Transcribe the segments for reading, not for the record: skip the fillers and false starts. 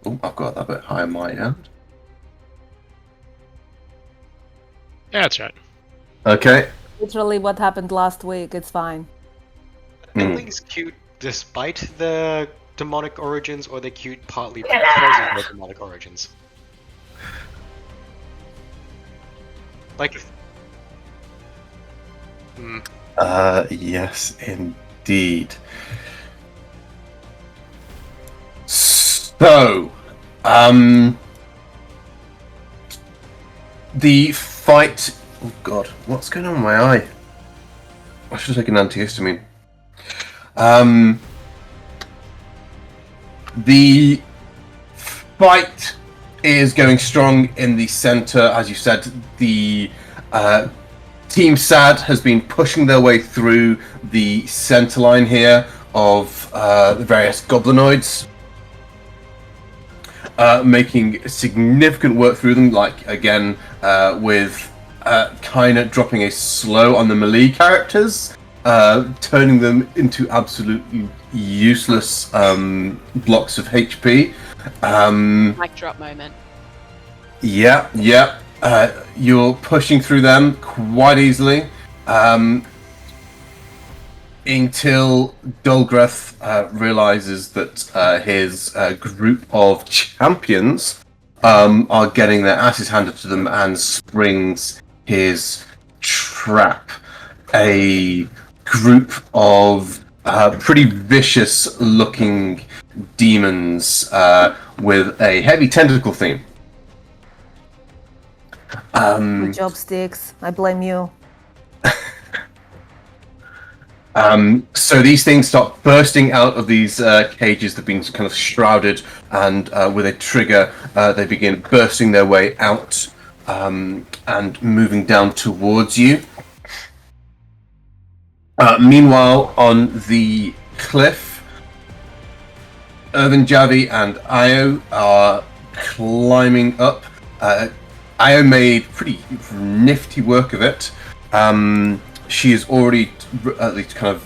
Oh, I've got that bit high on my end. Yeah, that's right. Okay. Literally what happened last week. It's fine. Endling's cute despite their demonic origins, or they're cute partly because of their demonic origins. Like, Yes, indeed. So, the fight. Oh God, what's going on with my eye? I should take an antihistamine. The fight is going strong in the center, as you said. The Team Sad has been pushing their way through the center line here of the various goblinoids, making significant work through them. Like again, with kind of dropping a slow on the melee characters, turning them into absolutely useless blocks of HP. Mic drop moment. Yeah. You're pushing through them quite easily until Dolgreth realizes that his group of champions are getting their asses handed to them and springs his trap. A group of pretty vicious looking demons with a heavy tentacle theme. Good job, Sticks. I blame you. So these things start bursting out of these cages that have been kind of shrouded, and with a trigger, they begin bursting their way out and moving down towards you. Meanwhile, on the cliff, Irvin, Javi, and Io are climbing up. Io made pretty nifty work of it. She has already at least kind of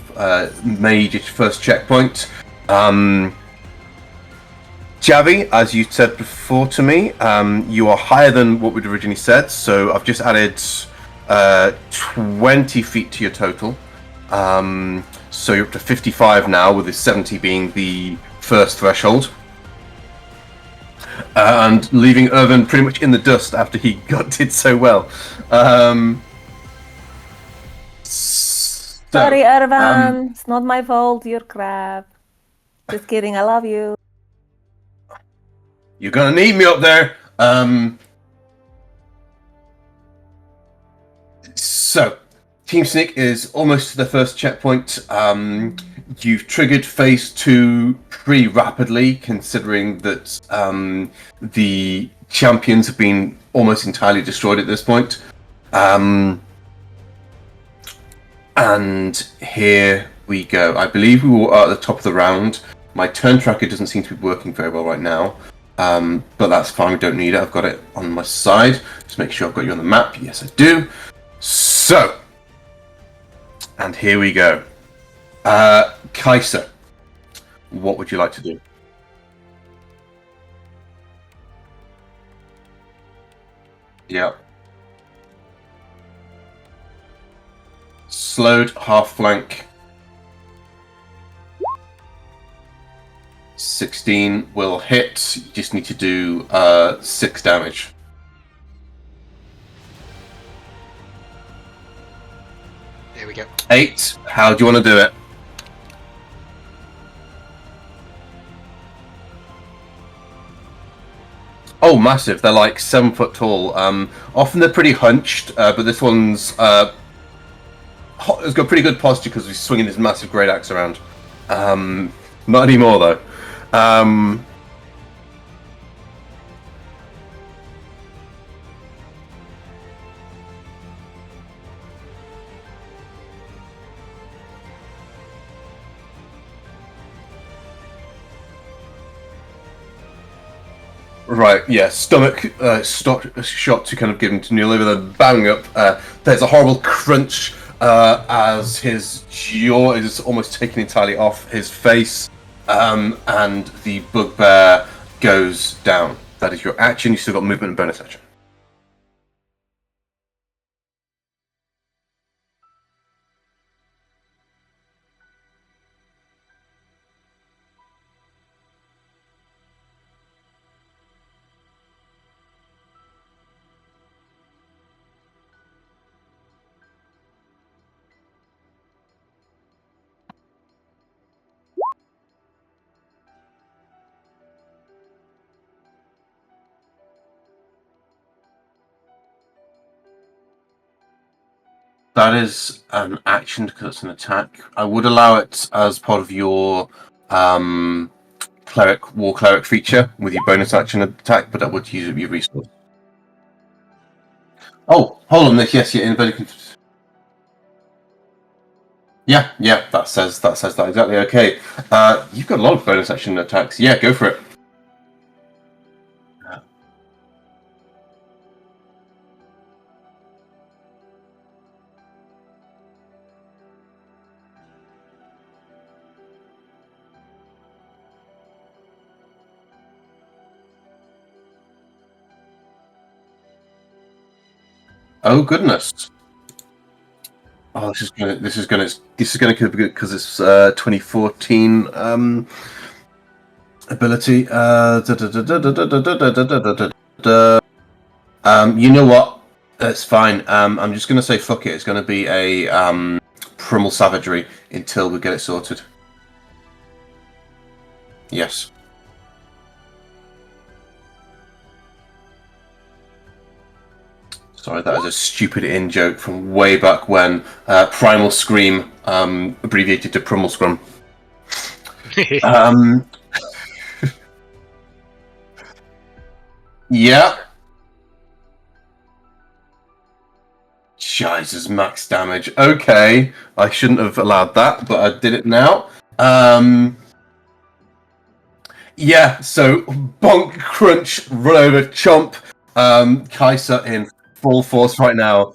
made its first checkpoint. Javi, as you said before to me, you are higher than what we'd originally said, so I've just added 20 feet to your total. So you're up to 55 now, with the 70 being the first threshold. And leaving Irvin pretty much in the dust after he did so well. Sorry, Irvan. It's not my fault. You're crap. Just kidding. I love you. You're gonna need me up there. So, Team Snick is almost to the first checkpoint. You've triggered phase 2 pretty rapidly, considering that the champions have been almost entirely destroyed at this point. And here we go. I believe we were at the top of the round. My turn tracker doesn't seem to be working very well right now. But that's fine, we don't need it. I've got it on my side. Just make sure I've got you on the map. Yes, I do. So, and here we go. Kaiser, what would you like to do? Yeah. Slowed, half flank. 16 will hit. You just need to do 6 damage. there we go. 8. How do you want to do it? Oh, massive. They're like 7 foot tall. Often they're pretty hunched, but this one's has got pretty good posture because he's swinging his massive great axe around. Not anymore, though. Right, yeah, stomach shot to kind of give him to kneel over, then bang up. There's a horrible crunch as his jaw is almost taken entirely off his face, and the bugbear goes down. That is your action. You still got movement and bonus action. That is an action because it's an attack. I would allow it as part of your war cleric feature with your bonus action attack, but that would use up your resource. Oh, hold on, Nick. Yes, you're in. Yeah, that says that exactly. Okay, you've got a lot of bonus action attacks. Yeah, go for it. Oh goodness. Oh, this is gonna be good because it's 2014 ability. You know what? That's fine. I'm just gonna say fuck it. It's gonna be a primal savagery until we get it sorted. Yes. Sorry, that was a stupid in-joke from way back when. Primal Scream, abbreviated to Primal Scrum. Yeah. Jesus, max damage. Okay, I shouldn't have allowed that, but I did it now. Yeah, so bonk, crunch, run over, chomp. Kaiser in full force right now.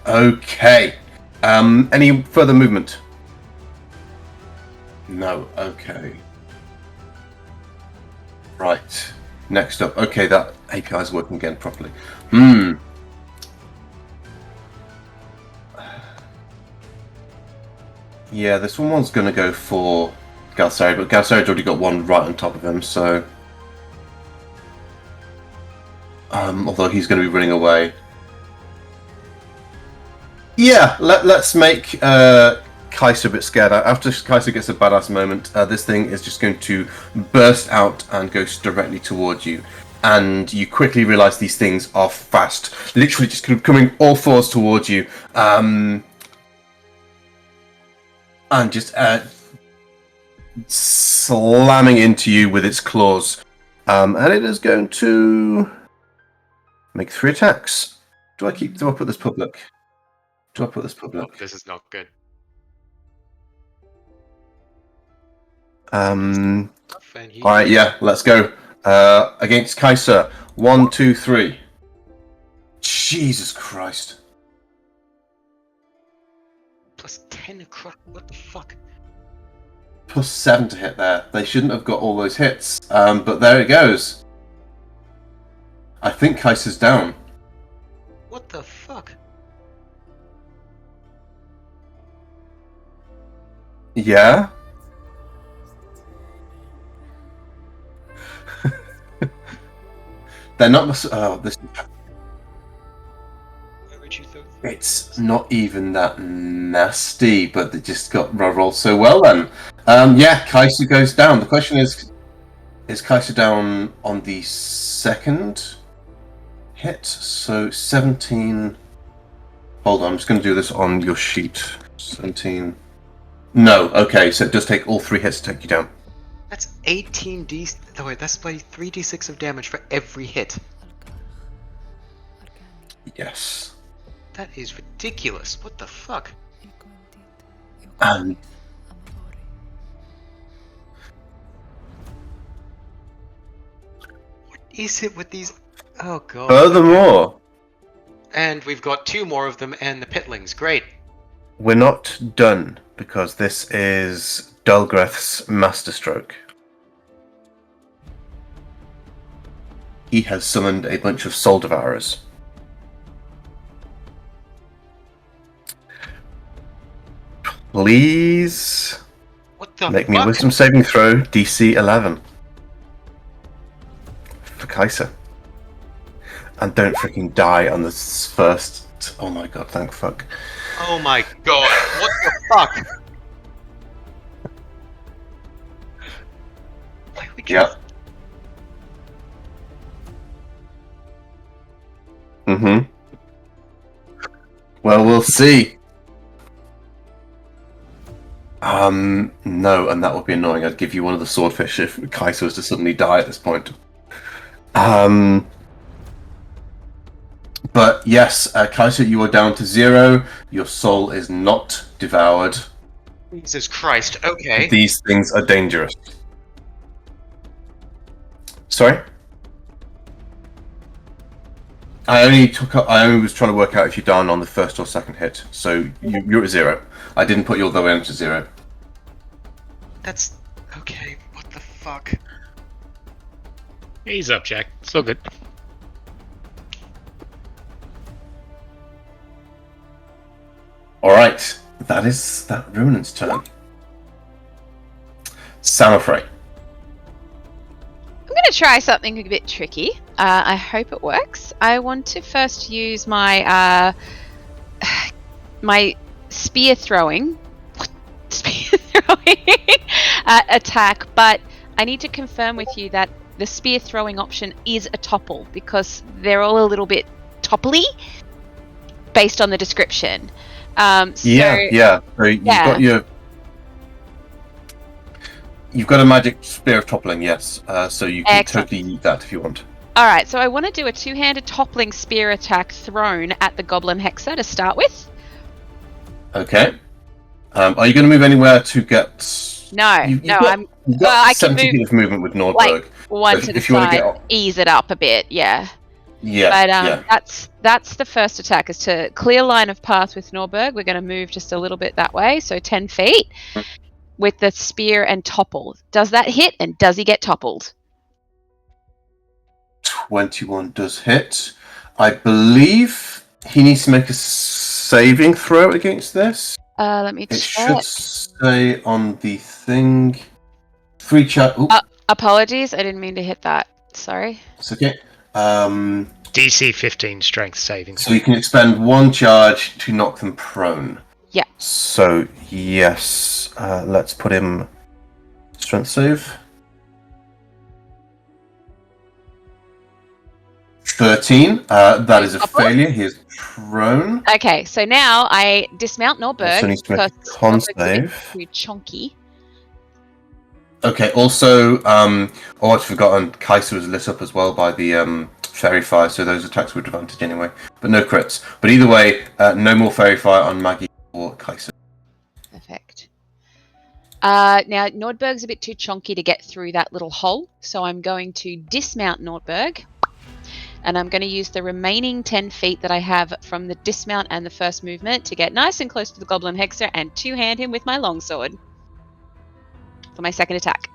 Okay. Any further movement? No. Okay. Right. Next up. Okay, that API is working again properly. Yeah, this one's going to go for Galsari, but Galsari's already got one right on top of him, so... although he's going to be running away. Yeah, let's make Kaiser a bit scared. After Kaiser gets a badass moment, this thing is just going to burst out and go directly towards you. And you quickly realise these things are fast. Literally just coming all fours towards you. And just slamming into you with its claws. And it is going to make 3 attacks. Do I put this public? Oh, this is not good. Alright, yeah, let's go. Against Kaiser. 1, 2, 3. Jesus Christ. Plus 10 across. What the fuck? Plus 7 to hit there. They shouldn't have got all those hits. But there it goes. I think Kaiser's down. What the fuck? Yeah? They're not... Oh, this... Why would you throw... It's not even that nasty, but they just got rolled so well then. Yeah, Kaiser goes down. The question is Kaiser down on the second hit? So 17... Hold on, I'm just going to do this on your sheet. 17... No, okay, so it does take all 3 hits to take you down. That's 18d... Oh, wait, that's like 3d6 of damage for every hit. Yes. That is ridiculous. What the fuck? And... What is it with these... Oh, God. Furthermore... And we've got 2 more of them and the pitlings. Great. we're not done because this is Dolgreth's masterstroke. He has summoned a bunch of soul devourers. Please What the make me a fuck? wisdom saving throw, DC 11. For Kaiser. And don't freaking die on this first... Oh my god, thank fuck. Oh my god, what the fuck? Why would you... Yep. Mm-hmm. Well, we'll see. No, and that would be annoying. I'd give you one of the swordfish if Kaiser was to suddenly die at this point. But yes, Kaiser, you are down to 0. Your soul is not devoured. Jesus Christ, okay. These things are dangerous. Sorry? I only was trying to work out if you're down on the first or second hit, so you're at 0. I didn't put you all the way down to 0. That's... okay, what the fuck? Ease up, Jack. It's all good. Alright, that is that Ruminant's turn. Samothrace. I'm going to try something a bit tricky. I hope it works. I want to first use my my spear throwing attack, but I need to confirm with you that the spear throwing option is a topple because they're all a little bit topply based on the description. Yeah. So you've got a magic spear of toppling, yes. So you can totally eat that if you want. Alright, so I want to do a two-handed toppling spear attack thrown at the Goblin Hexer to start with. Okay. Are you going to move anywhere to get... No, You've got I can 70 feet of movement with Nordberg. Like one to the if you want side, to get... ease it up a bit, yeah. Yeah, But that's the first attack, is to clear line of path with Norberg. We're going to move just a little bit that way, so 10 feet, with the spear and topple. Does that hit, and does he get toppled? 21 does hit. I believe he needs to make a saving throw against this. Let me It check. should say on the thing. 3 chat. Apologies, I didn't mean to hit that. Sorry. It's okay. DC 15 strength saving. So you can expend 1 charge to knock them prone. Yeah. So, yes. Let's put him... Strength save. 13. That is a failure. He is prone. Okay, so now I dismount Norberg. So needs to make a because con Norberg's a bit save. too chunky. Okay, also, I'd forgotten, Kaiser was lit up as well by the fairy fire, so those attacks were advantage anyway. But no crits. But either way, no more fairy fire on Maggie or Kaiser. Perfect. Now, Nordberg's a bit too chunky to get through that little hole, so I'm going to dismount Nordberg, and I'm going to use the remaining 10 feet that I have from the dismount and the first movement to get nice and close to the Goblin Hexer and two-hand him with my longsword for my second attack.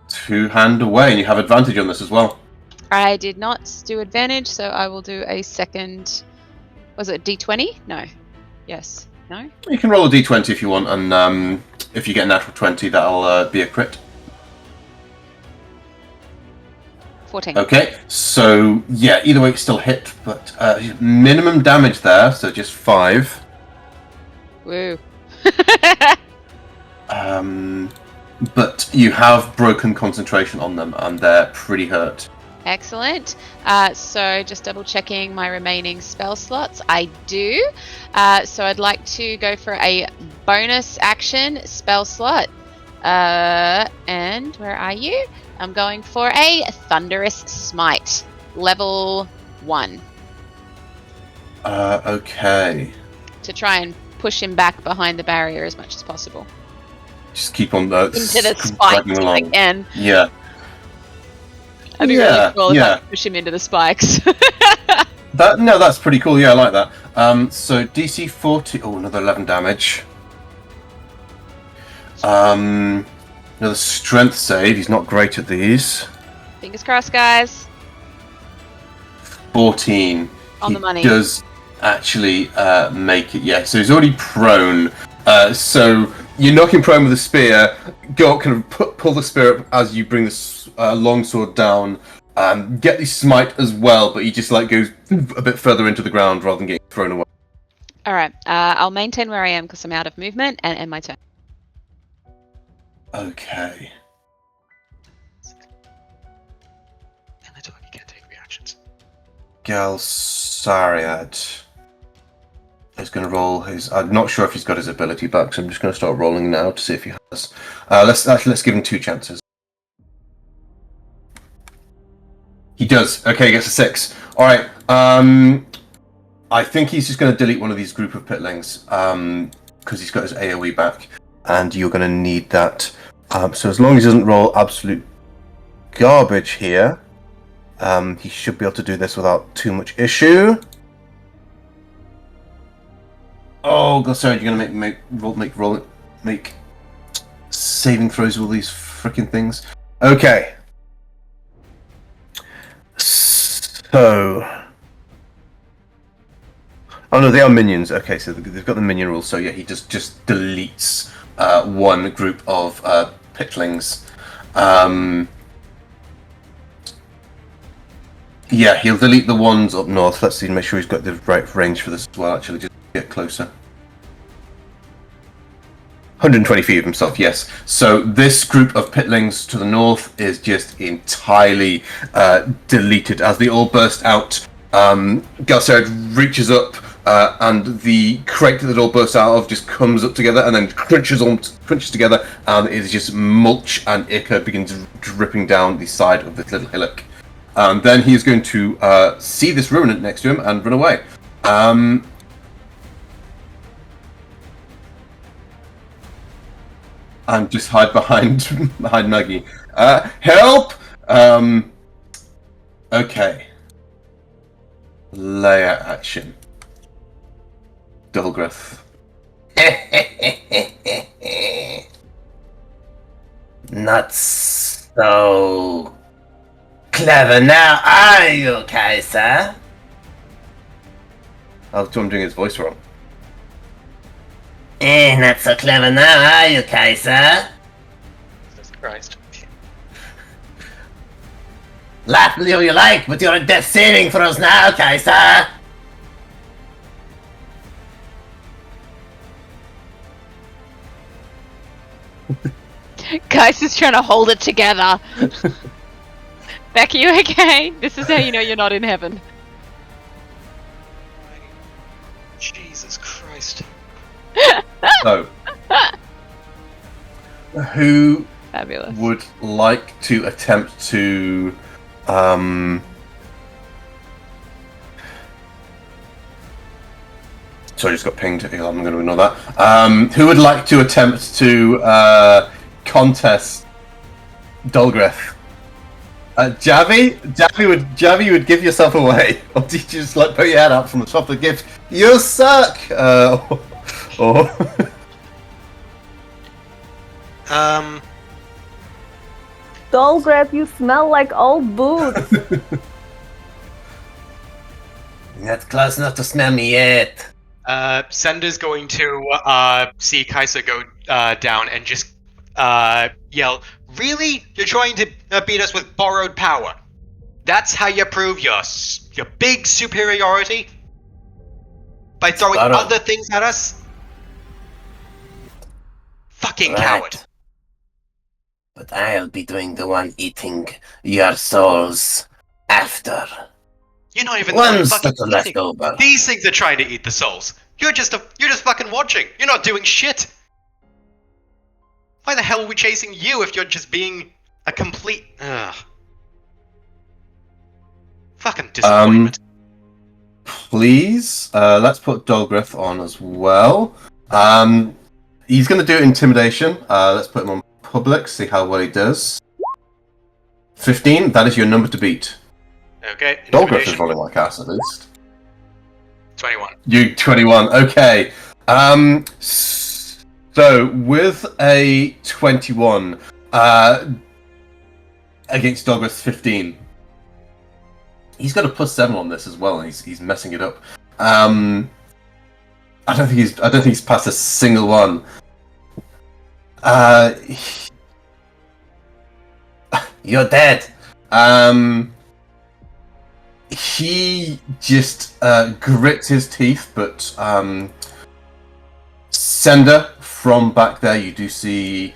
2-hand away, and you have advantage on this as well. I did not do advantage, so I will do a second... Was it D20? No. Yes. No? You can roll a d20 if you want, and if you get a natural 20, that'll be a crit. 14. Okay, so yeah, either way it's still hit, but minimum damage there, so just 5. Woo. But you have broken concentration on them, and they're pretty hurt. Excellent. So just double checking my remaining spell slots. I do. So I'd like to go for a bonus action spell slot. And where are you? I'm going for a Thunderous Smite. Level 1. Okay. To try and push him back behind the barrier as much as possible. Just keep on Into the spikes if I can. Yeah. I'd be really cool if I could push him into the spikes. That's pretty cool. Yeah, I like that. So DC 40. Oh, another 11 damage. Another strength save. He's not great at these. Fingers crossed, guys. 14. On the money. He does actually make it. Yeah. So he's already prone. So you knock him prone with a spear. Go up, kind of pull the spear up as you bring the longsword down. Get the smite as well, but he just like goes a bit further into the ground rather than getting thrown away. All right. I'll maintain where I am because I'm out of movement and end my turn. Okay. And I don't, you can't take reactions. Galsariad is going to roll his. I'm not sure if he's got his ability back, so I'm just going to start rolling now to see if he has. Let's give him 2 chances. He does. Okay, he gets a 6. All right. I think he's just going to delete one of these group of pitlings because he's got his AOE back, and you're going to need that. So as long as he doesn't roll absolute garbage here, he should be able to do this without too much issue. Oh god, sorry, you're gonna make saving throws with all these freaking things. Okay. So, oh no, they are minions. Okay, so they've got the minion rule. So yeah, he just deletes one group of pitlings. Yeah, he'll delete the ones up north. Let's see, make sure he's got the right range for this as well. Actually, just get closer. 120 feet of himself, yes. So this group of pitlings to the north is just entirely deleted. As they all burst out, Galsariad reaches up and the crate that it all bursts out of just comes up together and then crunches together, and it is just mulch and ichor begins dripping down the side of this little hillock. Then he is going to see this ruminant next to him and run away. And just hide behind Maggie. Help! Okay. Layer action. Dolgreth. Not so clever now, are you, Kaiser? I'm doing his voice wrong. Not so clever now, are you, Kaiser? Jesus Christ. Laugh all you like, but you're a death saving for us now, Kaiser! Guys is trying to hold it together. Becky, you okay? This is how you know you're not in heaven. Jesus Christ. So, who Fabulous. would like to attempt to sorry, just got pinged. I'm going to ignore that. Who would like to attempt to contest Dolgreth? Javi would give yourself away, or did you just like put your head out from the top of the gift? You suck. Or Dolgreth, you smell like old boots. Not close enough to smell me yet. Sender's going to see Kaiser go down and just yell, "Really? You're trying to beat us with borrowed power? That's how you prove your big superiority? By throwing other things at us? Fucking coward." But I'll be doing the one eating your souls after. You're not even One fucking stick left eating. over. These things are trying to eat the souls. You're just fucking watching. You're not doing shit. Why the hell are we chasing you if you're just being a complete fucking disappointment? Please, let's put Dolgreth on as well. He's going to do intimidation. Let's put him on public, see how well he does. 15, that is your number to beat. Okay. Dolgreth is rolling like ass, at least. 21. You 21. Okay. So with a 21 against Dolgreth's 15, he's got a +7 on this as well, and he's messing it up. I don't think he's passed a single one. You're dead. He just grits his teeth, but Sender, from back there, you do see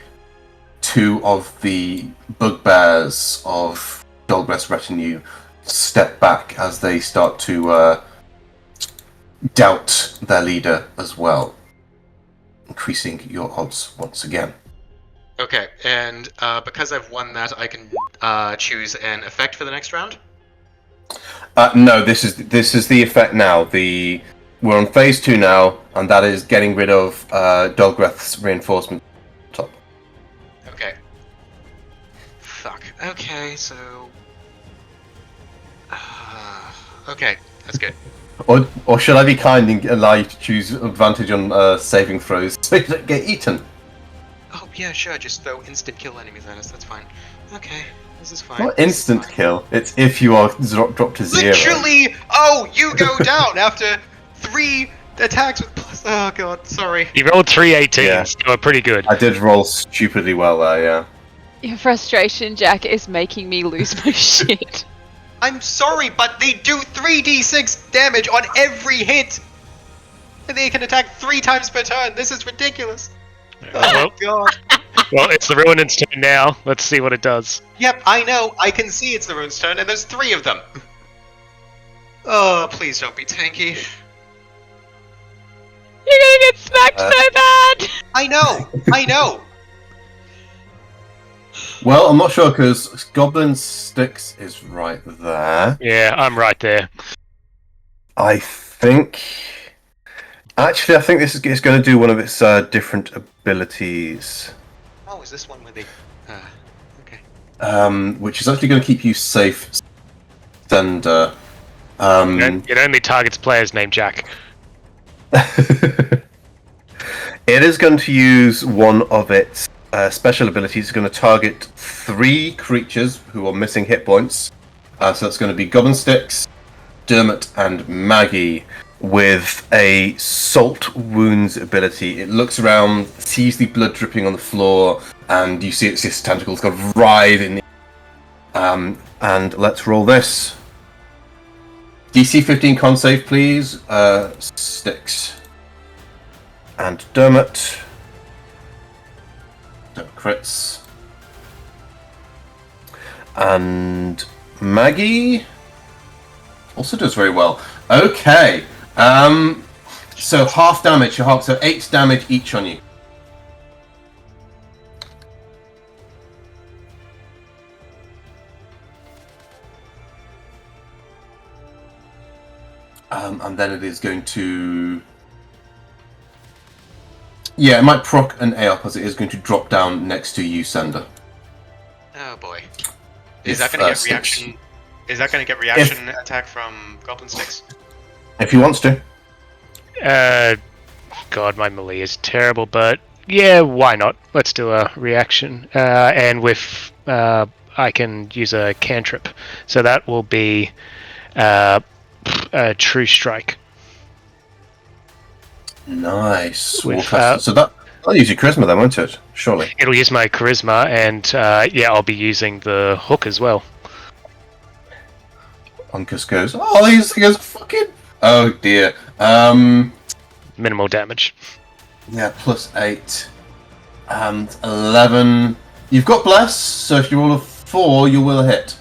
two of the bugbears of Dolgreth's retinue step back as they start to doubt their leader as well, increasing your odds once again. Okay, and because I've won that, I can choose an effect for the next round? No, this is the effect now. We're on phase 2 now, and that is getting rid of Dolgreth's reinforcement top. Okay. Fuck. Okay, so... okay, that's good. Or should I be kind and allow you to choose advantage on saving throws so you don't get eaten? Oh, yeah, sure, just throw instant kill enemies at us, that's fine. Okay, this is fine. Not instant kill, it's if you are dropped to 0. Literally! Oh, you go down after 3 attacks with plus... Oh, God, sorry. You rolled 3 18s. Yeah. You were pretty good. I did roll stupidly well there, yeah. Your frustration, Jack, is making me lose my shit. I'm sorry, but they do 3d6 damage on every hit! And they can attack 3 times per turn, this is ridiculous! Oh, God. Well, it's the Ruinant's turn now. Let's see what it does. Yep, I know. I can see it's the Rune's turn, and there's 3 of them. Oh, please don't be tanky. You're gonna get smacked so bad! I know! Well, I'm not sure because Goblin Sticks is right there. Yeah, I'm right there. I think this is going to do one of its different abilities. Oh, is this one where they... okay. Which is actually going to keep you safe, Sender. It only targets players named Jack. It is going to use one of its special abilities. It's going to target 3 creatures who are missing hit points. So that's going to be Goblin Sticks, Dermot, and Maggie, with a Salt Wounds ability. It looks around, sees the blood dripping on the floor, and you see its tentacles kind of writhe in the... and let's roll this. DC 15 con save, please. Sticks. And Dermot. Dermot crits. And Maggie also does very well. Okay. So half damage, so 8 damage each on you. And then it is going to... Yeah, it might proc an AR because it is going to drop down next to you, Sender. Oh boy. Is that going to get reaction? Is that going to get reaction attack from Goblin Sticks? If he wants to. God, my melee is terrible, but yeah, why not? Let's do a reaction. And with I can use a cantrip, so that will be a True Strike. Nice. So With, that'll use your charisma then, won't it? Surely. It'll use my charisma, and yeah, I'll be using the hook as well. Uncas goes, oh, these things are fucking... Oh dear. Minimal damage. Yeah, +8. And 11. You've got Bless, so if you roll a 4, you will hit.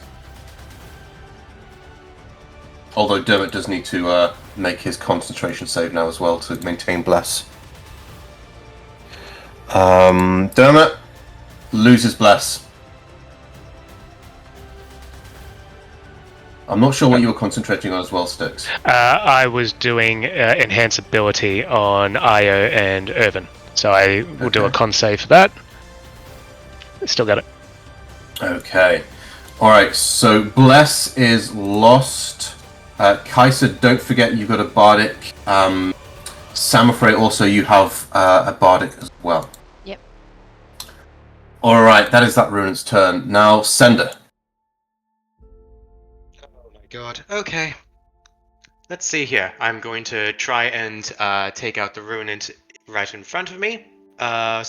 Although Dermot does need to make his concentration save now as well to maintain Bless. Dermot loses Bless. I'm not sure what you were concentrating on as well, Sticks. I was doing enhance ability on Io and Irvin, so I will do a con save for that. Still got it. Okay. Alright, so Bless is lost. Kaisa, don't forget you've got a bardic. Samafrey, also you have a bardic as well. Yep. Alright, that is that rune's turn. Now, Sender. Oh my god. Okay. Let's see here. I'm going to try and take out the rune right in front of me. And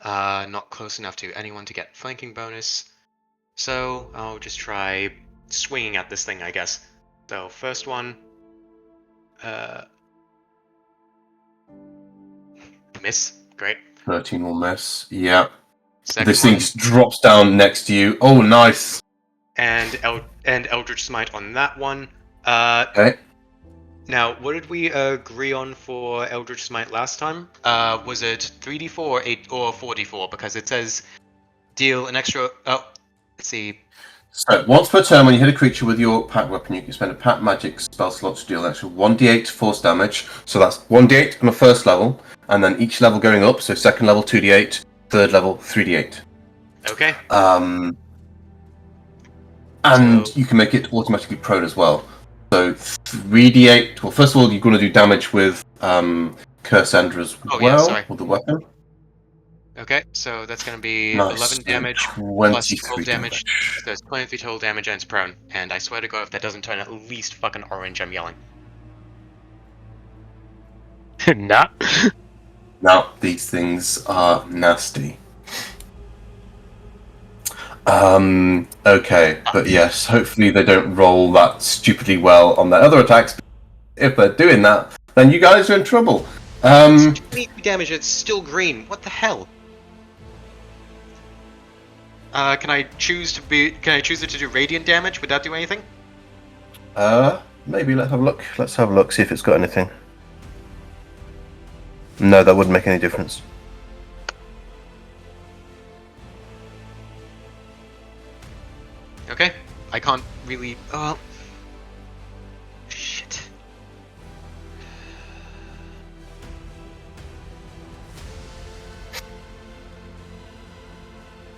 not close enough to anyone to get flanking bonus. So I'll just try swinging at this thing, I guess. So first one, miss. Great. 13 will miss. Yeah. Second This one, thing just drops down next to you. Oh, nice. and Eldritch Smite on that one. Okay. Now, what did we agree on for Eldritch Smite last time? Was it 3d4, 8, or 4d4? Because it says deal an extra. Oh, let's see. So, once per turn, when you hit a creature with your pack weapon, you can spend a pack magic spell slot to deal an extra 1d8 force damage. So that's 1d8 on the first level, and then each level going up. So second level 2d8, third level 3d8. Okay. And So- you can make it automatically prone as well. So 3d8. Well, first of all, you're going to do damage with Curse Ender as Oh, well, yeah, sorry. with the weapon. Okay, so that's going to be Nice. 11 Yeah, damage plus 12 23 damage. So it's 23 total damage and it's prone. And I swear to God, if that doesn't turn at least fucking orange, I'm yelling. Nah. Now, these things are nasty. Okay, but yes, hopefully they don't roll that stupidly well on their other attacks. If they're doing that, then you guys are in trouble. It's 23 damage, it's still green. What the hell? Can I choose it to do radiant damage? Would that do anything? Maybe let's have a look. Let's have a look, see if it's got anything. No, that wouldn't make any difference. Okay, I can't really. Oh, shit.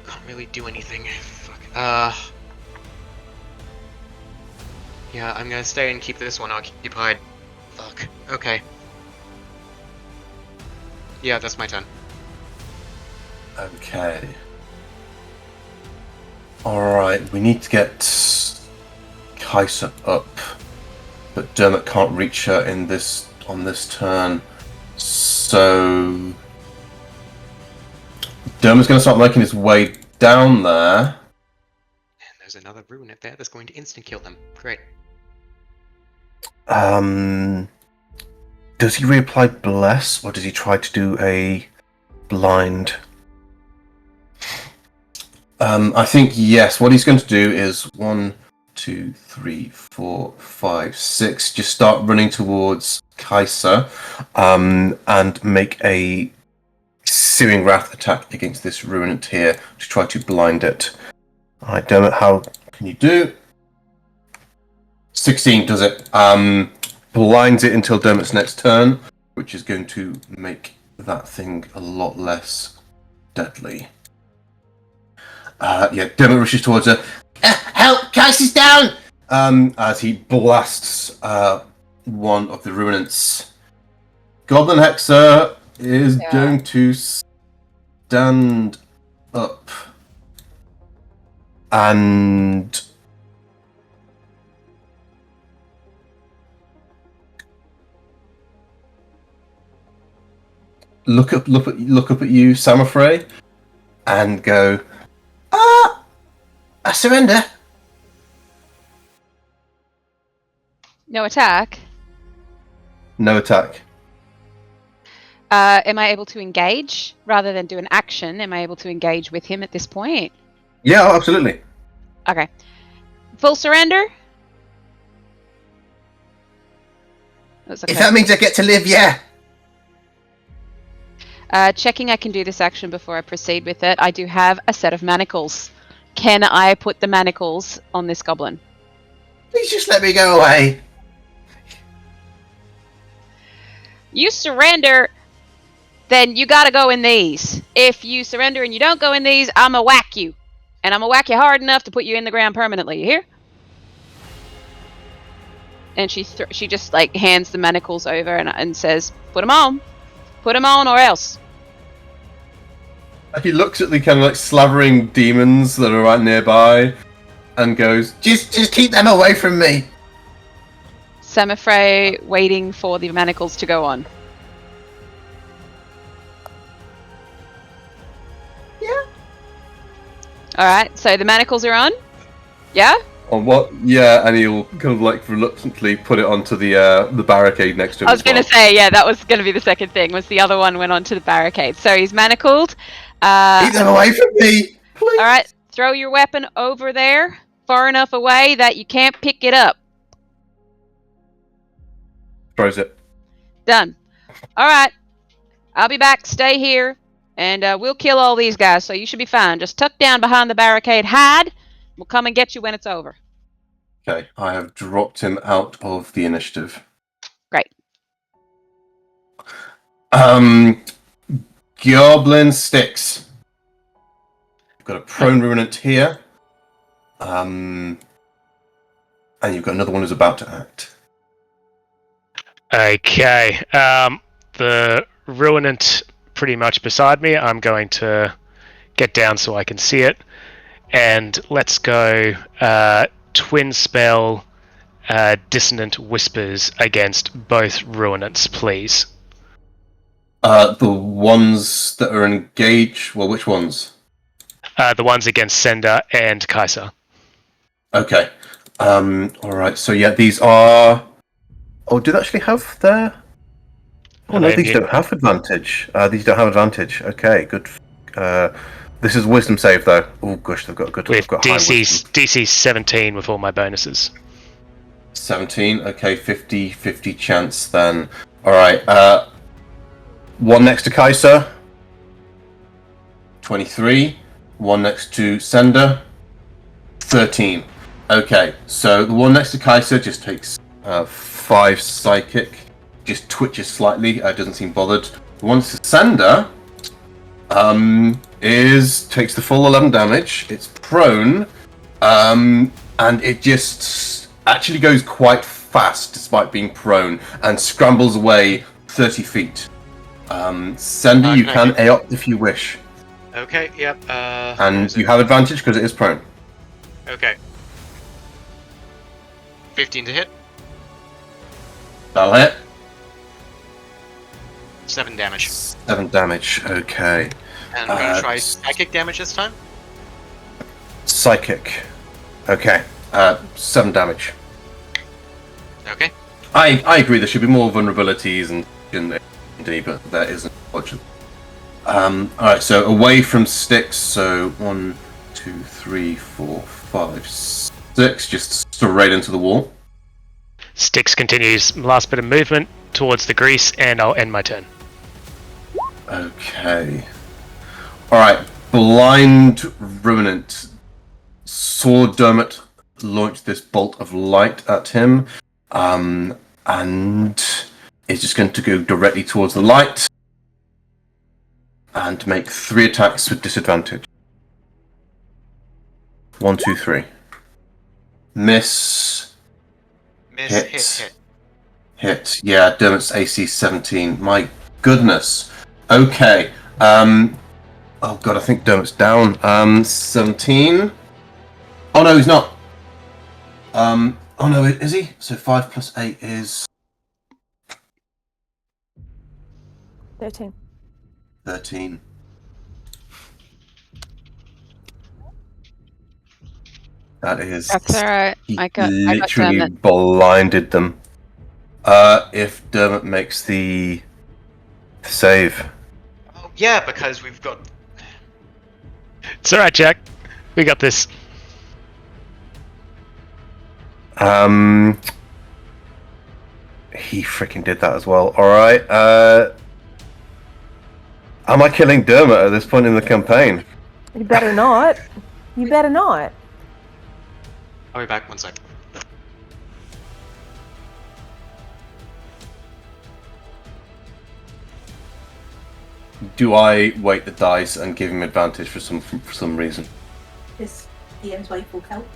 Can't really do anything. Fuck. Yeah, I'm gonna stay and keep this one occupied. Fuck. Okay. Yeah, that's my turn. Okay. Alright, we need to get Kaisa up. But Dermot can't reach her on this turn. So Dermot's gonna start making his way down there. And there's another rune up there that's going to instant kill them. Great. Does he reapply Bless, or does he try to do a blind? I think yes. What he's going to do is 1, 2, 3, 4, 5, 6. Just start running towards Kaisa, and make a Searing Wrath attack against this Ruinant here to try to blind it. Alright, Dermot, how can you do? 16 does it. Blinds it until Dermot's next turn, which is going to make that thing a lot less deadly. Yeah, Dermot rushes towards her. Help! Kaisa's down! As he blasts one of the Ruinants. Goblin Hexer is going to stand up and look up at you, Samafrey, and go, I surrender. No attack. No attack. Am I able to engage rather than do an action? Am I able to engage with him at this point? Yeah, absolutely. Okay. Full surrender? That's okay. If that means I get to live, yeah. Checking I can do this action before I proceed with it. I do have a set of manacles. Can I put the manacles on this goblin? Please just let me go away. You surrender, then you gotta go in these. If you surrender and you don't go in these, I'ma whack you. And I'ma whack you hard enough to put you in the ground permanently, you hear? and she just like hands the manacles over and says, "Put them on, or else." He looks at the kind of like slavering demons that are right nearby, and goes, "Just keep them away from me." Samothrace waiting for the manacles to go on. Yeah. All right, so the manacles are on. Yeah. On what? Yeah, and he'll kind of like reluctantly put it onto the barricade next to him. I was going to say, yeah, that was going to be the second thing. Was the other one went onto the barricade? So he's manacled. Keep them away from me, please. All right, throw your weapon over there, far enough away that you can't pick it up. Throws it. Done. All right, I'll be back. Stay here, and we'll kill all these guys. So you should be fine. Just tuck down behind the barricade, hide. We'll come and get you when it's over. Okay, I have dropped him out of the initiative. Great. Goblin sticks. You've got a prone ruinant here. And you've got another one who's about to act. Okay. The ruinant pretty much beside me. I'm going to get down so I can see it. And let's go twin spell dissonant whispers against both ruinants, please. The ones that are engaged. Well, which ones? The ones against Sender and Kaiser. Okay. Alright, so yeah, these are... Oh, do they actually have their... Oh no, these don't have advantage. These don't have advantage. Okay, good. This is wisdom save though. Oh gosh, they've got good. With got high wisdom. DC 17 with all my bonuses. 17, okay, 50-50 chance then. Alright, one next to Kaiser. 23. One next to Sender. 13. Okay, so the one next to Kaiser just takes 5 psychic. Just twitches slightly, doesn't seem bothered. The one next to Sender takes the full 11 damage. It's prone, and it just actually goes quite fast despite being prone and scrambles away 30 feet. Sender, you can AOP if you wish. Okay, yep. And you have advantage because it is prone. Okay. 15 to hit. That'll hit. 7 damage. 7 damage, okay. And I'm gonna try psychic damage this time. Psychic. Okay. 7 damage. Okay. I agree there should be more vulnerabilities and D, but there isn't, unfortunately. Alright, so away from sticks, so 1, 2, 3, 4, 5, 6, just straight into the wall. Styx continues last bit of movement towards the grease, and I'll end my turn. Okay. Alright, blind ruinant. Saw Dermot launch this bolt of light at him, and is just going to go directly towards the light and make 3 attacks with disadvantage. 1, 2, 3. Miss. Hit. Yeah, Dermot's AC 17. My goodness. Okay. Oh god, I think Dermot's down. 17. Oh no, he's not. Oh no, is he? So 5 plus 8 is 13. 13. That is. That's alright. I got literally Dermot. blinded them. If Dermot makes the save. Oh, yeah, because we've got. It's alright, Jack. We got this. He freaking did that as well. Alright, am I killing Dermot at this point in the campaign? You better not. You better not. I'll be back 1 sec. Do I weight the dice and give him advantage for some reason? This DM's way full help.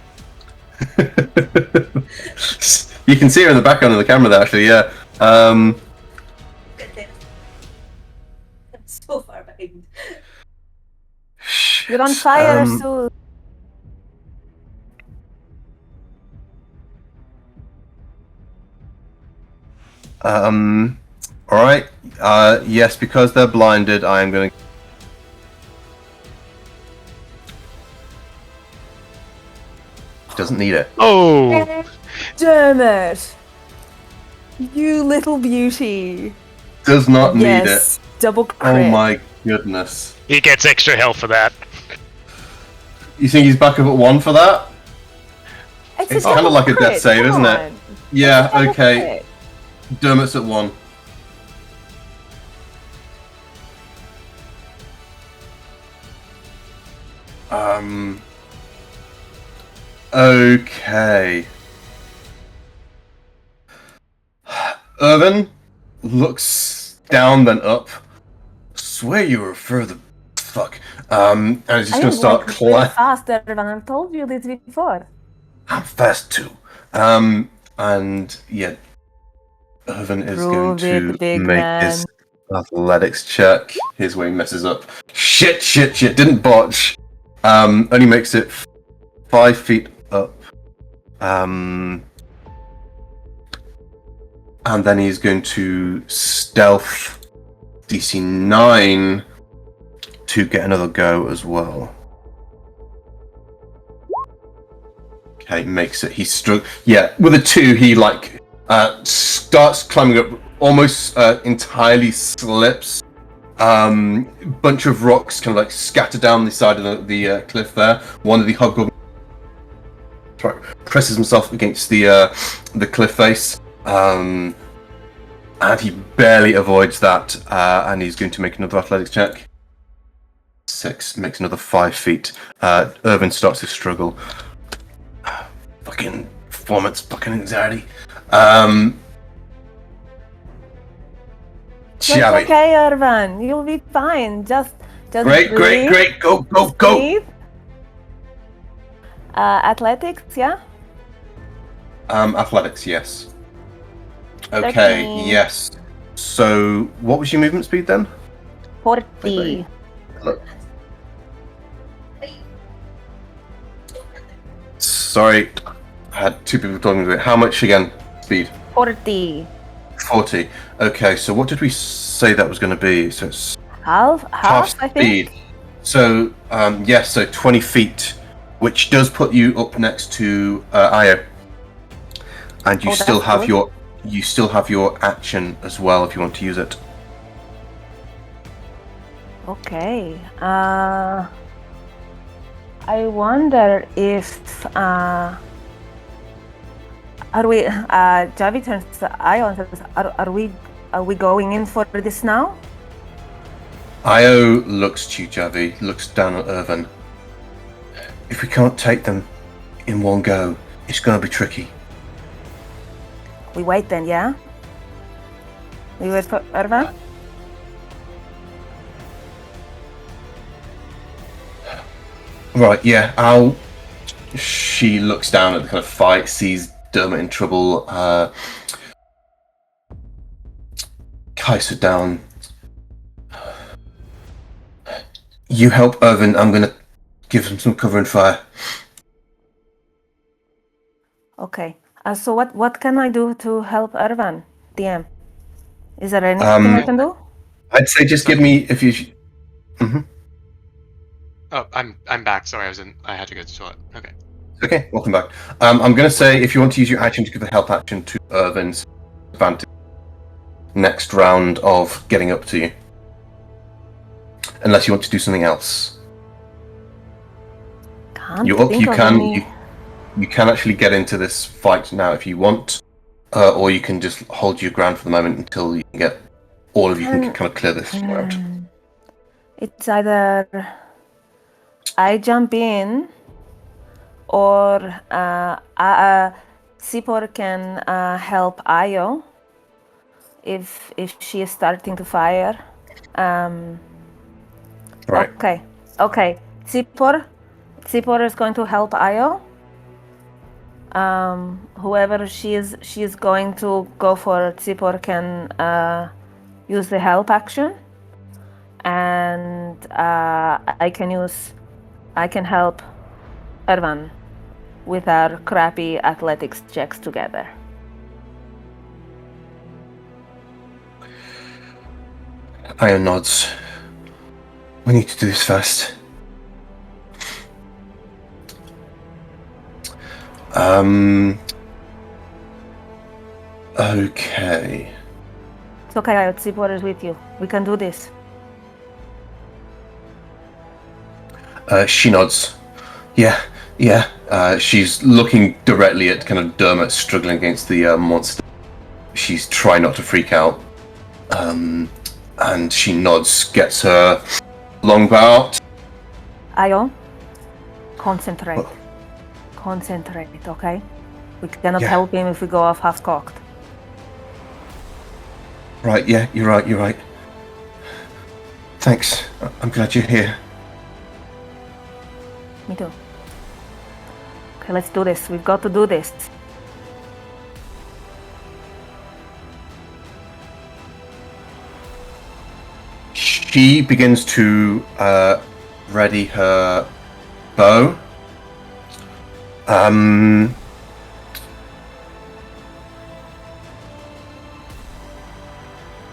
You can see her in the background of the camera there, actually, yeah. I'm so far behind. You're on fire, Sue. Alright. Yes, because they're blinded, I am going to... Doesn't need it. Oh! Damn it! You little beauty. Does not need it. Yes, double crit. Oh my goodness. He gets extra health for that. You think he's back up at 1 for that? It's a kind of double like a death crit, save, come isn't it? on. Yeah, It's a double okay. crit. Dermot's at 1. Okay. Irvin looks down then up. Swear you were further. Fuck. And he's just I gonna am start like really climbing. faster than I've told you this before. I'm fast too. And yeah, Irvin is going Prove it, to big make man. his athletics check. Here's where he messes up. Shit. Didn't botch. Only makes it 5 feet up. And then he's going to stealth DC 9 to get another go as well. Okay, makes it. He's struck. Yeah, with a 2, he like starts climbing up, almost entirely slips. Bunch of rocks kind of like scatter down the side of the cliff there. One of the hobgoblins presses himself against the cliff face, and he barely avoids that. And he's going to make another athletics check. 6 makes another 5 feet. Irvin starts to struggle. Fucking performance, fucking anxiety. It's Javi. okay, Irvin. You'll be fine. Just Great. Go. breathe. Athletics, yeah? Athletics, yes. Okay, 13. yes. So, what was your movement speed then? 40. Look. Sorry, I had 2 people talking to it. How much again? Speed? 40. 40. Okay, so what did we say that was going to be? So it's Half, half I speed. think. So, yes, so 20 feet, which does put you up next to Io. And you Oh, still that's have good. your action as well if you want to use it. Okay. I wonder if are we Javi turns to Io and says, are we going in for this now? Io looks to you, Javi, looks down at Irvin. If we can't take them in one go, it's gonna be tricky. We wait then, yeah? We wait for Irvin? Right, yeah, she looks down at the kind of fight, sees Dermot in trouble, Kaiser down. You help Irvin, I'm gonna give him some cover and fire. Okay. So what can I do to help Irvin, DM? Is there anything I can do? I'd say just give me, if you... Mm-hmm. Oh, I'm back. Sorry, I had to go to the toilet. Okay. Okay, welcome back. I'm going to say if you want to use your action to give a help action to Irvin's advantage next round of getting up to you. Unless you want to do something else. Can't You're up, think you of can any- you can actually get into this fight now if you want. Or you can just hold your ground for the moment until you can get all of you can kind of clear this out. It's either I jump in or Sipor can help Io if she is starting to fire. Right. Okay. Sipor is going to help Io. Whoever she is going to go for Tsipor can use the help action, and I can help Ervan with our crappy athletics checks together. Io nods. We need to do this fast. Okay. It's okay, Tsipor is with you. We can do this. She nods. Yeah. She's looking directly at kind of Dermot struggling against the monster. She's trying not to freak out. And she nods, gets her longbow out. Io, concentrate. Concentrate, okay? We cannot help him if we go off half-cocked. Right, yeah, you're right. Thanks. I'm glad you're here. Me too. Okay, let's do this. We've got to do this. She begins to ready her bow.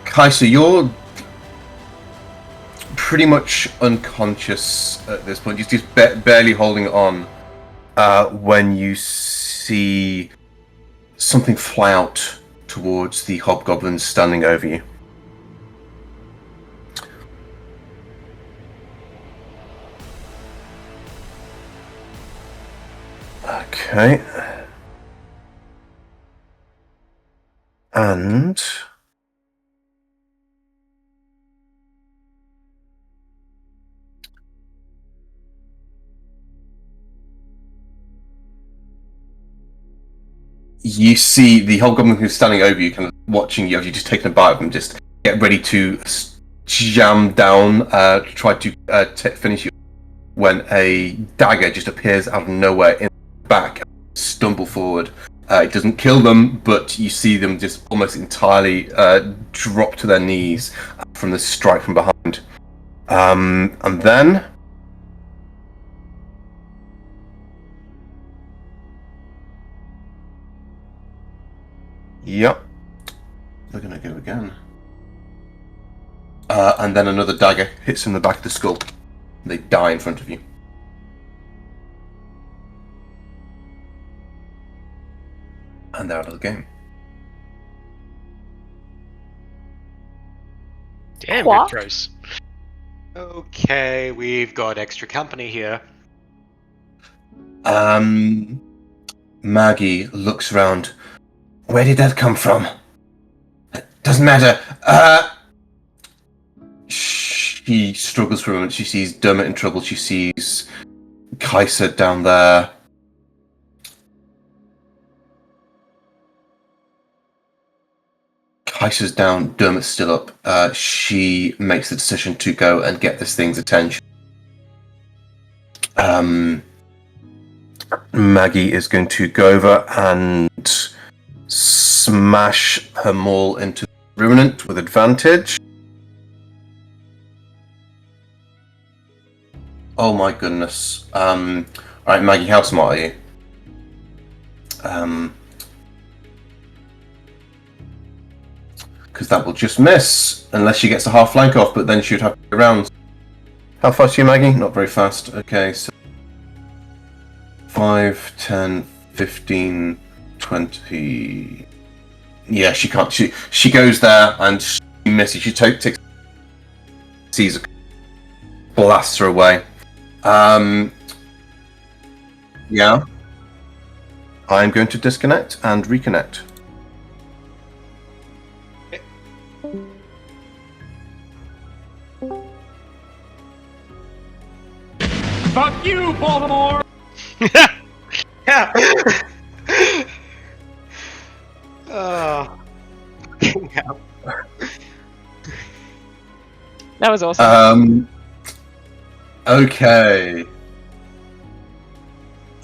Kaisa, you're pretty much unconscious at this point. You're just barely holding on when you see something fly out towards the hobgoblins standing over you. Okay. And you see the hobgoblin who's standing over you, kind of watching you as you've just taken a bite of them, just get ready to jam down, to try to finish you, when a dagger just appears out of nowhere in the back, stumble forward. It doesn't kill them, but you see them just almost entirely drop to their knees from the strike from behind. And then yep, they're gonna go again. And then another dagger hits in the back of the skull. They die in front of you. And they're out of the game. Damn What? good throws. Okay, we've got extra company here. Maggie looks around. Where did that come from? Doesn't matter. She struggles for a moment. She sees Dermot in trouble. She sees Kaisa down there. Kaisa's down. Dermot's still up. She makes the decision to go and get this thing's attention. Maggie is going to go over and smash her maul into the ruminant with advantage. Oh my goodness. Alright, Maggie, how smart are you? Because that will just miss, unless she gets a half flank off, but then she'd have to go around. How fast are you, Maggie? Not very fast. Okay, so 5, 10, 15, 20... Yeah, she can't. She goes there and she misses. She takes... sees her, blasts her away. Yeah. I'm going to disconnect and reconnect. Fuck you, Baltimore! Yeah. Oh. Yeah. That was awesome. Okay.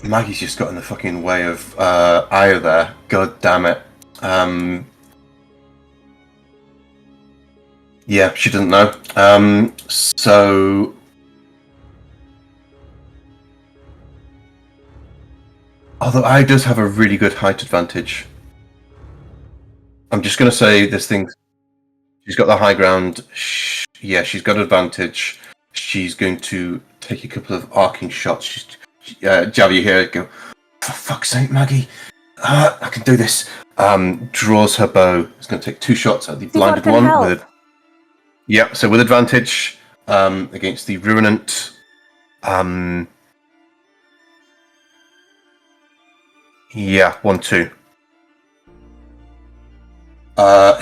Maggie's just got in the fucking way of Io there. God damn it. Yeah, she doesn't know. So... Although Io does have a really good height advantage. I'm just going to say this thing... She's got the high ground. Yeah, she's got advantage. She's going to take a couple of arcing shots. Javi here, go, for fuck's sake, Maggie. I can do this. Draws her bow. It's going to take 2 shots at the blinded one. So with advantage against the Ruinant. Yeah, 1-2.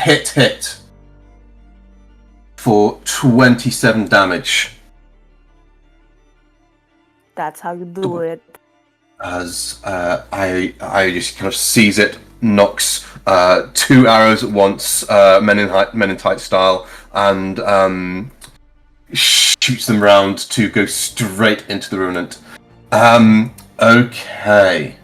Hit. For 27 damage. That's how you do it. As I just kind of seize it, knocks 2 arrows at once, Men in Tight style, and shoots them round to go straight into the Ruinant. Okay.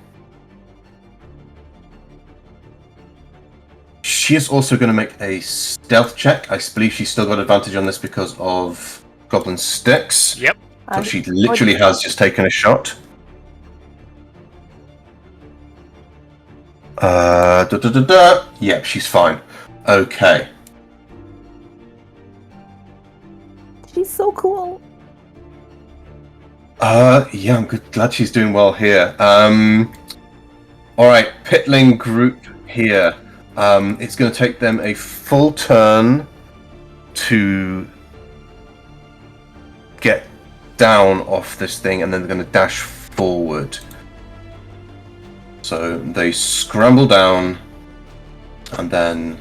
She is also going to make a stealth check. I believe she's still got advantage on this because of Goblin Sticks. Yep. So she literally has just taken a shot. Yep, she's fine. Okay. She's so cool. Yeah, I'm glad she's doing well here. Alright, Pitling group here. It's going to take them a full turn to get down off this thing, and then they're going to dash forward. So they scramble down, and then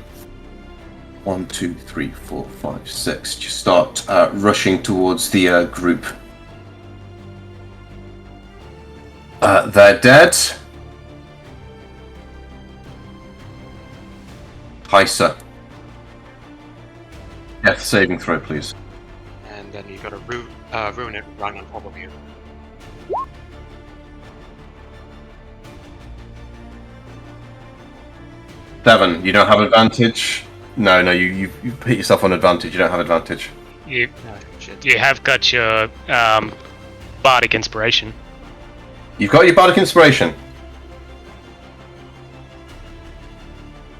1, 2, 3, 4, 5, 6 just start rushing towards the group. They're dead. Heisa. Death saving throw, please. And then you got a ruin it run on top of you. Devon, you don't have advantage. No, you hit yourself on advantage. You don't have advantage. You Oh, shit. you have got your bardic inspiration. You've got your bardic inspiration.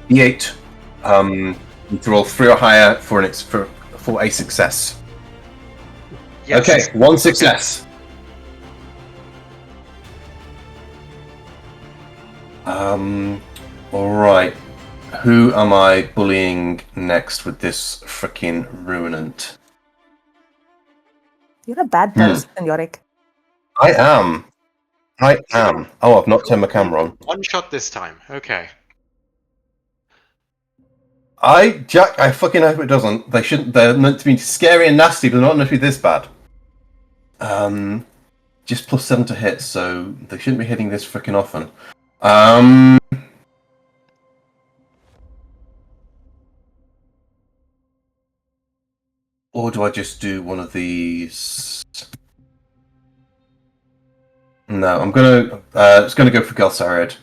D8. You need to roll 3 or higher for a success. Yes. Okay, 1 success. Alright. Who am I bullying next with this freaking Ruinant? You're a bad person, Yorick. I am. Oh, I've not turned my camera on. One shot this time. Okay. Jack, I fucking hope it doesn't. They're meant to be scary and nasty, but they're not meant to be this bad. Just +7 to hit, so they shouldn't be hitting this freaking often. Or do I just do one of these? No, I'm gonna. It's gonna go for Galsarid.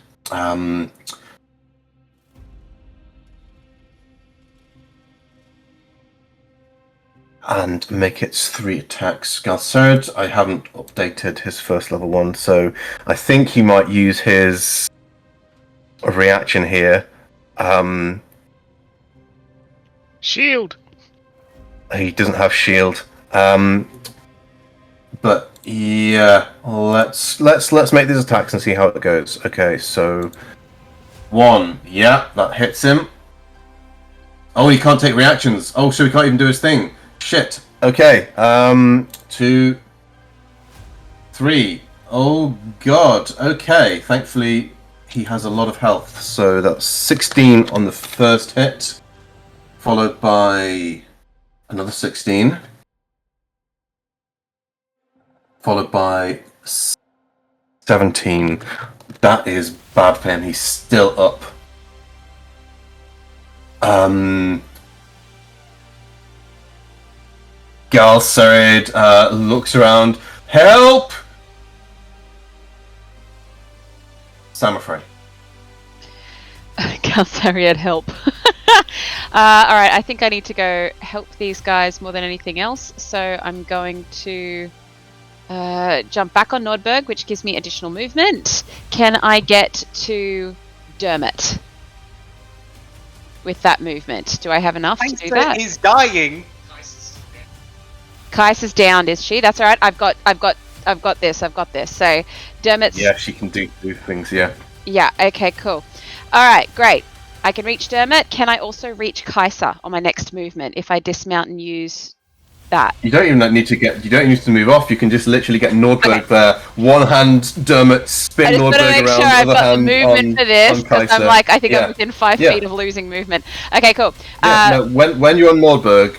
And make its 3 attacks. Galsarid, I haven't updated his first level 1, so I think he might use his reaction here. Shield. He doesn't have shield. But yeah, let's make these attacks and see how it goes. Okay, so 1, yeah, that hits him. Oh, he can't take reactions. Oh, so he can't even do his thing. Shit. Okay. 2, 3. Oh god. Okay. Thankfully, he has a lot of health. So that's 16 on the first hit, followed by another 16, followed by 17. That is bad for him. He's still up. Galsarid looks around. Help! Samothrace. Galthariad, help. Alright, I think I need to go help these guys more than anything else. So I'm going to jump back on Nordberg, which gives me additional movement. Can I get to Dermot with that movement? Do I have enough to do that? He's dying. Kaisa's downed, is she? That's alright. I've got this. So Dermot's Yeah, she can do things, yeah. Yeah, okay, cool. Alright, great. I can reach Dermot. Can I also reach Kaisa on my next movement if I dismount and use that? You don't even need to move off. You can just literally get Nordberg there. One hand, Dermot, spin I just Nordberg want to make around. sure I've other got the hand movement for this, because I'm like, I think I'm within 5 feet of losing movement. Okay, cool. No, when you're on Nordberg,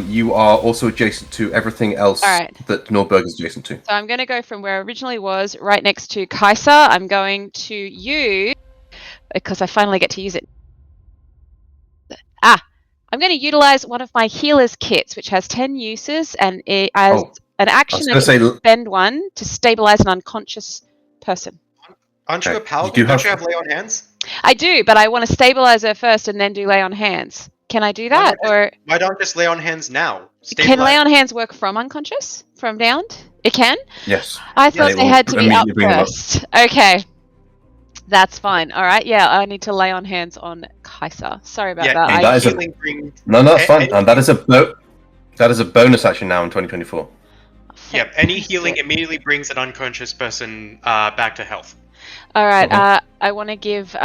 you are also adjacent to everything else that Nordberg is adjacent to. So I'm going to go from where I originally was, right next to Kaisa. I'm going to use, because I finally get to use it. I'm going to utilize one of my healer's kits, which has 10 uses, and as an action, I can spend one to stabilize an unconscious person. Aren't you a paladin? Don't you have lay on hands? I do, but I want to stabilize her first and then do lay on hands. Can I do that? Why don't just lay on hands now? Can lay on hands work from unconscious? From downed? It can? Yes. I thought they had to be up first. Okay. That's fine. All right. Yeah, I need to lay on hands on Kaisa. Sorry about that. That's fine. And that is a bonus action now in 2024. Yeah, any healing immediately brings an unconscious person back to health. All right. I want to give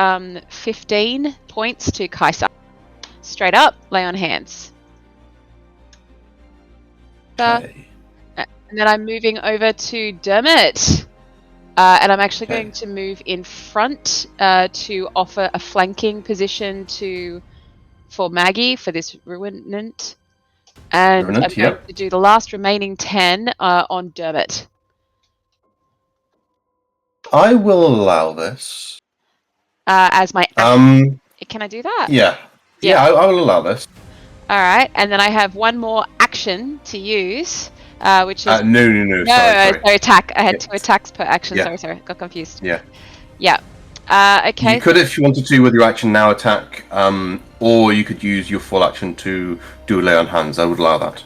15 points to Kaisa. Straight up, lay on hands. Okay. And then I'm moving over to Dermot. And I'm actually going to move in front to offer a flanking position for Maggie for this Ruinant. And I'm going to do the last remaining 10 on Dermot. I will allow this. As my action. Can I do that? Yeah. I will allow this. Alright, and then I have one more action to use. Which is no. Sorry, attack. I had 2 attacks per action. Sorry, got confused. Yeah. Okay. You could, if you wanted to, with your action now attack, or you could use your full action to do a lay on hands. I would allow that.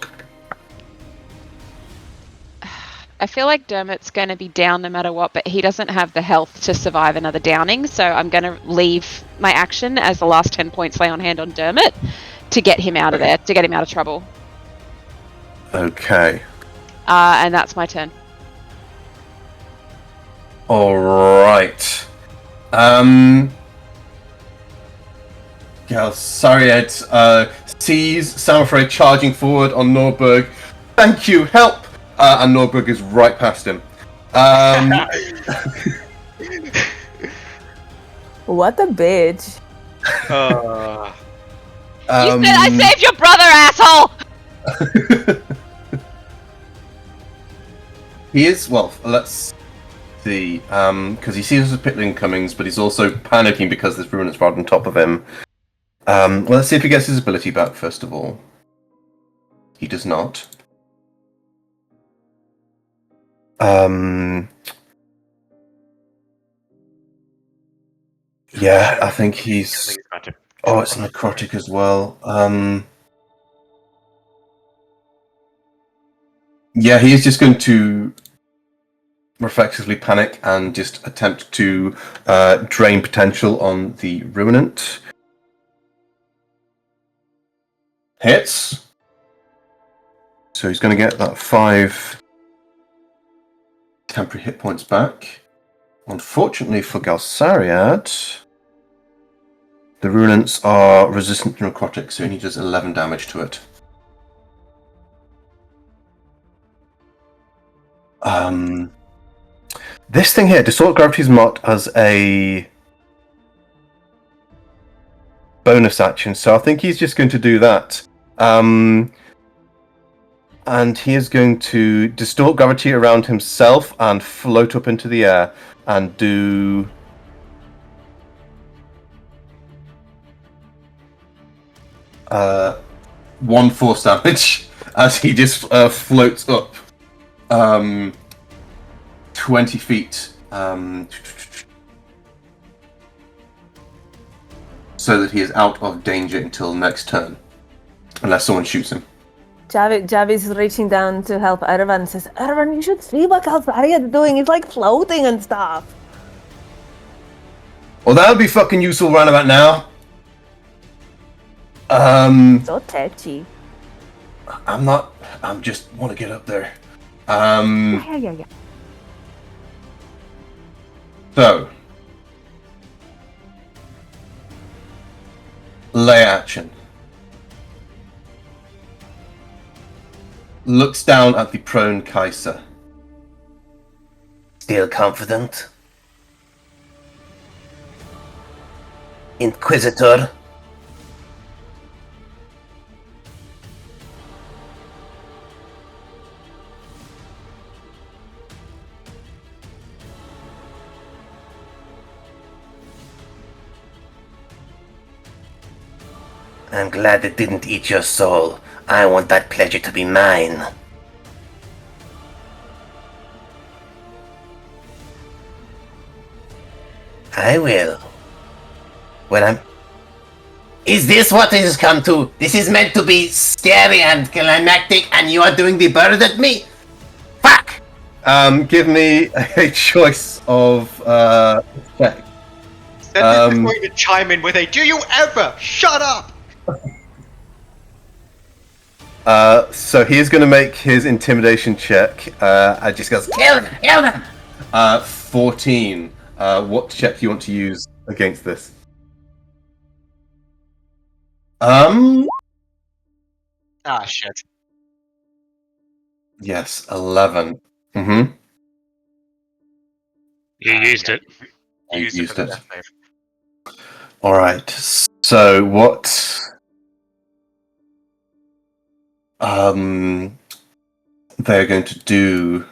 I feel like Dermot's going to be down no matter what, but he doesn't have the health to survive another downing, so I'm going to leave my action as the last 10 points lay on hand on Dermot to get him out of there, to get him out of trouble. Okay. And that's my turn. All right. Galthariad sees Samothrace charging forward on Nordberg. Thank you, help! And Nordberg is right past him. What a bitch. You said I saved your brother, asshole! He is, well, let's see, because he sees the pitling comings, but he's also panicking because this ruin is right on top of him. Well, let's see if he gets his ability back, first of all. He does not. Yeah, I think he's... Oh, it's necrotic as well. Yeah, he is just going to reflexively panic and just attempt to drain potential on the Ruinant. Hits. So he's going to get that 5 temporary hit points back. Unfortunately for Galthariad, the Ruinants are resistant to necrotic, so he does 11 damage to it. This thing here, Distort Gravity is marked as a bonus action, so I think he's just going to do that. And he is going to distort gravity around himself and float up into the air and do... one force damage as he just floats up 20 feet. so that he is out of danger until next turn, unless someone shoots him. Javi's reaching down to help Ervan and says, Ervan, you should see what Kalsaria's doing. He's like floating and stuff. Well, that would be fucking useful right about now. So touchy. I'm just want to get up there. Yeah. So, lay action. Looks down at the prone Kaiser. Still confident? Inquisitor? I'm glad it didn't eat your soul. I want that pleasure to be mine. I will. When I'm... Is this what it has come to? This is meant to be scary and climactic, and you are doing the bird at me? Fuck! Give me a choice of, check. Seth is going to chime in with a, do you ever shut up? So he is going to make his intimidation check. I just goes, kill them! 14. What check do you want to use against this? Ah, shit. Yes, 11. Mm-hmm. You used it. You used it for the it. death save. Alright, so what... they're going to do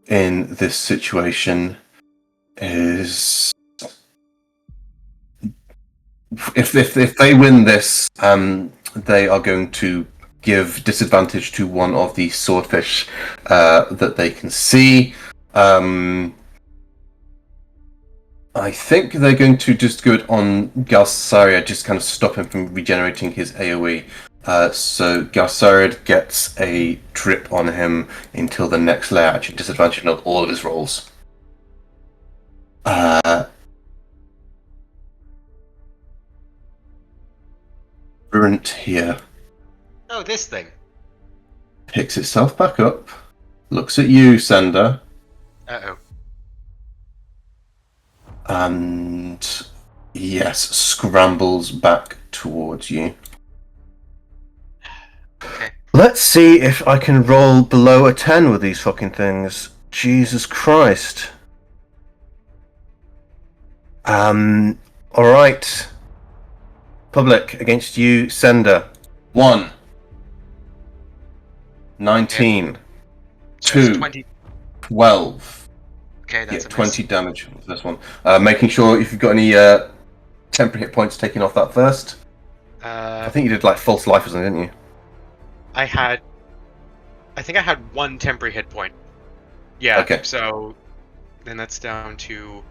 in this situation is if they win this, they are going to give disadvantage to one of the swordfish that they can see. I think they're going to just go it on Galsaria, just kind of stop him from regenerating his AoE. So Galsarid gets a drip on him until the next layer, actually disadvantage on all of his rolls. Brent here Oh, this thing. picks itself back up, looks at you, Sender, Uh-oh. and yes, scrambles back towards you. Okay. Let's see if I can roll below a 10 with these fucking things. Jesus Christ. Alright. Public, against you, Sender. 1. 19. So it's 2. 20. 12. Okay, that's Yeah, a 20 damage for this one. Making sure if you've got any temporary hit points taken off that first. I think you did like false life or something, didn't you? I think I had 1 temporary hit point. Yeah, Okay. So then that's down to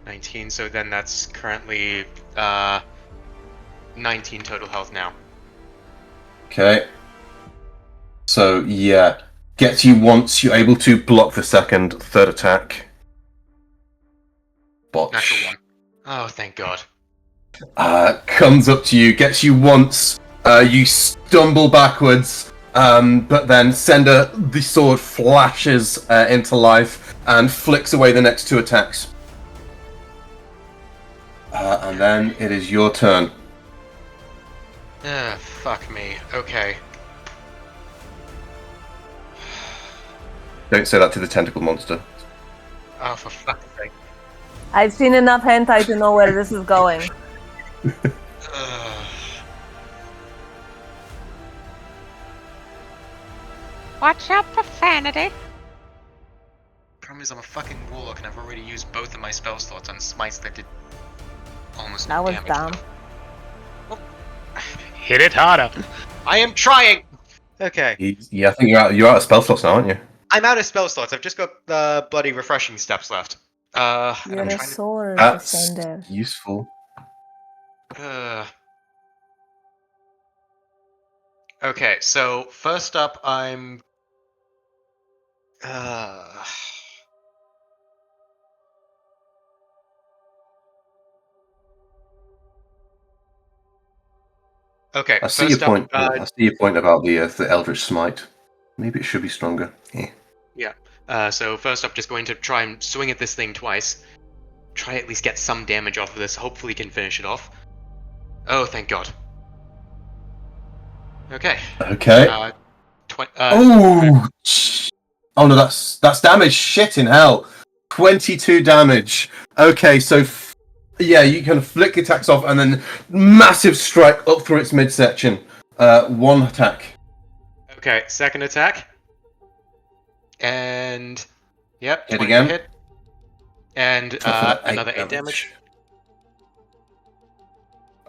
19, so then that's currently 19 total health now. Okay. So, yeah. Gets you once, you're able to block the second, third attack. Botch. Natural 1. Oh, thank God. Comes up to you, gets you once, you stumble backwards, but then Sender, the sword flashes into life and flicks away the next 2 attacks. And then it is your turn. Fuck me. Okay. Don't say that to the tentacle monster. Oh, for fuck's sake. I've seen enough hentai to know where this is going. Watch your profanity. Problem is, I'm a fucking warlock and I've already used both of my spell slots on smites that did almost That no was damage. dumb. Hit it harder. I am trying! Okay. Yeah, I think you're out of spell slots now, aren't you? I'm out of spell slots. I've just got bloody refreshing steps left. And You're I'm a trying to... sword That's defender. useful. Okay, so first up, I'm. Okay, I see your first up. point. I see your point about the Eldritch Smite. Maybe it should be stronger. Yeah. So first up, just going to try and swing at this thing twice. Try at least get some damage off of this. Hopefully, can finish it off. Oh, thank God. Okay. Okay. Oh. Oh no, that's damage. Shit in hell. 22 damage. Okay, so yeah, you kind of flick attacks off and then massive strike up through its midsection. One attack. Okay, second attack. And yep, Hit 20 again. hit. And another 8 damage.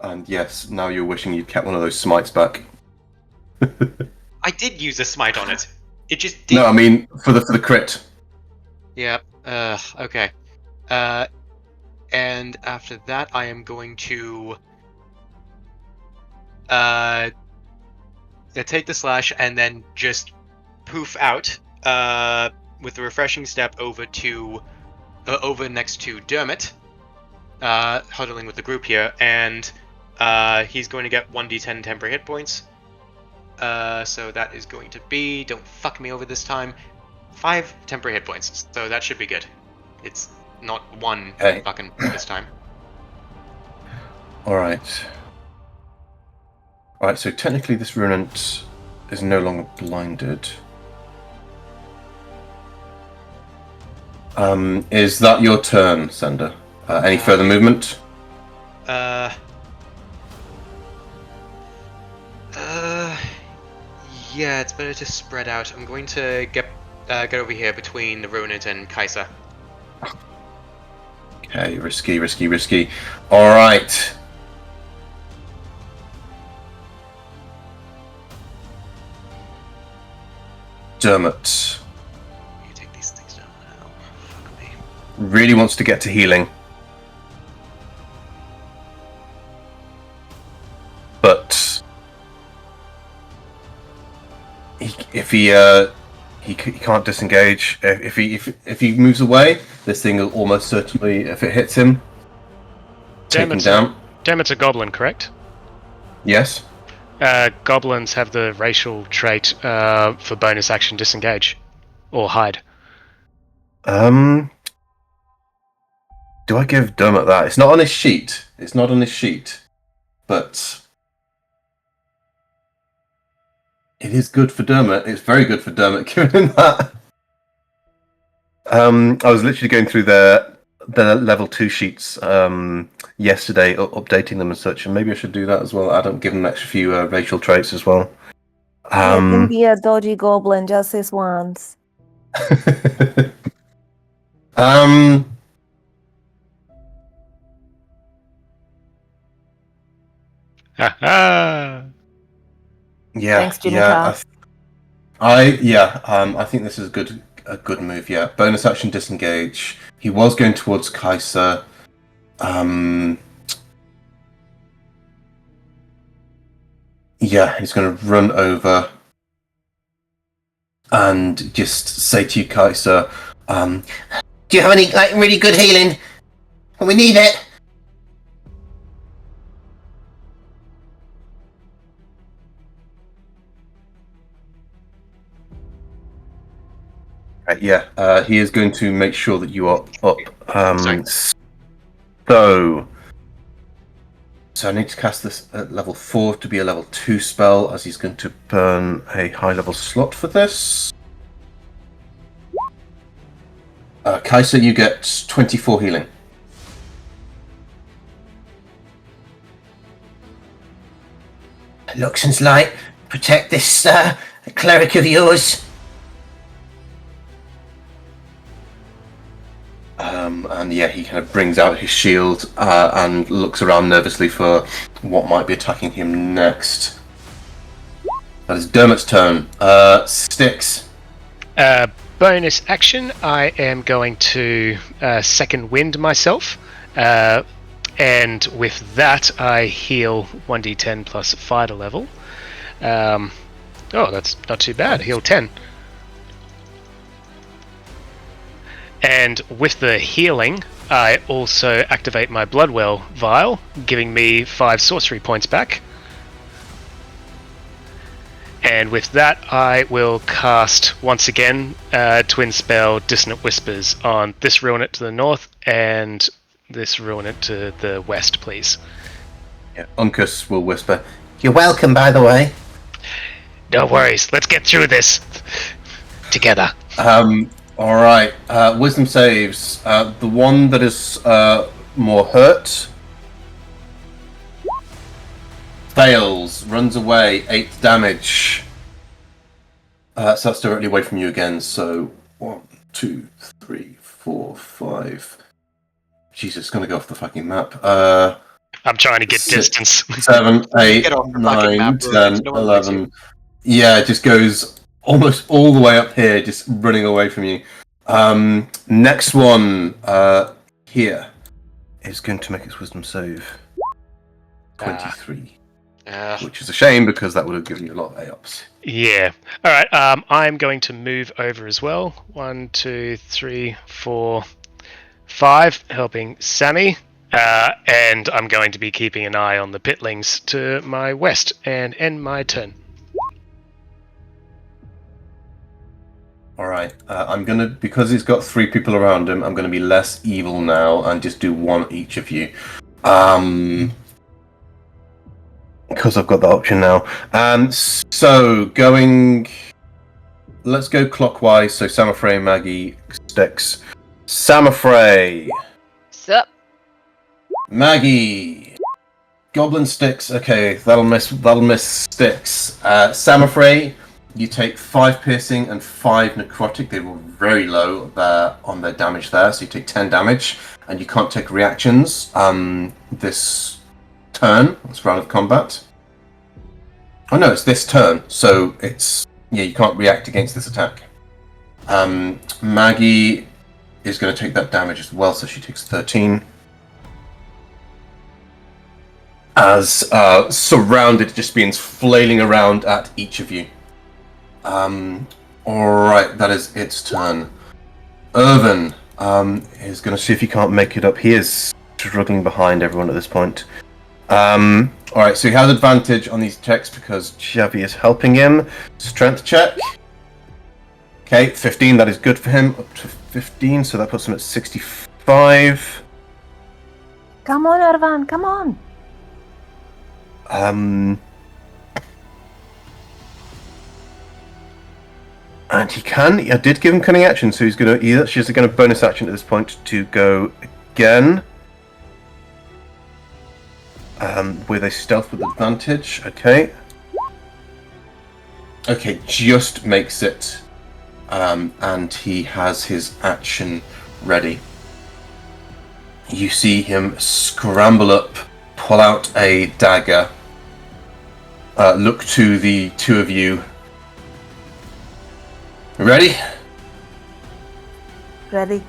And yes, now you're wishing you'd kept one of those smites back. I did use a smite on it. It just did. No, I mean for the crit. Yep. Okay. And after that, I am going to take the slash and then just poof out with a refreshing step over next to Dermot, huddling with the group here, and he's going to get 1d10 temporary hit points. So that is going to be, don't fuck me over this time, 5 temporary hit points. So that should be good. It's not 1 fucking this time. Alright. Alright, so technically this Runant is no longer blinded. Is that your turn, Sender? Any further movement? Yeah, it's better to spread out. I'm going to get over here between the Runant and Kaiser. Okay, risky. Alright. Dermot. You take these things down now. Fuck me. Really wants to get to healing. But if he can't disengage. If he moves away, this thing will almost certainly, if it hits him, take him down. Dermot's a goblin, correct? Yes. Goblins have the racial trait for bonus action disengage or hide. Do I give Dermot that? It's not on his sheet. But it is good for Dermot. It's very good for Dermot giving him that. I was literally going through the level 2 sheets yesterday, updating them and such, and maybe I should do that as well. I don't give them an extra few racial traits as well. Let him be a dodgy goblin just this once. Ha Yeah. Thanks, Jimmy Yeah. I think this is a good move. Yeah. Bonus action disengage. He was going towards Kaiser. Yeah, he's going to run over and just say to you, Kaiser, do you have any really good healing? We need it. He is going to make sure that you are up. So I need to cast this at level 4 to be a level 2 spell, as he's going to burn a high level slot for this. Kaiser, you get 24 healing. Luxon's light, protect this cleric of yours. And yeah, he kind of brings out his shield and looks around nervously for what might be attacking him next. That is Dermot's turn. Styx. Bonus action, I am going to second wind myself. And with that, I heal 1d10 plus fighter level. Oh, that's not too bad. Heal 10. And with the healing, I also activate my Bloodwell vial, giving me 5 sorcery points back. And with that, I will cast, once again, Twin Spell Dissonant Whispers on this Ruinant to the north and this Ruinant to the west, please. Yeah, Uncas will whisper, "You're welcome, by the way." No worries, let's get through this together. Alright, wisdom saves. The one that is more hurt fails, runs away, 8 damage. So that's directly away from you again, so 1, 2, 3, 4, 5. Jesus, it's gonna go off the fucking map. I'm trying to get distance. 7, 8, Get off the fucking 9, map, 10, Ruins. No one likes 11. Yeah, it just goes almost all the way up here, just running away from you. Next one here is going to make its wisdom save. 23. Which is a shame because that would have given you a lot of AOPs. Yeah. Alright, I'm going to move over as well. 1, 2, 3, 4, 5, helping Sammy. And I'm going to be keeping an eye on the pitlings to my west and end my turn. Alright, I'm gonna, because he's got 3 people around him, I'm gonna be less evil now and just do 1 each of you. Because I've got the option now. So, let's go clockwise, so Samafrey, Maggie, Styx. Samafrey! Sup? Maggie! Goblin Styx, okay, that'll miss Styx. Samafrey, you take 5 piercing and 5 necrotic. They were very low on their damage there, so you take 10 damage, and you can't take reactions this turn, this round of combat. Oh no, it's this turn, so it's, yeah, you can't react against this attack. Maggie is going to take that damage as well, so she takes 13. As surrounded, just begins flailing around at each of you. Alright, that is its turn. Irvin is going to see if he can't make it up. He is struggling behind everyone at this point. Alright, so he has advantage on these checks because Javi is helping him. Strength check. Okay, 15, that is good for him. Up to 15, so that puts him at 65. Come on, Irvan, come on. And he can. I did give him cunning action, so he's actually going to bonus action at this point to go again. With a stealth with advantage. Okay. Okay, just makes it. And he has his action ready. You see him scramble up, pull out a dagger, look to the 2 of you. Ready? Ready?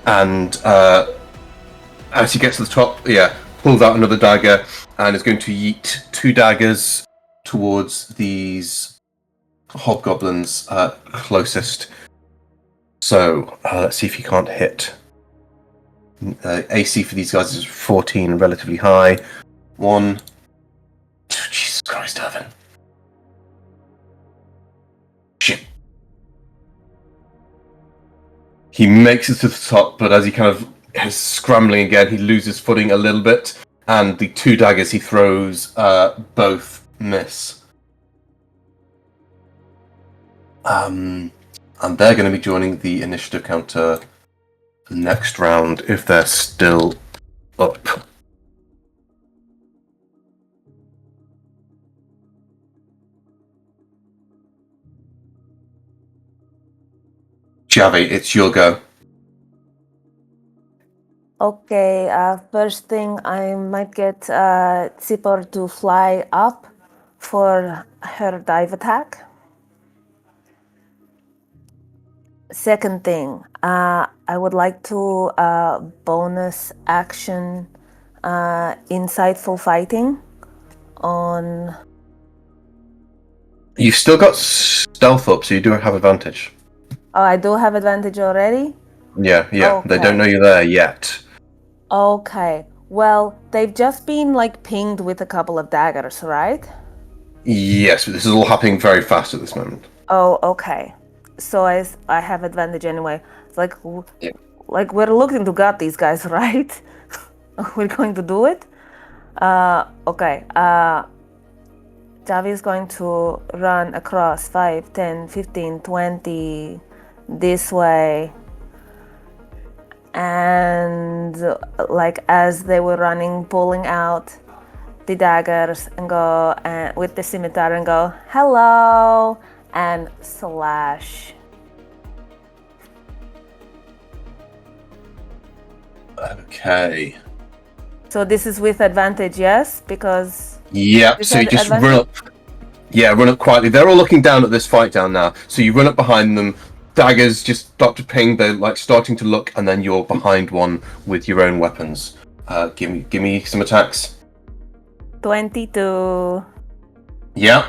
And as he gets to the top, pulls out another dagger and is going to yeet 2 daggers towards these hobgoblins closest. So let's see if he can't hit. AC for these guys is 14, relatively high. 1. Jesus Christ, Irvin. Shit. He makes it to the top, but as he kind of is scrambling again, he loses footing a little bit, and the 2 daggers he throws both miss. And they're going to be joining the initiative counter next round if they're still up. Javi, it's your go. Okay, first thing I might get Zipper to fly up for her dive attack. Second thing, I would like to bonus action insightful fighting on. You've still got stealth up, so you do have advantage. Oh, I do have advantage already? Yeah. Okay. They don't know you're there yet. Okay. Well, they've just been like pinged with a couple of daggers, right? Yes, but this is all happening very fast at this moment. Oh, okay. So I have advantage anyway. It's like, Yeah. like we're looking to gut these guys, right? We're going to do it? Okay. Javi is going to run across 5, 10, 15, 20 this way. And like as they were running, pulling out the daggers and go with the scimitar and go, hello, and slash. Okay. So this is with advantage, yes? Because Yeah, so you just run up. Yeah, run up quietly. They're all looking down at this fight down now. So you run up behind them. Daggers just start to ping. They're like starting to look, and then you're behind one with your own weapons. Give me some attacks. 22. Yeah.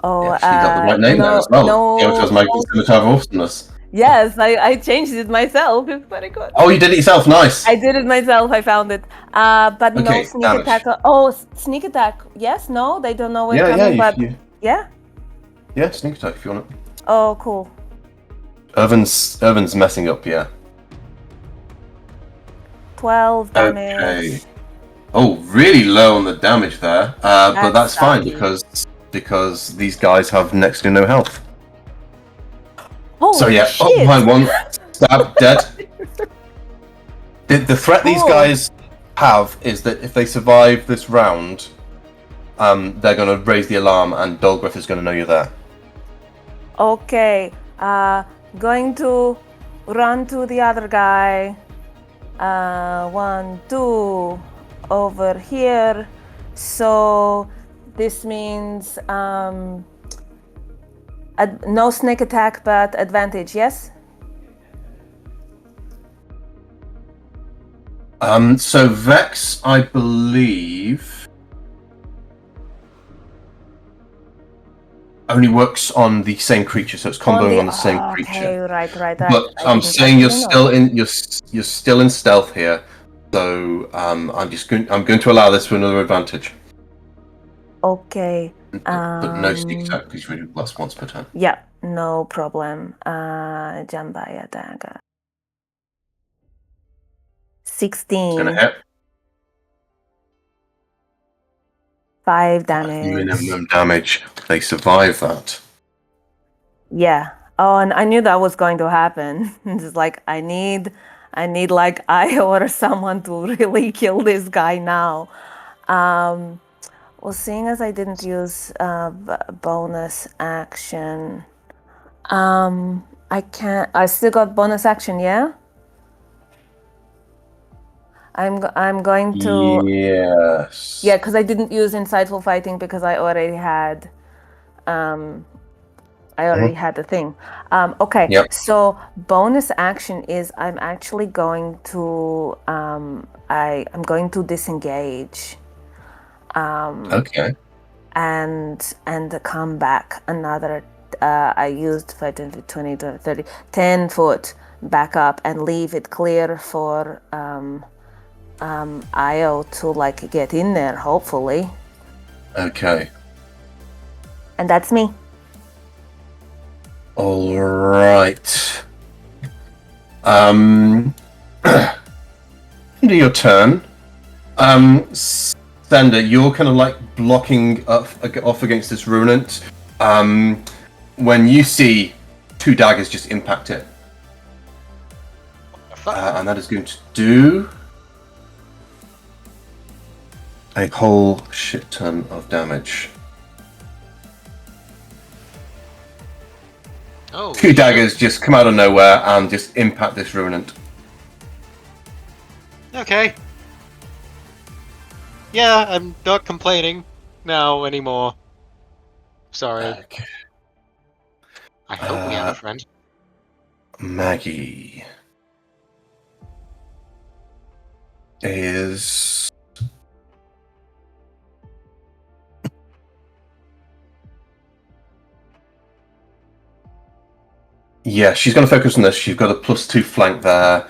Oh, Yeah, she got the right name there as well. No, It was my scimitar of awesomeness. Yes, I changed it myself. It's very good. Oh, you did it yourself. Nice. I did it myself. I found it. But no Okay, sneak damage. attack. Oh, sneak attack. Yes, no, they don't know we're Yeah, coming. yeah, But yeah. yeah. Sneak attack if you want it. Oh, cool. Irvin's messing up. Yeah. 12 damage. Okay. Oh, really low on the damage there. But that's fine because these guys have next to no health. Holy So yeah, shit. up behind one, stab, dead. The threat these Cool. guys have is that if they survive this round, they're going to raise the alarm and Dolgreth is going to know you're there. Okay. Going to run to the other guy. 1, 2 over here. So this means no snake attack, but advantage. Yes. So Vex, I believe, only works on the same creature, so it's comboing on the same creature. Okay, right. But I'm saying you're still in stealth here, so I'm going to allow this for another advantage. Okay. But no sneak attack because you really plus once per turn. Yeah, no problem. Jambaya dagger. 16. It's gonna hit. 5 damage. Minimum damage. They survive that. Yeah. Oh, and I knew that was going to happen. It's just like I need like Io or someone to really kill this guy now. Well, seeing as I didn't use bonus action, I still got bonus action, yeah? I'm going to. Yes. Yeah, because I didn't use insightful fighting because I already had the thing. Okay, Yep. so bonus action is I'm actually going to I'm going to disengage. Okay. And come back another. I used 5, 10, 20, 30, 10 foot back up and leave it clear for Io to like get in there, hopefully. Okay. And that's me. All right. Into your turn. Sander, you're kind of like blocking off against this ruinant. When you see 2 daggers just impact it. And that is going to do a whole shit ton of damage. Oh. 2 daggers just come out of nowhere and just impact this ruinant. Okay. Yeah, I'm not complaining now anymore. Sorry. Okay. I hope we have a friend. Maggie is... Yeah, she's going to focus on this. She's got a +2 flank there.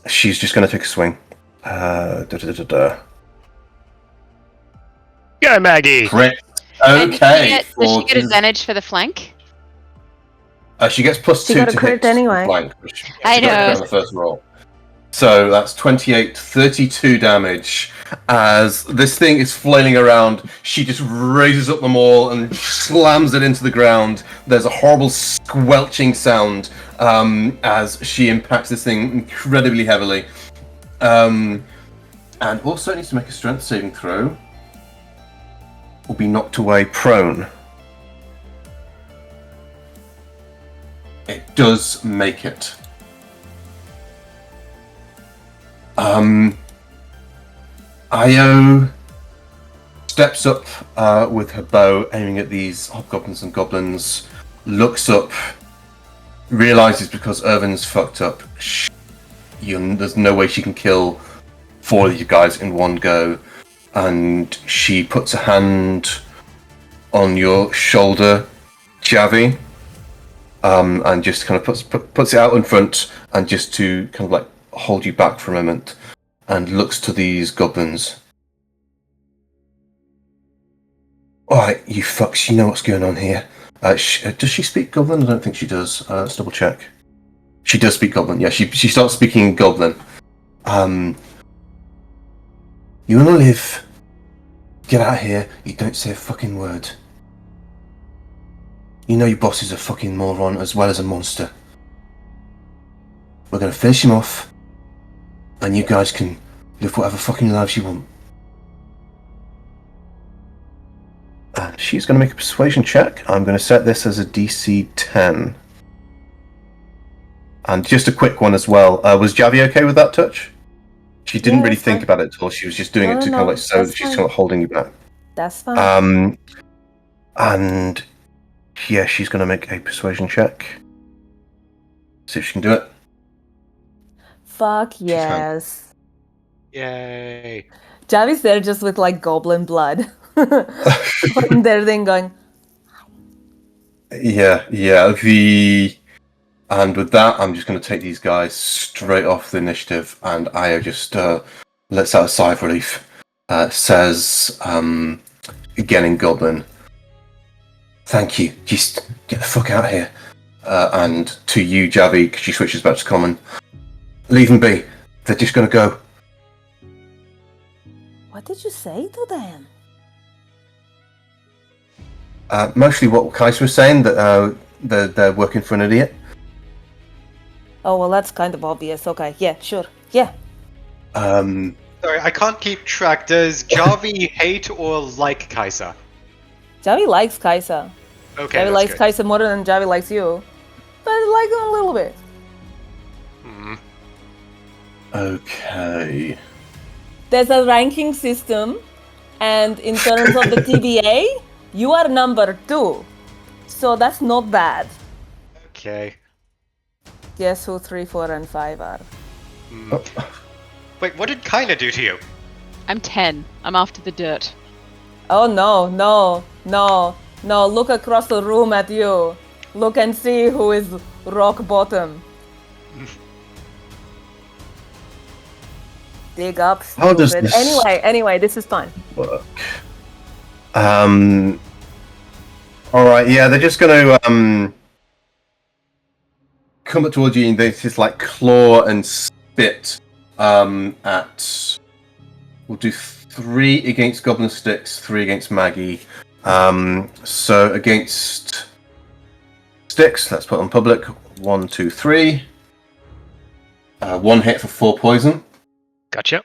She's just going to take a swing. Go, Maggie! Crit. And Okay. does she get advantage for the flank? She gets +2 She got a to crit hit anyway. flank. I She got a crit know. on the first roll. So that's 28, 32 damage. As this thing is flailing around, she just raises up the maul and slams it into the ground. There's a horrible squelching sound as she impacts this thing incredibly heavily. And also needs to make a strength saving throw. Will be knocked away prone. It does make it. Io steps up with her bow, aiming at these hobgoblins and goblins, looks up, realizes because Irvin's fucked up, there's no way she can kill 4 of you guys in one go, and she puts a hand on your shoulder, Javi, and just kind of puts it out in front, and just to kind of like hold you back for a moment, and looks to these goblins. Alright, you fucks, you know what's going on here. Does she speak Goblin? I don't think she does. Let's double check. She does speak Goblin. Yeah, she starts speaking Goblin. You wanna live? Get out of here. You don't say a fucking word. You know your boss is a fucking moron as well as a monster. We're gonna finish him off, and you guys can live whatever fucking lives you want. And she's going to make a persuasion check. I'm going to set this as a DC 10. And just a quick one as well. Was Javi okay with that touch? She didn't really think about it at all. She was just doing it to kind of like so that she's kind of holding you back. That's fine. And yeah, she's going to make a persuasion check. See if she can do it. Fuck yes. Yay. Javi's there just with like goblin blood. Putting their thing going. Yeah. And with that, I'm just going to take these guys straight off the initiative, and Io just lets out a sigh of relief. Says, again in Goblin, "Thank you. Just get the fuck out of here." And to you, Javi, because she switches back to common, "Leave them be. They're just going to go." What did you say to them? Mostly what Kais was saying, that they're working for an idiot. Oh, well, that's kind of obvious. Okay, yeah, sure. Yeah. Sorry, I can't keep track. Does Javi hate or like Kaisa? Javi likes Kaisa. Okay, Javi that's likes good. Kaisa more than Javi likes you. But I like him a little bit. Okay. There's a ranking system, and in terms of the TBA, you are number 2. So that's not bad. Okay. Guess who 3, 4, and 5 are? Wait, what did Kaina do to you? I'm 10. I'm after the dirt. Oh, no. Look across the room at you. Look and see who is rock bottom. Dig up, How does stupid. this- Anyway, this is fine. Work. Alright, yeah, they're just gonna come up towards you, and they just like claw and spit at... We'll do 3 against Goblin Sticks, 3 against Maggie. So against Sticks, let's put on public. 1, 2, 3. 1 hit for 4 poison. Gotcha.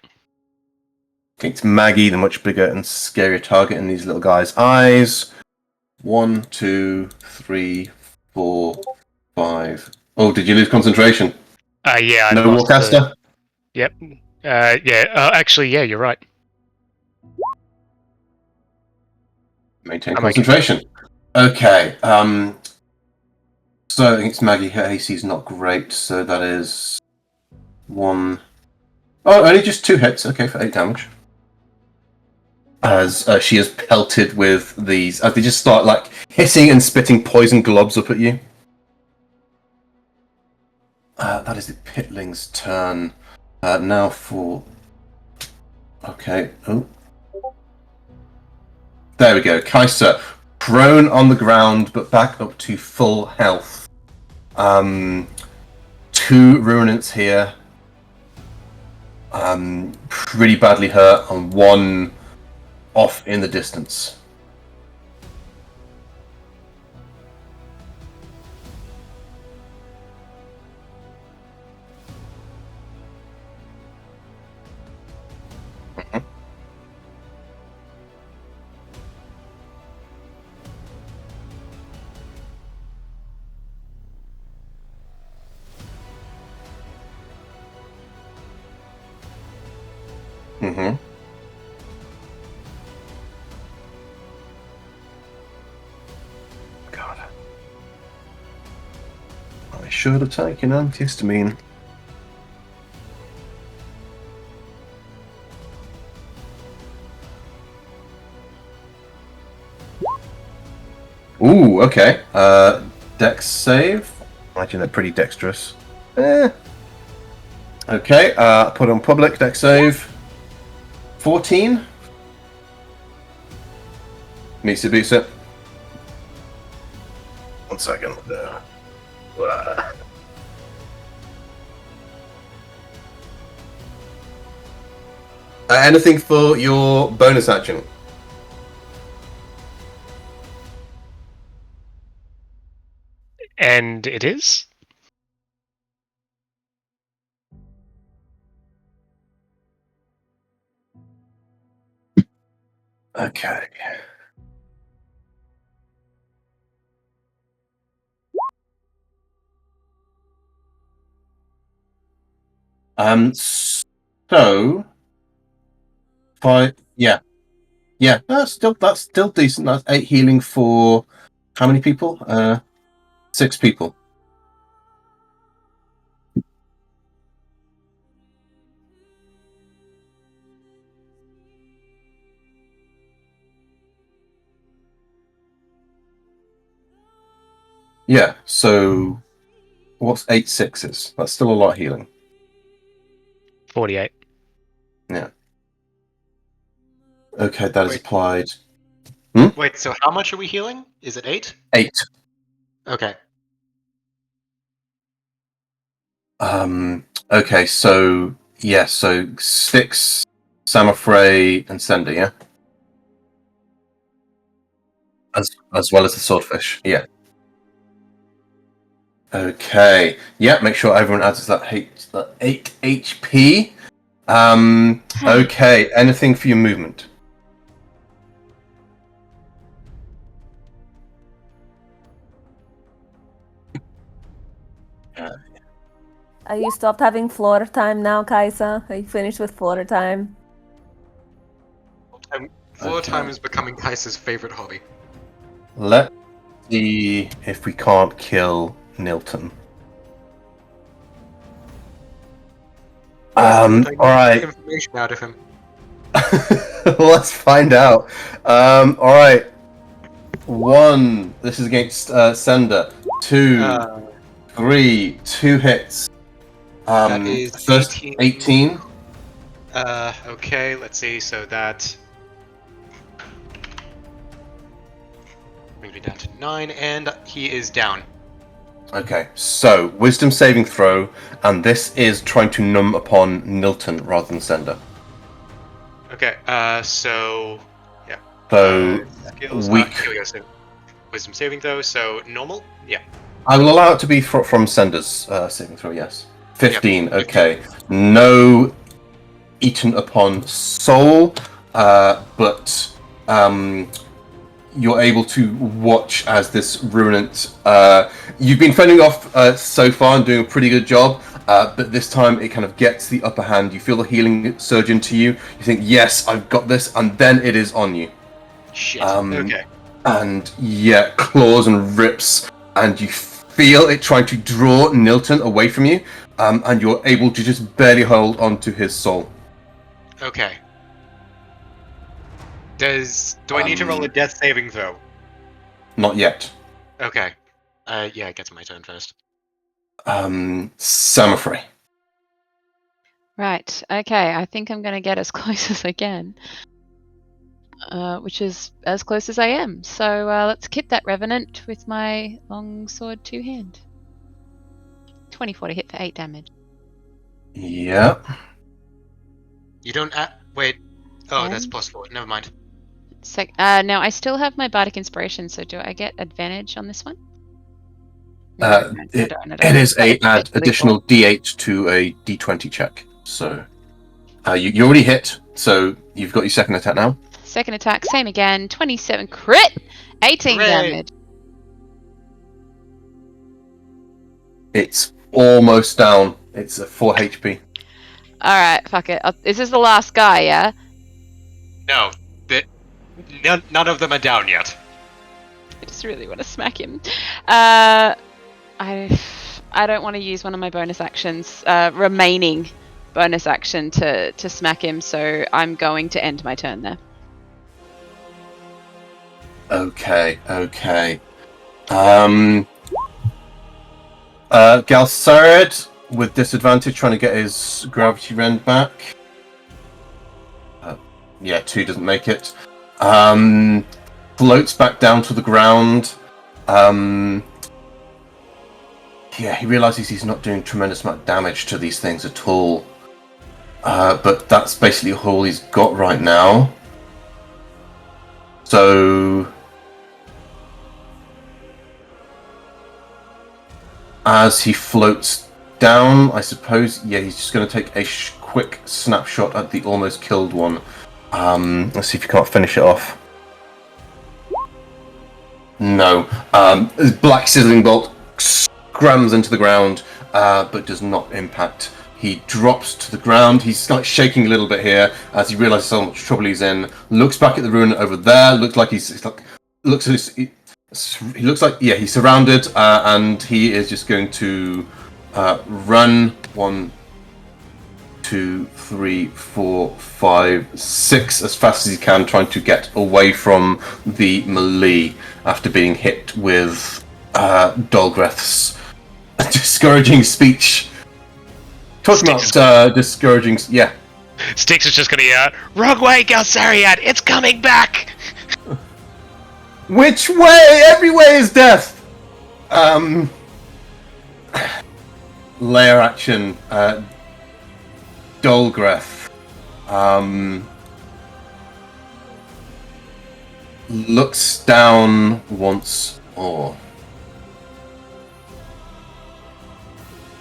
Against Maggie, the much bigger and scarier target in these little guys' eyes. 1, 2, 3, 4, 5. Oh, did you lose concentration? Yeah. I No lost Warcaster? Yep. Yeah. Actually, yeah, you're right. Maintain I'm okay. concentration. Okay. So against Maggie, her AC is not great, so that is 1. Oh, only just 2 hits. Okay, for 8 damage. As she is pelted with these, as they just start like hitting and spitting poison globs up at you. That is the Pitling's turn. Now for. Okay. Oh. There we go. Kaiser, prone on the ground, but back up to full health. 2 ruinants here. Pretty badly hurt, and 1 off in the distance. Mm-hmm. God. I should have taken antihistamine. Ooh, okay. Dex save. Imagine they're pretty dexterous. Okay, put on public dex save. 14. Meets it, beats it. 1 second. Anything for your bonus action? And it is? Okay. So 5, yeah. That's still decent. That's 8 healing for how many people? 6 people. Yeah, so what's 8 6s? That's still a lot of healing. 48. Yeah. Okay, that is Wait. applied. Wait, so how much are we healing? Is it 8? 8. Okay. Okay, so yeah, so 6 Samafrey and Sender, yeah? As well as the swordfish, yeah. Okay. Yeah, make sure everyone adds that 8 HP. Okay, anything for your movement? Are you stopped having floor time now, Kaisa? Are you finished with floor time? Floor Okay. time is becoming Kaisa's favorite hobby. Let's see if we can't kill Nilton. Alright. Information out of him. Let's find out. Alright. 1. This is against Sender. 2. 3. 2 hits. That is First 18. Okay, let's see, so that brings me down to 9, and he is down. Okay, so wisdom saving throw, and this is trying to numb upon Nilton rather than Sender. Okay, so yeah. So Skills, weak. here we go, so wisdom saving throw, so normal? Yeah. I will allow it to be from Sender's saving throw, yes. 15, Yep. okay. No eaten upon soul, but you're able to watch as this ruinant. You've been fending off so far and doing a pretty good job, but this time it kind of gets the upper hand. You feel the healing surge into you. You think, yes, I've got this, and then it is on you. Shit. Um, Okay. and claws and rips, and you feel it trying to draw Nilton away from you, and you're able to just barely hold onto his soul. Okay. Do I need to roll a death saving throw? Not yet. Okay. Yeah, it gets my turn first. Samothrace. Right. Okay. I think I'm going to get as close as I can, which is as close as I am. So let's hit that revenant with my longsword two-hand. 24 to hit for 8 damage. Yeah. You don't. Wait. Oh, that's And- +4. Never mind. now I still have my bardic inspiration, so do I get advantage on this one? No, I don't. It is It's add lethal. additional D8 to a D20 check. So you already hit, so you've got your second attack now. Second attack, same again. 27 crit, 18 Hooray. damage. It's almost down. It's a 4 HP. All right, fuck it. Is this the last guy? Yeah. No. None of them are down yet. I just really want to smack him. I don't want to use one of my bonus actions, remaining bonus action to smack him. So I'm going to end my turn there. Okay. Galsarid with disadvantage, trying to get his gravity rend back. 2 doesn't make it. Floats back down to the ground. He realizes he's not doing tremendous amount of damage to these things at all. But that's basically all he's got right now. So as he floats down, I suppose, he's just going to take a quick snapshot at the almost killed one. Let's see if you can't finish it off. No. His black sizzling bolt scrams into the ground, but does not impact. He drops to the ground. He's like shaking a little bit here as he realizes how much trouble he's in. Looks back at the ruin over there. Looks like he's surrounded, and he is just going to run 1, 2, 3, 4, 5, 6 as fast as he can, trying to get away from the melee after being hit with Dolgreth's discouraging speech. Talking about discouraging, Styx is just going to yell, "Wrong way, Galsariad! It's coming back!" Which way? Every way is death. Lair action. Dolgreth. Looks down once more.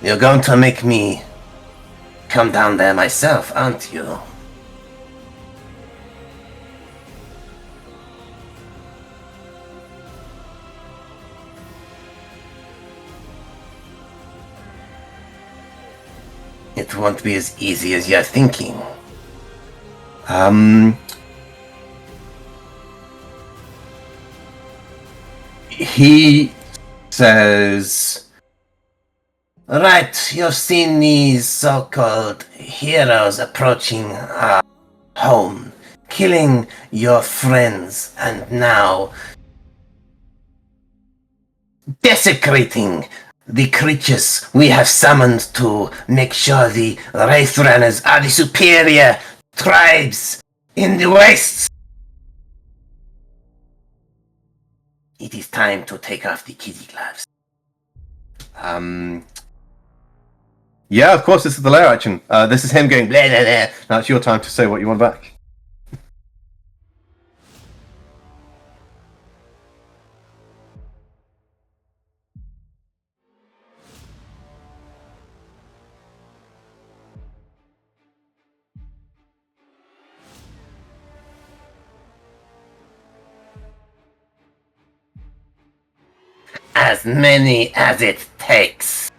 You're going to make me come down there myself, aren't you? It won't be as easy as you're thinking. He says, right, you've seen these so-called heroes approaching our home, killing your friends, and now desecrating the creatures we have summoned to make sure the Wraith Runners are the superior tribes in the West. It is time to take off the kitty gloves. Yeah, of course, this is the lair action. This is him going blah, blah, blah. Now it's your time to say what you want back. As many as it takes.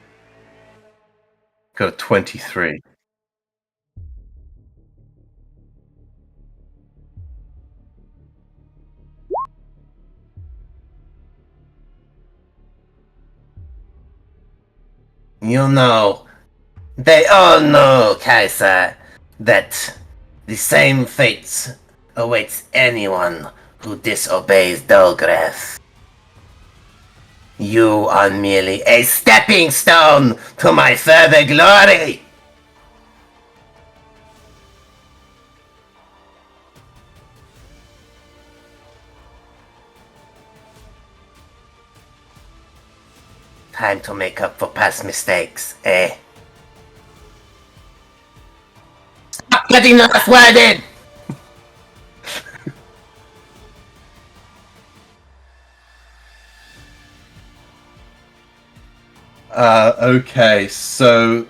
Got a 23. You know, they all know, Kaiser, that the same fate awaits anyone who disobeys Dolgreth. You are merely a stepping stone to my further glory! Time to make up for past mistakes, eh? Stop getting the last word in! Okay, so...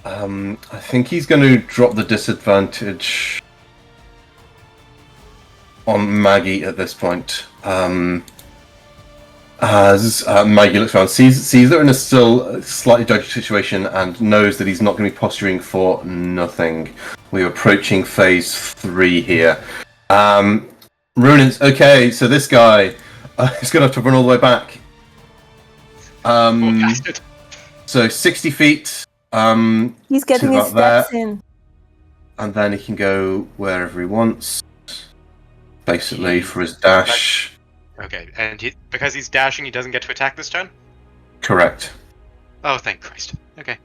I think he's going to drop the disadvantage on Maggie at this point. As Maggie looks around, sees they're in a still slightly dodgy situation and knows that he's not going to be posturing for nothing. We're approaching phase 3 here. Runins, okay, so this guy is going to have to run all the way back. So 60 feet. He's getting his steps in. And then he can go wherever he wants. Basically, for his dash. Okay, and because he's dashing, he doesn't get to attack this turn? Correct. Oh, thank Christ. Okay.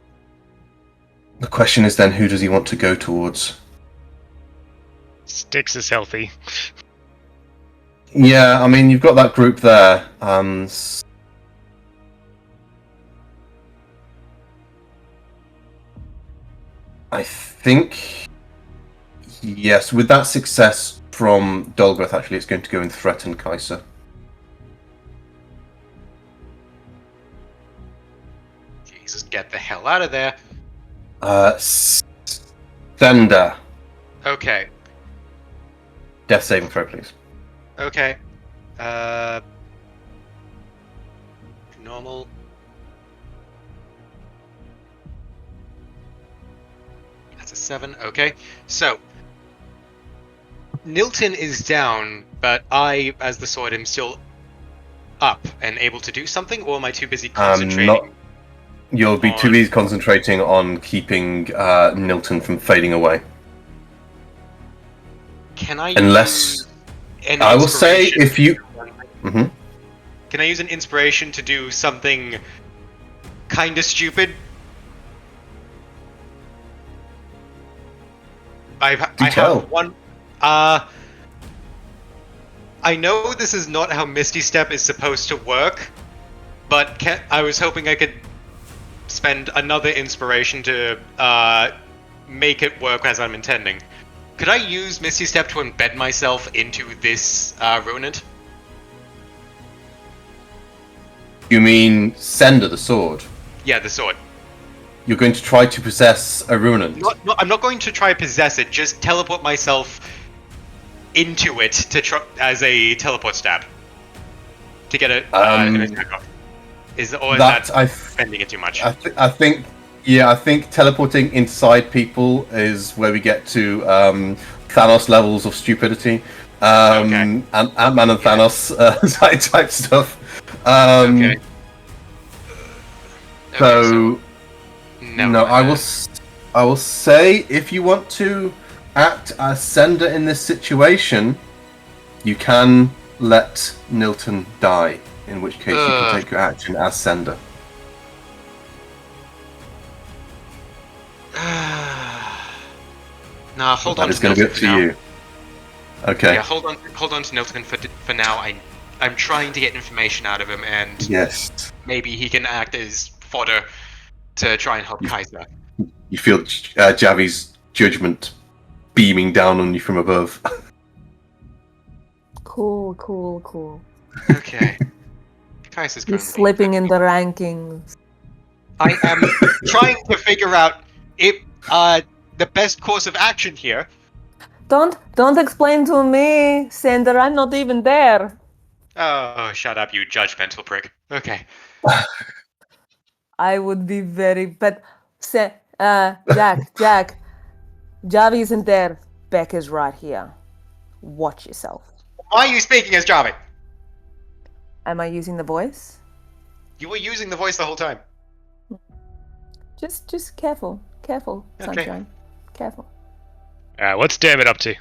The question is then, who does he want to go towards? Styx is healthy. Yeah, I mean, you've got that group there. I think... Yes, with that success from Dolgreth, actually, it's going to go and threaten Kaiser. Jesus, get the hell out of there. Thunder. Okay. Death saving throw, please. Okay. Normal. That's a 7. Okay. So, Nilton is down, but I, as the sword, am still up and able to do something, or am I too busy concentrating? You'll be too busy concentrating on keeping Nilton from fading away. Can I Unless... I will say, if you... Mm-hmm. Can I use an inspiration to do something kind of stupid? I have one... I know this is not how Misty Step is supposed to work, but I was hoping I could spend another inspiration to make it work as I'm intending. Could I use Misty Step to embed myself into this Ruinant? You mean Sender, the sword? Yeah, the sword. You're going to try to possess a Ruinant? No, I'm not going to try to possess it, just teleport myself into it to as a teleport stab. To get an attack off. Is that spending it too much? I think teleporting inside people is where we get to Thanos levels of stupidity. Ant-Man and Thanos type stuff. Okay. So no, I will say, if you want to act as Sender in this situation, you can let Nilton die, in which case you can take your action as Sender. Nah, hold on. That is going to be up to you. Okay. Yeah, hold on to Nilton for now. I'm trying to get information out of him, and yes, maybe he can act as fodder to try and help Kaiser. You feel Javi's judgment beaming down on you from above. Cool. Okay. Kaiser's You're slipping in the rankings. I am trying to figure out if the best course of action here. Don't explain to me, Sender. I'm not even there. Oh, shut up, you judgmental prick. Okay. I would be very, but Jack, Javi isn't there. Beck is right here. Watch yourself. Why are you speaking as Javi? Am I using the voice? You were using the voice the whole time. Just careful. Careful, Okay. Sunshine. Careful. What's Dermot up to?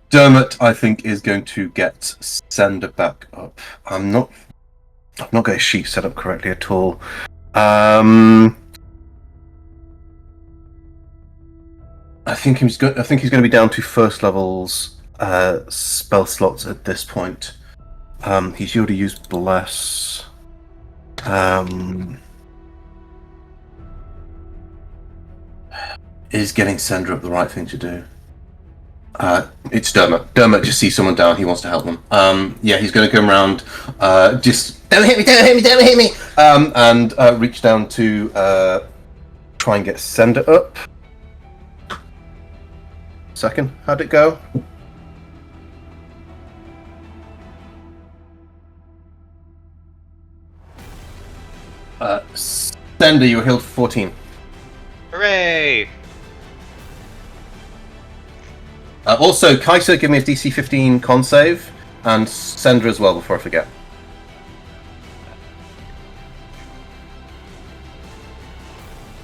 Dermot, I think, is going to get Sender back up. I've not got his sheet set up correctly at all. I think he's going to be down to first levels spell slots at this point. He's already used Bless. Is getting Sender up the right thing to do? It's Dermot. Dermot just sees someone down. He wants to help them. Yeah, he's going to come around. Just don't hit me! Don't hit me! Don't hit me! And reach down to try and get Sender up. Second, how'd it go? Sender, you were healed for 14. Hooray! Also, Kaiser, give me a DC 15 con save, and Sender as well before I forget.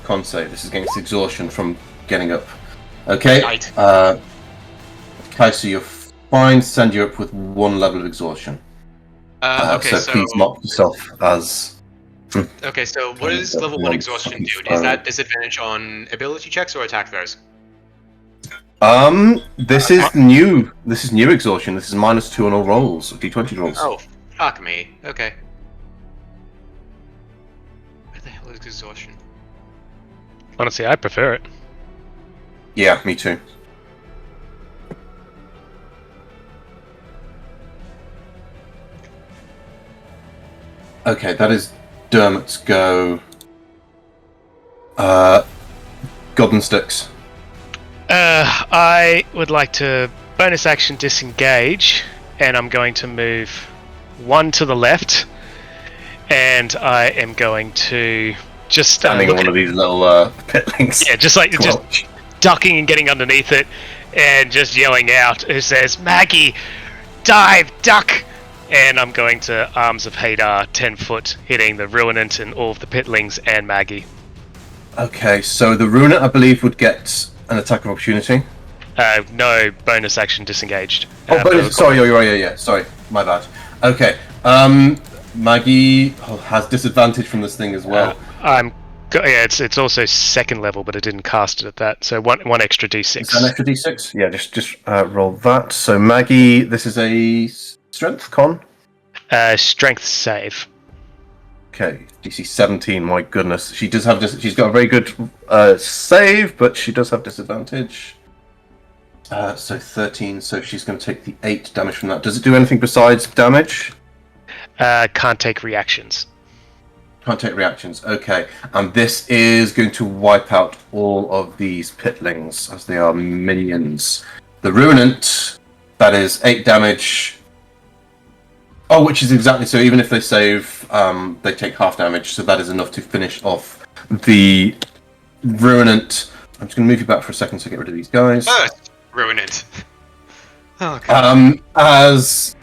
Con save. This is against exhaustion from getting up. Okay. Right. Kaiser, you're fine. Send you up with 1 level of exhaustion. Okay, so please mark yourself as. Okay, so what does level 1 exhaustion do? Is that disadvantage on ability checks or attack throws? This is new. This is new exhaustion. This is -2 on all rolls, D20 rolls. Oh, fuck me. Okay. Where the hell is exhaustion? Honestly, I prefer it. Yeah, me too. Okay, that is Dermot's go. Goblin Sticks. I would like to bonus action disengage, and I'm going to move 1 to the left, and I am going to just Standing on one of these little pitlings. Yeah, just ducking and getting underneath it, and just yelling out. It says, "Maggie, dive, duck!" And I'm going to Arms of Hadar, 10 foot, hitting the Ruinant and all of the pitlings and Maggie. Okay, so the Ruinant, I believe, would get an attack of opportunity. No, bonus action disengaged. Oh, bonus. Sorry, you're right. Yeah. Sorry, my bad. Okay. Maggie has disadvantage from this thing as well. Yeah, it's also second level, but I didn't cast it at that. So one extra d6. Is that an extra d6? Yeah, just roll that. So Maggie, this is a strength con. Strength save. Okay, DC 17. My goodness, she does have she's got a very good save, but she does have disadvantage. So 13. So she's going to take the 8 damage from that. Does it do anything besides damage? Can't take reactions. Can't take reactions. Okay, and this is going to wipe out all of these pitlings as they are minions. The Ruinant, that is 8 damage. Oh, which is exactly so. Even if they save, they take half damage. So that is enough to finish off the Ruinant. I'm just going to move you back for a second to get rid of these guys. First, Ruinant. Oh god. As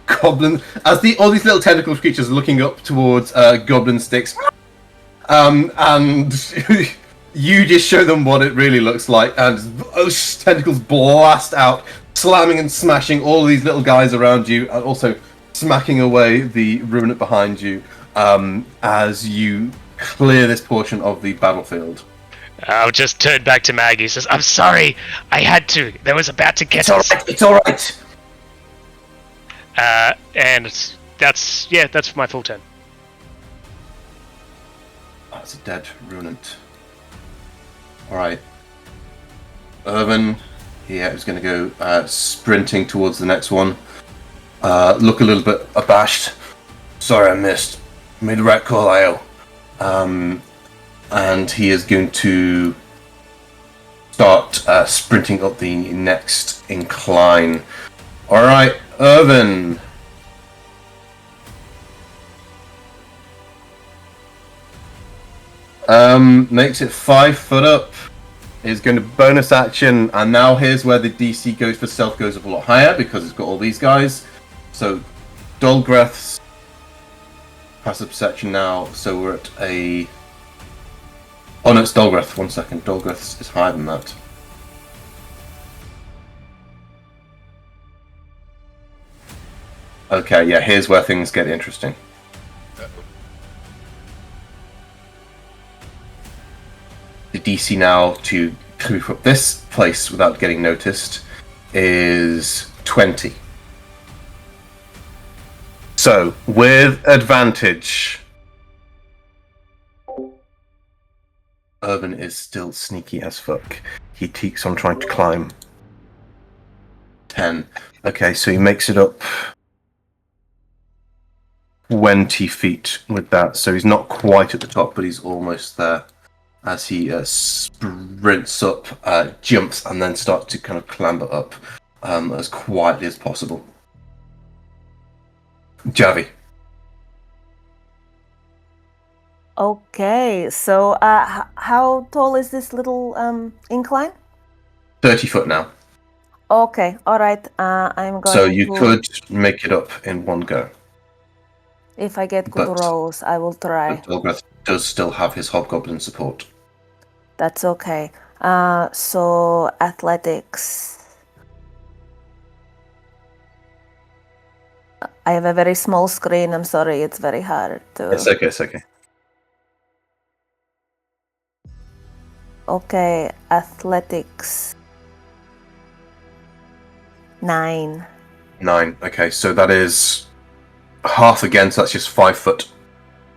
Goblin, all these little tentacle creatures are looking up towards Goblin Sticks, and you just show them what it really looks like, and those tentacles blast out, slamming and smashing all these little guys around you, and also smacking away the Ruinant behind you as you clear this portion of the battlefield. I'll just turn back to Maggie. Says, "I'm sorry, I had to. There was about to get us." It's all right. And that's my full turn. That's a dead Ruinant. Alright. Irvin, is going to go sprinting towards the next one. Look a little bit abashed. Sorry I missed. Made the right call, Io. And he is going to start sprinting up the next incline. Alright, Irvin. Makes it 5 foot up is going to bonus action, and now here's where the DC goes for stealth goes up a lot higher because it's got all these guys. So Dolgreth's passive perception now, so we're at a... Oh no, it's Dolgreth, 1 second. Dolgreth is higher than that. Okay, yeah, here's where things get interesting. The DC now to creep up this place without getting noticed is 20. So, with advantage, Urban is still sneaky as fuck. He keeps on trying to climb. 10. Okay, so he makes it up 20 feet with that. So he's not quite at the top, but he's almost there. As he sprints up, jumps, and then starts to kind of clamber up as quietly as possible. Javi. Okay, so how tall is this little incline? 30 foot now. Okay, all right. I'm going. So you could make it up in one go. If I get good But- rolls, I will try. Dolgreth does still have his hobgoblin support. That's okay. So athletics. I have a very small screen. I'm sorry, it's very hard to. It's okay, it's okay. Okay, athletics. 9. 9. Okay, so that is half again, so that's just 5 foot.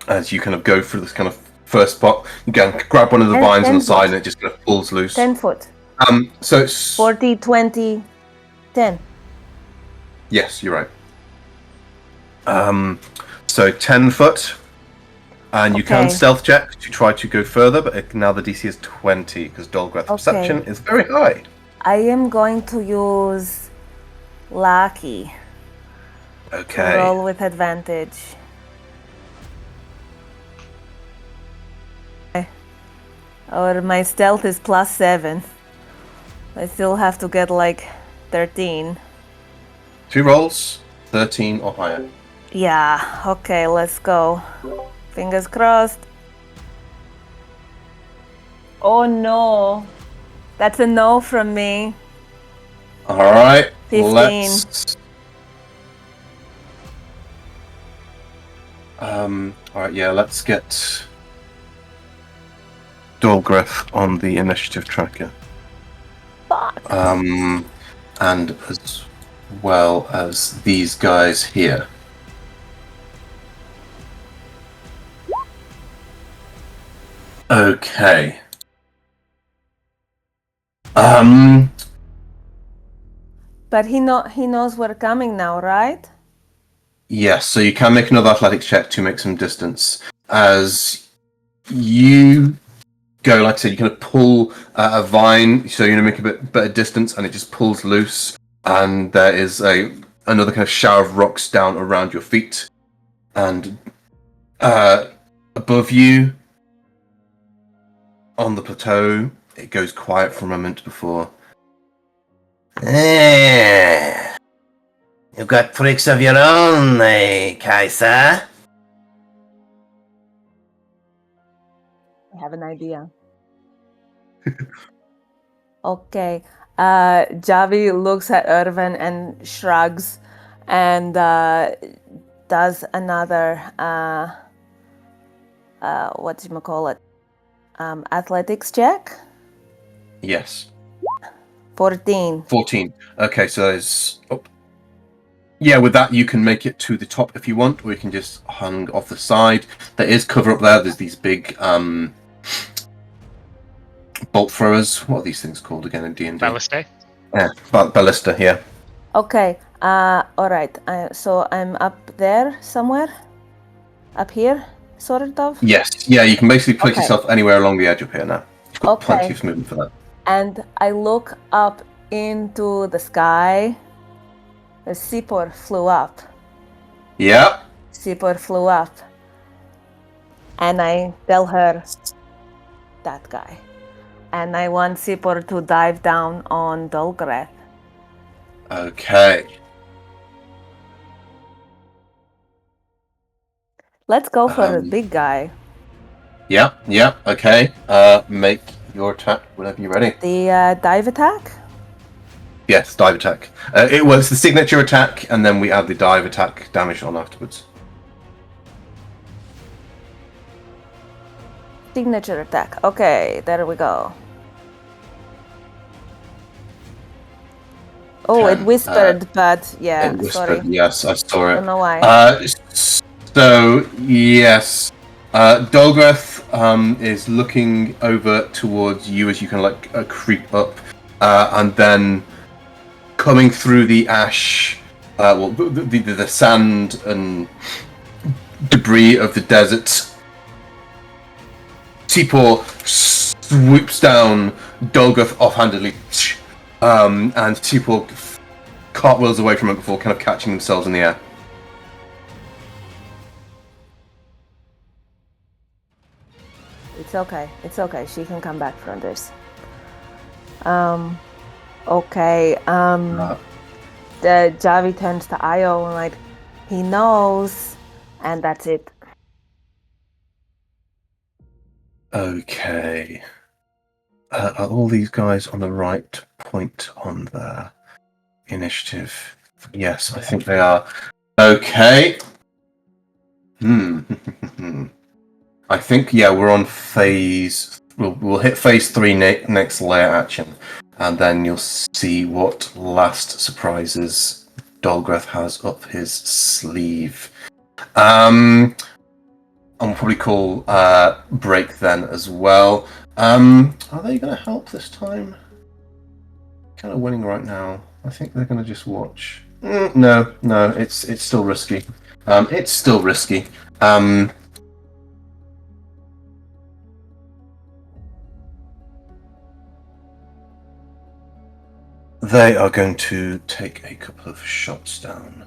As you kind of go through this kind of first spot, you can grab one of the And vines on 10 the side foot. and it just kind of pulls loose. 10 foot. So it's 40, 20, 10. yes, you're right. So 10 foot, and you can Okay. stealth check to try to go further, but now the DC is 20 because Dolgreth perception is very high. I am going to use lucky to Okay. roll with advantage. Or my stealth is +7. I still have to get like 13. 2 rolls, 13 or higher. Yeah, okay, let's go. Fingers crossed. Oh no. That's a no from me. All right. 15. Let's. All right. Yeah. Let's get Dolgreth on the initiative tracker. Fuck. And as well as these guys here. Okay. But he knows we're coming now, right? Yes, so you can make another athletics check to make some distance. As you go, like I said, you kind of pull a vine, so you're going to make a bit better distance, and it just pulls loose, and there is another kind of shower of rocks down around your feet, and above you, on the plateau, it goes quiet for a moment before. You've got tricks of your own, Kaiser. I have an idea. Okay. Javi looks at Irvin and shrugs and does another whatchamacallit? Athletics check. Yes. 14. 14. Okay, so there's... Oh. Yeah, with that you can make it to the top if you want, or you can just hang off the side. There is cover up there. There's these big bolt throwers. What are these things called again in D&D? Ballistae? Yeah, ballista, yeah. Okay. All right. So I'm up there somewhere. Up here, sort of. Yes, yeah, you can basically place Okay. yourself anywhere along the edge up here now. You've got Okay. plenty of movement for that. And I look up into the sky. The Sipor flew up. Yep. Sipor flew up. And I tell her, that guy. And I want Sipor to dive down on Dolgreth. Okay. Let's go for the big guy. Yeah, okay. Make your attack whenever you're ready. The dive attack? Yes, dive attack. It was the signature attack, and then we add the dive attack damage on afterwards. Signature attack. Okay, there we go. Oh, it whispered, but yeah, It whispered, sorry. yes, I saw it. Don't know why. So, yes. Dolgreth is looking over towards you as you kind of like creep up, and then coming through the ash, the sand and debris of the desert, Tipor swoops down Dolgreth offhandedly, and Tipor cartwheels away from it before kind of catching themselves in the air. It's okay. It's okay. She can come back from this. Okay. The Javi turns to Io and like, he knows, and that's it. Okay. Are all these guys on the right point on their initiative? Yes, I think they are. Okay. I think, yeah, we're on phase... We'll hit phase 3 next layer action, and then you'll see what last surprises Dolgreth has up his sleeve. I'll probably call break then as well. Are they going to help this time? Kind of winning right now. I think they're going to just watch. No, it's still risky. It's still risky. They are going to take a couple of shots down.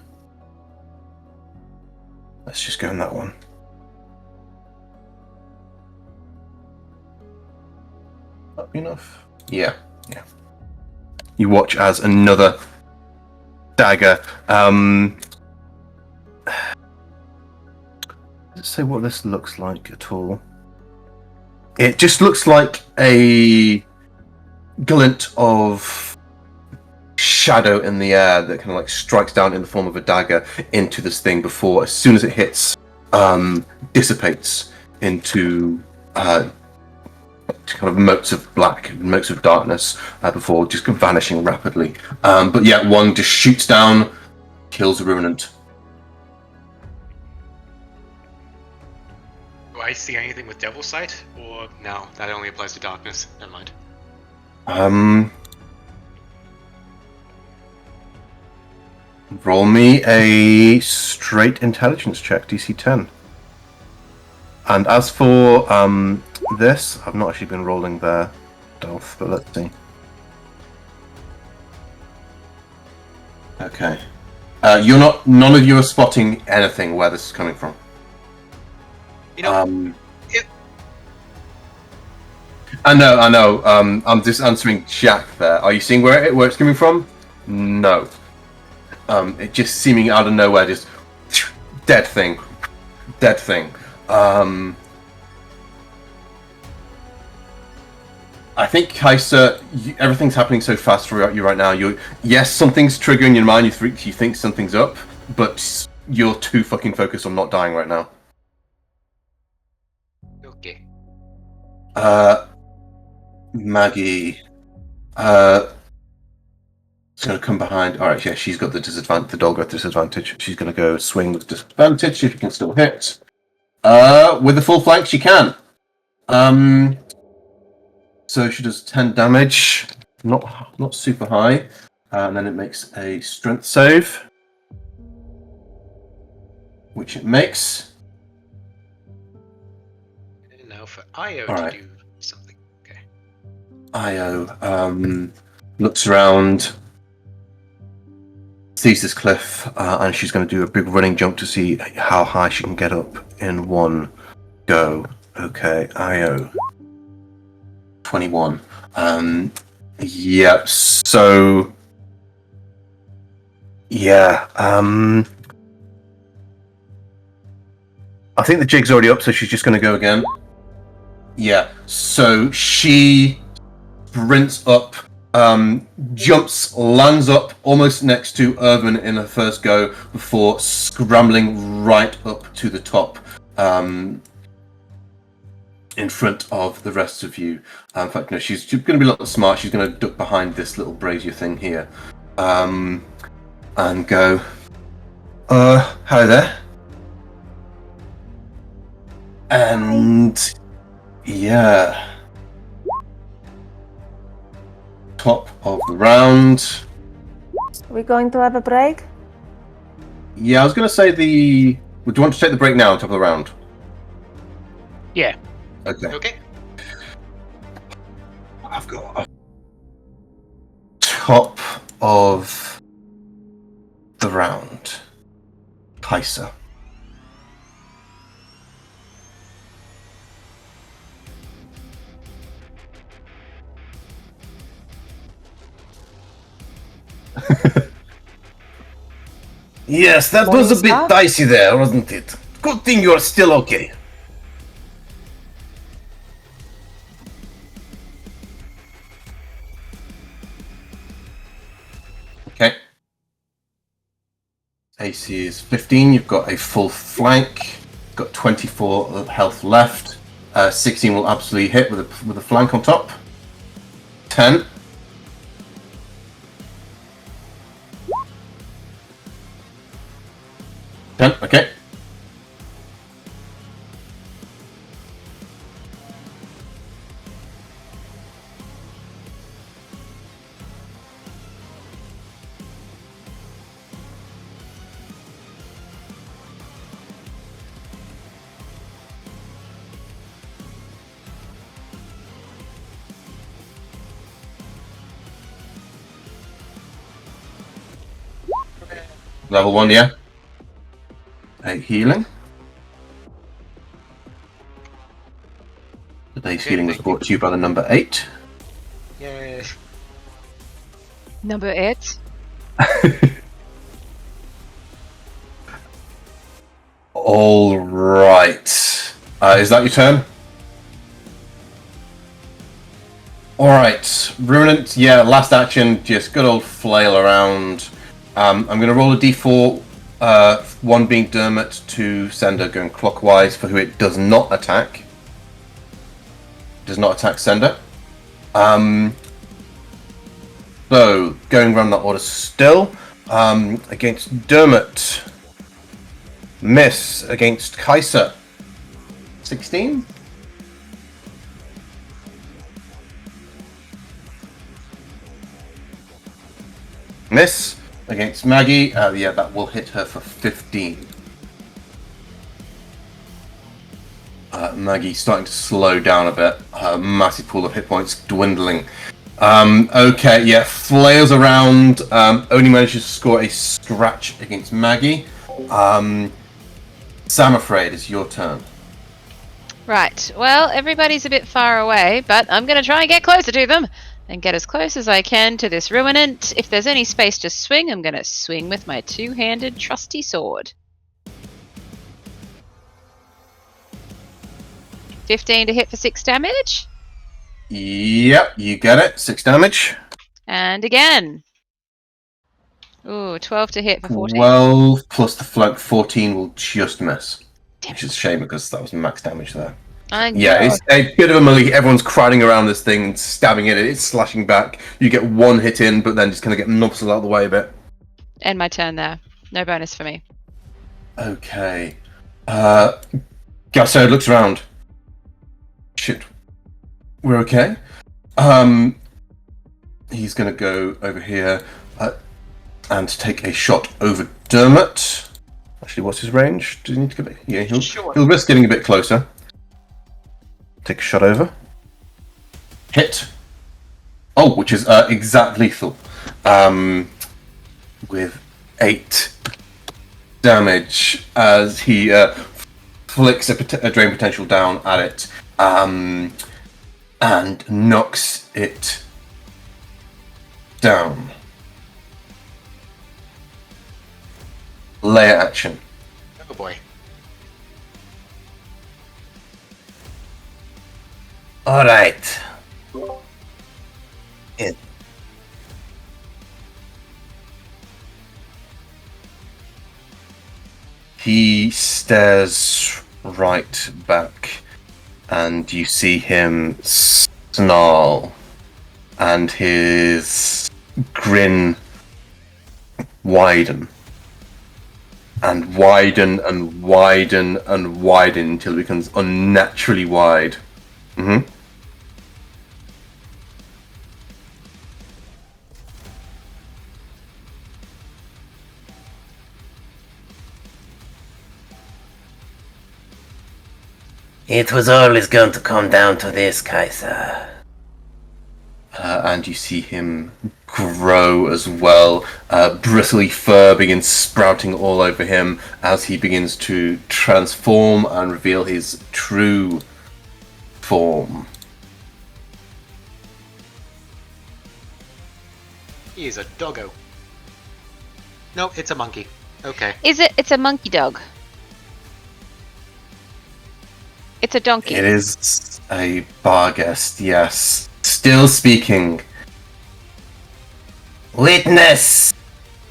Let's just go in that one. Up enough? Yeah. You watch as another dagger. Does it say what this looks like at all? It just looks like a glint of shadow in the air that kind of like strikes down in the form of a dagger into this thing before, as soon as it hits, dissipates into kind of motes of black, motes of darkness, before just vanishing rapidly. But yeah, one just shoots down, kills a ruminant. Do I see anything with Devil Sight? Or no, that only applies to darkness. Never mind. Roll me a straight intelligence check, DC 10. And as for this, I've not actually been rolling their Dolph, but let's see. Okay. None of you are spotting anything where this is coming from. You know, I know. I'm just answering Jack there. Are you seeing where it's coming from? No. It just seeming out of nowhere, just dead thing. I think Kaiser, everything's happening so fast for you right now. Yes, something's triggering your mind. You think something's up, but you're too fucking focused on not dying right now. okay. Maggie, it's going to come behind. All right, yeah, she's got the Dolgreth disadvantage. She's going to go swing with disadvantage if you can still hit. With the full flank, she can. So she does 10 damage, not super high, and then it makes a strength save, which it makes. And now for Io All to right. do something. Okay. Io looks around, sees this cliff, and she's going to do a big running jump to see how high she can get up in one go. Okay, Io. 21. Yeah, so... Yeah, I think the jig's already up, so she's just going to go again. Yeah, so she sprints up, jumps, lands up almost next to Irvin in her first go before scrambling right up to the top in front of the rest of you. In fact, no, she's going to be a little smart. She's going to duck behind this little brazier thing here and go, hi there. And yeah, top of the round. Are we going to have a break? Yeah, I was going to say would you want to take the break now on top of the round? Yeah. Okay. Okay. I've got a top of the round. Kaiser. Yes, that What was a is bit that? dicey there, wasn't it? Good thing you're still okay. Okay. AC is 15, you've got a full flank, got 24 of health left. 16 will absolutely hit with a flank on top. 10. 10, okay. Level 1, yeah. A healing. Today's healing was brought to you by the number 8. Yeah. Number 8. All right. Is that your turn? All right. Ruinant, yeah, last action, just good old flail around. I'm going to roll a d4, 1 being Dermot, 2 Sender going clockwise for who it does not attack. Does not attack Sender. So, going around that order still. Against Dermot. Miss against Kaiser. 16? Miss against Maggie. Yeah, that will hit her for 15. Maggie's starting to slow down a bit. Her massive pool of hit points dwindling. Okay, yeah, flails around. Only manages to score a scratch against Maggie. Sam, afraid, it's your turn. Right. Well, everybody's a bit far away, but I'm going to try and get closer to them and get as close as I can to this Ruinant. If there's any space to swing, I'm going to swing with my two-handed trusty sword. 15 to hit for 6 damage. Yep, you get it. 6 damage. And again. Ooh, 12 to hit for 14. 12 plus the flank, 14 will just miss. Which is a shame because that was max damage there. Yeah, it's a bit of a melee. Everyone's crowding around this thing and stabbing it. It's slashing back. You get 1 hit in, but then just kind of get nobbled out of the way a bit. End my turn there. No bonus for me. Okay. Gasso looks around. Shit. We're okay. He's going to go over here and take a shot over Dermot. Actually, what's his range? Does he need to get? Yeah, he'll risk getting a bit closer. Take a shot over. Hit. Oh, which is exact lethal. With 8 damage as he flicks a drain potential down at it. and knocks it down. Layer action. Oh boy. All right. He stares right back, and you see him snarl, and his grin widen, and widen, and widen, and widen until it becomes unnaturally wide. Mm-hmm. It was always going to come down to this, Kaiser. And you see him grow as well. Bristly fur begins sprouting all over him as he begins to transform and reveal his true form. He is a doggo. No, it's a monkey. Okay. It's a monkey dog. It's a donkey. It is a Barghest, yes. Still speaking. Witness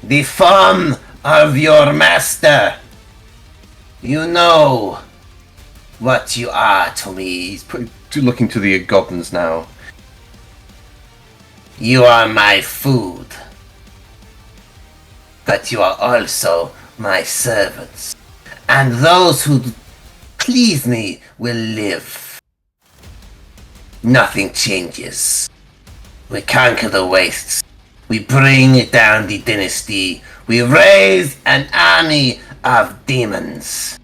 the form of your master. You know what you are to me. He's looking to the goblins now. You are my food. But you are also my servants. And those who please me will live. Nothing changes. We conquer the wastes. We bring down the dynasty. We raise an army of demons.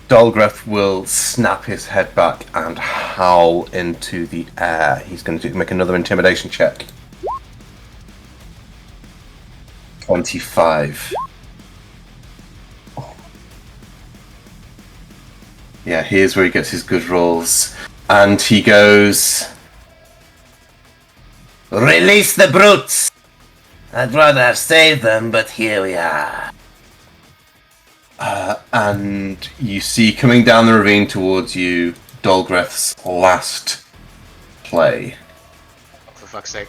Dolgreth will snap his head back and howl into the air. He's going to make another intimidation check. 25. Yeah, here's where he gets his good rolls. And he goes... Release the brutes! I'd rather have saved them, but here we are. And you see coming down the ravine towards you Dolgreth's last play. Oh, for fuck's sake.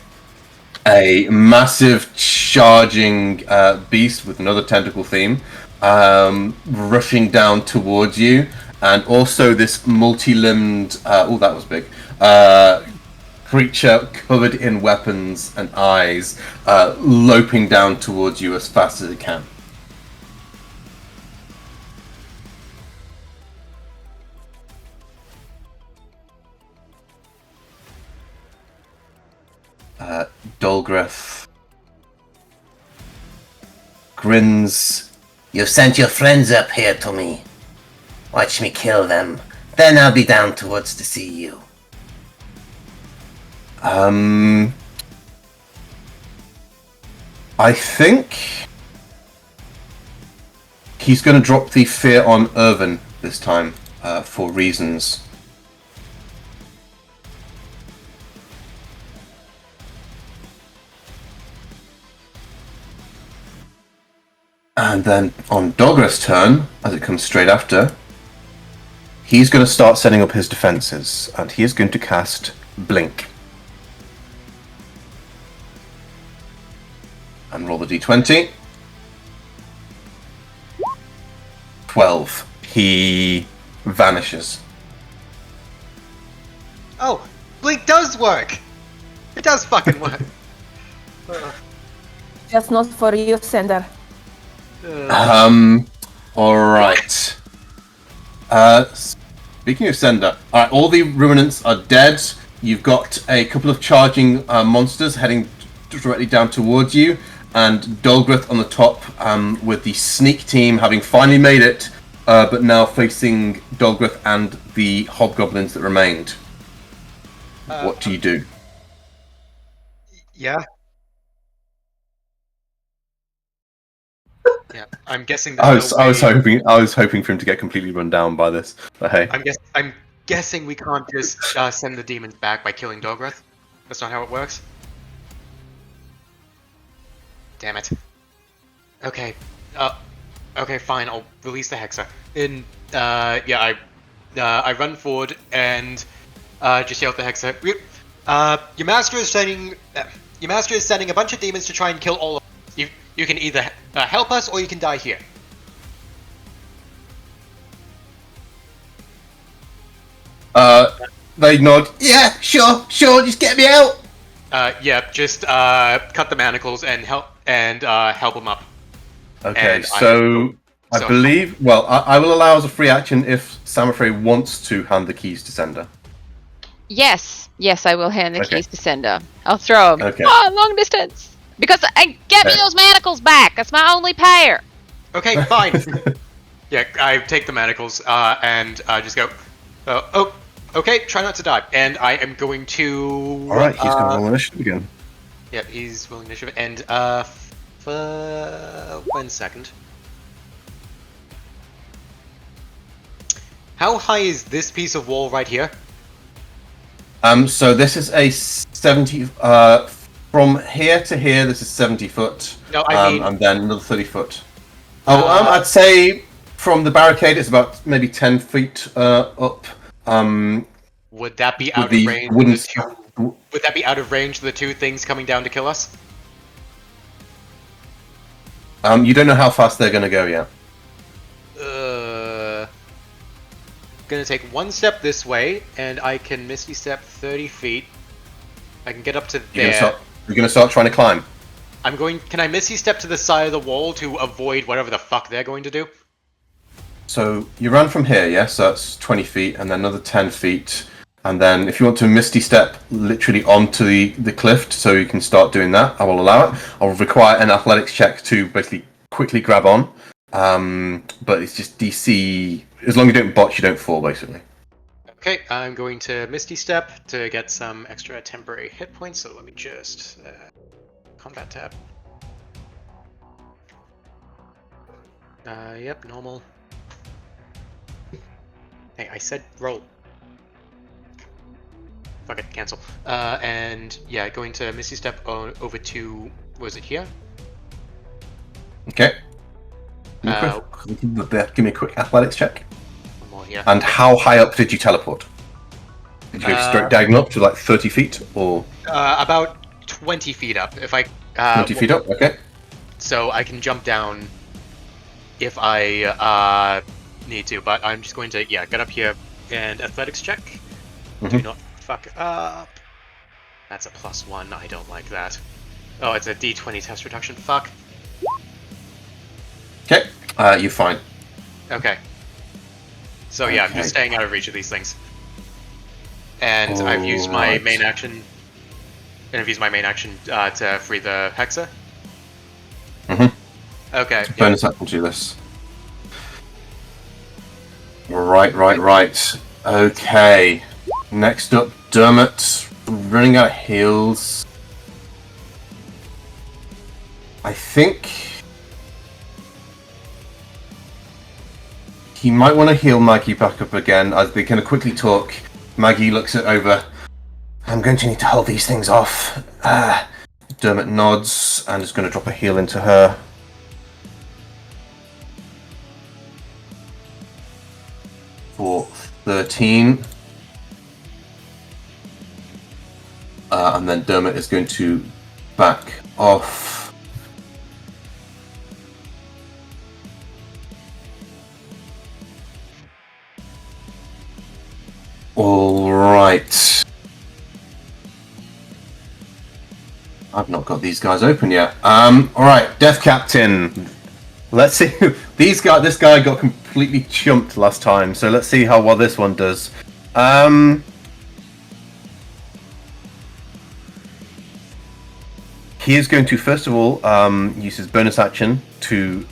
A massive charging beast with another tentacle theme rushing down towards you, and also this multi-limbed oh, that was big, creature covered in weapons and eyes loping down towards you as fast as it can. Dolgreth grins. You've sent your friends up here to me. Watch me kill them. Then I'll be down towards to see you. I think he's going to drop the fear on Irvin this time for reasons. And then on Dolgreth's turn, as it comes straight after, he's going to start setting up his defenses, and he is going to cast Blink. And roll the d20. 12. He vanishes. Oh, Blink does work! It does fucking work! Just not for you, Sender. Alright. Speaking of Sender, alright, all the ruminants are dead. You've got a couple of charging monsters heading directly down towards you, and Dolgreth on the top with the sneak team having finally made it, but now facing Dolgreth and the hobgoblins that remained. what do you do? Yeah. Yeah. I'm guessing I there's was no way. I was hoping for him to get completely run down by this, but hey. I'm guessing we can't just send the demons back by killing Dolgreth. That's not how it works. Damn it. Okay. Okay, fine. I'll release the Hexa. And yeah, I run forward and just yell at the Hexa. Your master is sending. Your master is sending a bunch of demons to try and kill all of us. You can either help us or you can die here. They nod. Yeah, sure, just get me out. Yeah, just cut the manacles and help them up. Okay, And so I believe. Well, I will allow as a free action if Samarfrey wants to hand the keys to Sender. Yes, I will hand the Okay. keys to Sender. I'll throw them. Okay. Oh, long distance. Because I get me Okay. those manacles back. That's my only pair. Okay, fine. Yeah, I take the manacles and just go. Oh, okay. Try not to die. And I am going to. All right, he's going to roll initiative again. Yep, he's rolling initiative. And for 1 second. How high is this piece of wall right here? So this is a 70. From here to here, this is 70 foot. No, I mean. And then another 30 foot. I'd say from the barricade, it's about maybe 10 feet up. Would that be with out of the range? wooden Would that be out of range of the two things coming down to kill us? You don't know how fast they're going to go yet. Gonna take 1 step this way, and I can Misty Step 30 feet. I can get up to there. You're going to start trying to climb. Can I Misty Step to the side of the wall to avoid whatever the fuck they're going to do? So you ran from here, yes? So that's 20 feet, and then another 10 feet. And then if you want to Misty Step literally onto the cliff so you can start doing that, I will allow it. I'll require an athletics check to basically quickly grab on. But it's just DC. As long as you don't botch, you don't fall, basically. Okay, I'm going to Misty Step to get some extra temporary hit points, so let me just... combat tab. Yep, normal. Hey, I said roll. Fuck it, cancel. And yeah, going to Misty Step over to... was it here? Okay. Give me a quick athletics check. One more here. And how high up did you teleport? Did you go straight diagonal up to like 30 feet, or about 20 feet up. If I 20 feet up? Okay. So I can jump down if I need to, but I'm just going to get up here and athletics check. Do not fuck up. That's a +1. I don't like that. Oh, it's a D20 test reduction. Fuck. Okay. You're fine. Okay. So yeah, I'm just staying out of reach of these things. And I've used my main action. And I've used my main action to free the Hexa. Okay. Bonus action to this. Right. Okay. Next up, Dermot. Running out of heals. I think he might want to heal Maggie back up again as they kind of quickly talk. Maggie looks it over. I'm going to need to hold these things off. Dermot nods and is going to drop a heal into her. For 13. And then Dermot is going to back off. All right. I've not got these guys open yet. All right, Death Captain. Let's see. This guy got completely chumped last time, so let's see how well this one does. He is going to first of all use his bonus action to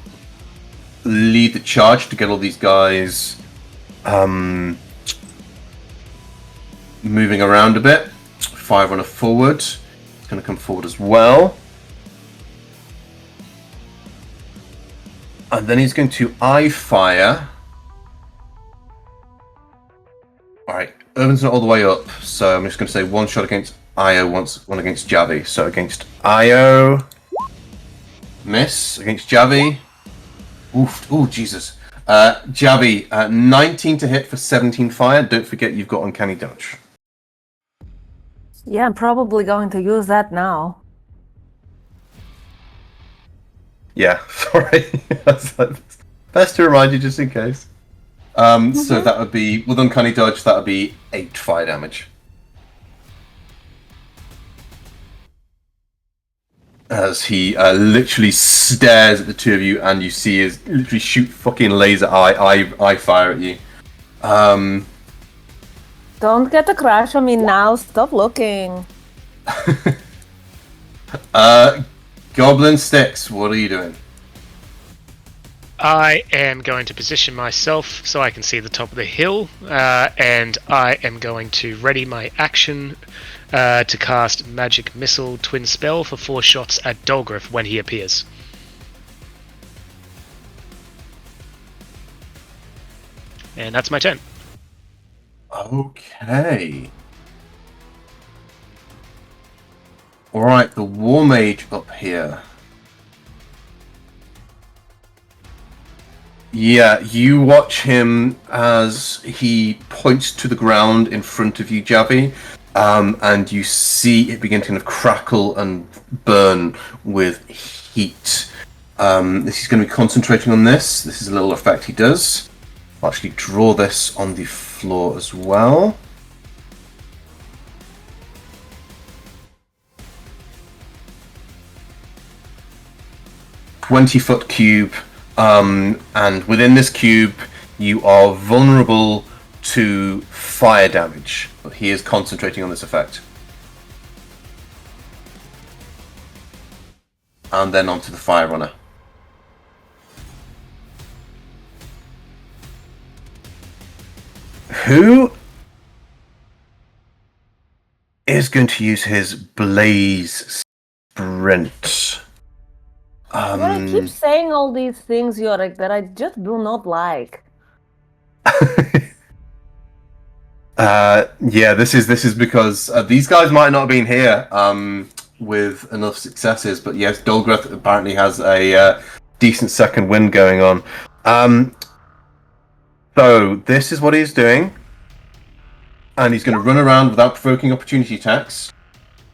lead the charge to get all these guys moving around a bit. fire runner forward. It's going to come forward as well. And then he's going to eye fire. Alright, Irvin's not all the way up, so I'm just going to say one shot against Io, one against Javi. So against Io, miss. Against Javi, oof, oh Jesus. Javi, 19 to hit for 17 fire. Don't forget you've got uncanny dodge. Yeah, I'm probably going to use that now. Yeah, sorry. Best to remind you just in case. So that would be, with uncanny dodge, that would be 8 fire damage. As he literally stares at the two of you, and you see his literally shoot fucking laser eye fire at you. Don't get a crash on me now. Stop looking. Goblin Sticks, what are you doing? I am going to position myself so I can see the top of the hill, and I am going to ready my action to cast Magic Missile Twin Spell for 4 shots at Dolgreth when he appears. And that's my turn. Okay. Alright, the War Mage up here. Yeah, you watch him as he points to the ground in front of you, Javi, and you see it begin to kind of crackle and burn with heat. He's going to be concentrating on this. This is a little effect he does. I'll actually draw this on the floor as well. "20-foot cube. And within this cube, you are vulnerable to fire damage. But he is concentrating on this effect. And then onto the fire runner. Who is going to use his blaze sprint? I keep saying all these things, Yorick, that I just do not like. Yeah, this is because these guys might not have been here with enough successes, but yes, Dolgreth apparently has a decent second wind going on. So this is what he's doing, and he's going to run around without provoking opportunity attacks.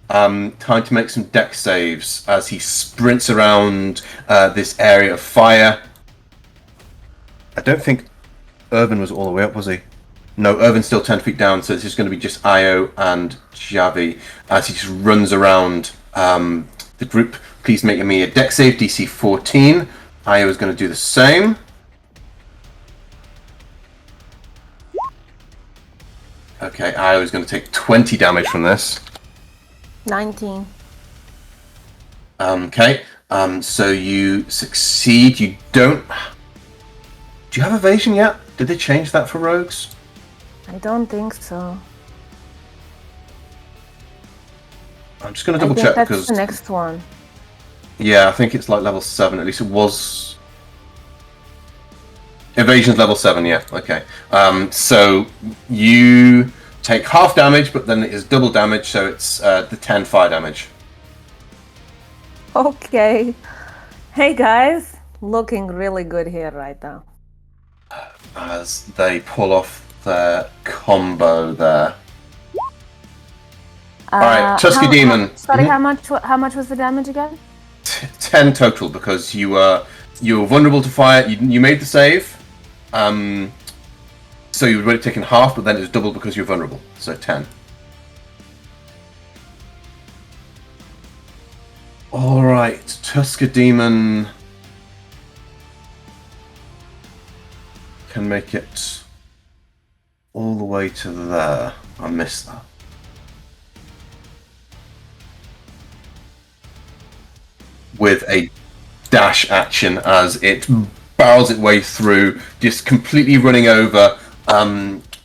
Time to make some dex saves as he sprints around this area of fire. I don't think Irvin was all the way up, was he? No, Irvin's still 10 feet down, so it's just going to be just Io and Javi as he just runs around the group. Please make me a dex save, DC 14. Io is going to do the same. Okay, Io is going to take 20 damage from this. 19. Okay, so you succeed. You don't... Do you have evasion yet? Did they change that for rogues? I don't think so. I'm just going to double check that's because... the next one. Yeah, I think it's like level 7. At least it was... Evasion's level 7, yeah. Okay. So you take half damage, but then it is double damage, so it's the 10 fire damage. Okay. Hey guys, looking really good here right now. As they pull off their combo there. Alright, Tusky Demon. Sorry, how much was the damage again? 10 total, because you were vulnerable to fire. You made the save. So you would have taken half, but then it was double because you're vulnerable. So 10. Alright, Tusker Demon can make it all the way to there. I missed that. With a dash action as it barrels its way through, just completely running over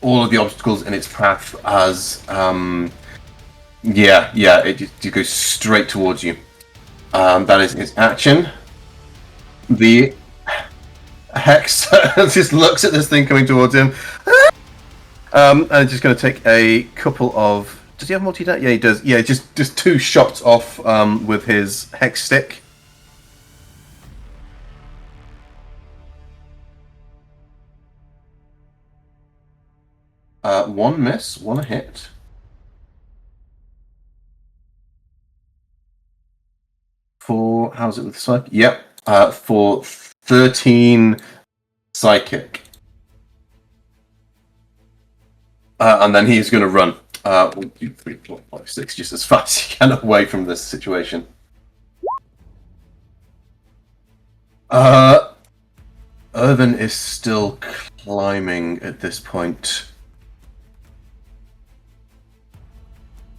all of the obstacles in its path as Yeah, it just goes straight towards you. That is its action. The Hex just looks at this thing coming towards him. And it's just going to take a couple of... Does he have multi-attack? Yeah, he does. Yeah, just 2 shots off with his Hex stick. One miss, one a hit. For... How's it with psychic? Yep. For 13 psychic. And then he's going to run. 1, 2, 3, 4, 5, 6, just as fast as he can away from this situation. Irvin is still climbing at this point.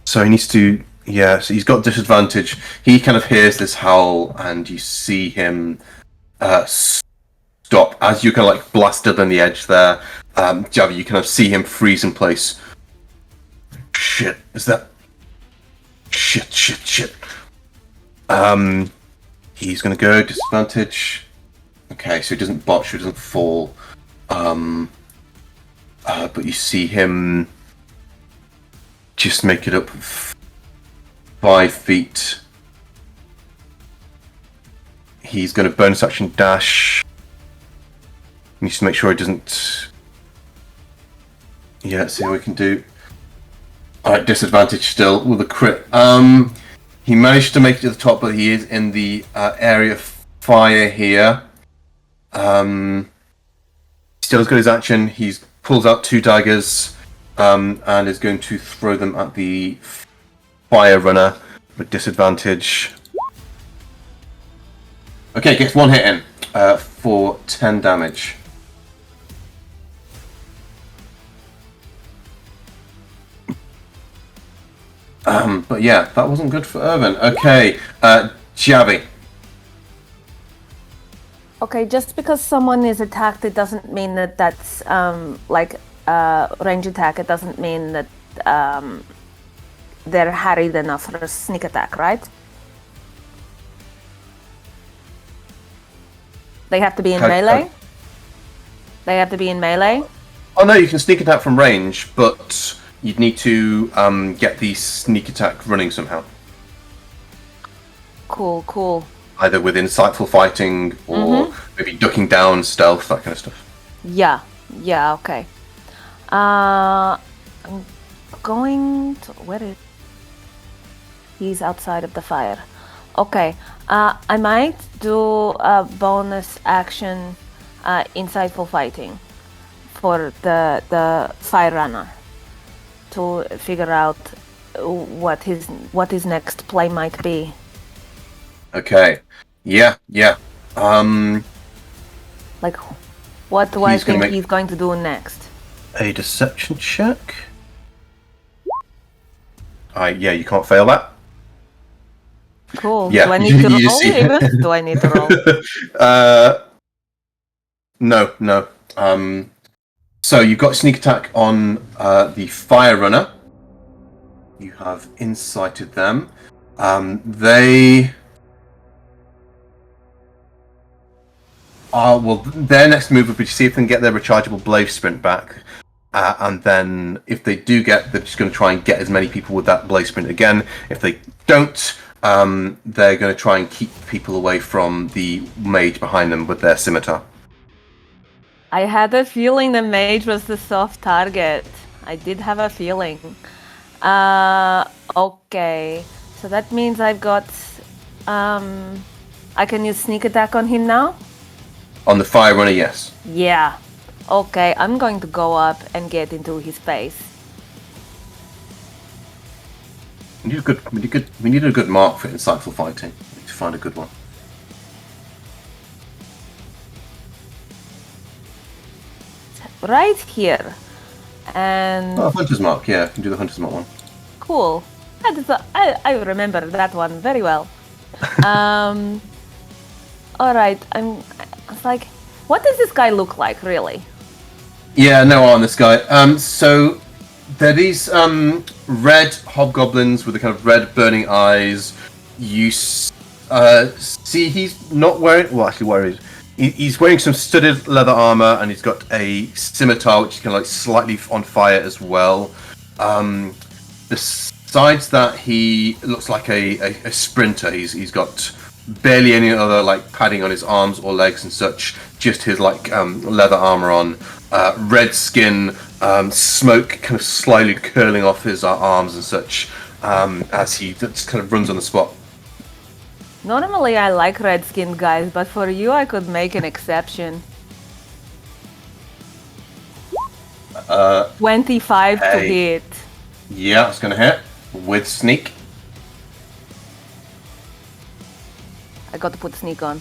So he needs to... Yeah, so he's got disadvantage. He kind of hears this howl, and you see him stop as you kind of like blasted on the edge there. Javi, you kind of see him freeze in place. Shit, is that... Shit. He's gonna go disadvantage. Okay, so he doesn't botch, he doesn't fall. But you see him just make it up 5 feet. He's gonna bonus action dash. He needs to make sure he doesn't... Yeah, let's see what we can do. Alright, disadvantage still with a crit. He managed to make it to the top, but he is in the area of fire here. Still has got his action. He pulls out 2 daggers and is going to throw them at the fire runner with disadvantage. Okay, gets 1 hit in for 10 damage. But yeah, that wasn't good for Irvin. Okay, Javi. Okay, just because someone is attacked, it doesn't mean that that's like range attack. It doesn't mean that they're harried enough for a sneak attack, right? They have to be in melee? They have to be in melee? Oh no, you can sneak attack from range, but you'd need to get the sneak attack running somehow. Cool. Either with insightful fighting or maybe ducking down, stealth, that kind of stuff. Yeah, okay. I'm going to... Where is... He's outside of the fire. Okay, I might do a bonus action insightful fighting for the fire runner to figure out what his next play might be. Okay. Yeah. Like, what do I think he's going to do next? A deception check. Yeah, you can't fail that. Cool. Yeah, Do I need to roll even? Do I need to roll? No. So you've got sneak attack on the fire runner. You have incited them. They their next move would be to see if they can get their rechargeable blade sprint back. And then if they do they're just going to try and get as many people with that blade sprint again. If they don't, they're going to try and keep people away from the mage behind them with their scimitar. I had a feeling the mage was the soft target. I did have a feeling. Okay. So that means I've got... I can use sneak attack on him now? On the fire runner, yes. Yeah. Okay, I'm going to go up and get into his face. We need a good mark for insightful fighting. We need to find a good one. Right here. And... Oh, hunter's mark, yeah. You can do the hunter's mark one. Cool. I remember that one very well. Alright, it's like, what does this guy look like, really? Yeah, no eye on this guy. So there is red hobgoblins with the kind of red burning eyes. You see he's not wearing. Well, actually, where is he's wearing some studded leather armor, and he's got a scimitar which is kind of like slightly on fire as well. Besides that, he looks like a sprinter. He's got barely any other like padding on his arms or legs and such. Just his like leather armor on, red skin, smoke kind of slightly curling off his arms and such as he just kind of runs on the spot. Normally I like red-skinned guys, but for you I could make an exception. 25 to hey. hit. Yeah, it's gonna hit with sneak. I got to put sneak on.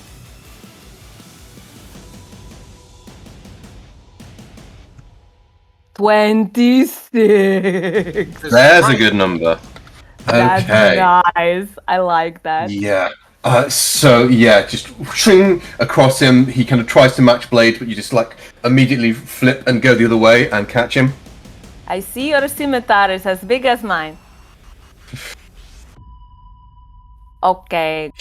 $26. There's a good number. That's Okay. nice. I like that. Yeah. So yeah, just swing across him. He kind of tries to match blade, but you just like immediately flip and go the other way and catch him. I see your scimitar is as big as mine. Okay.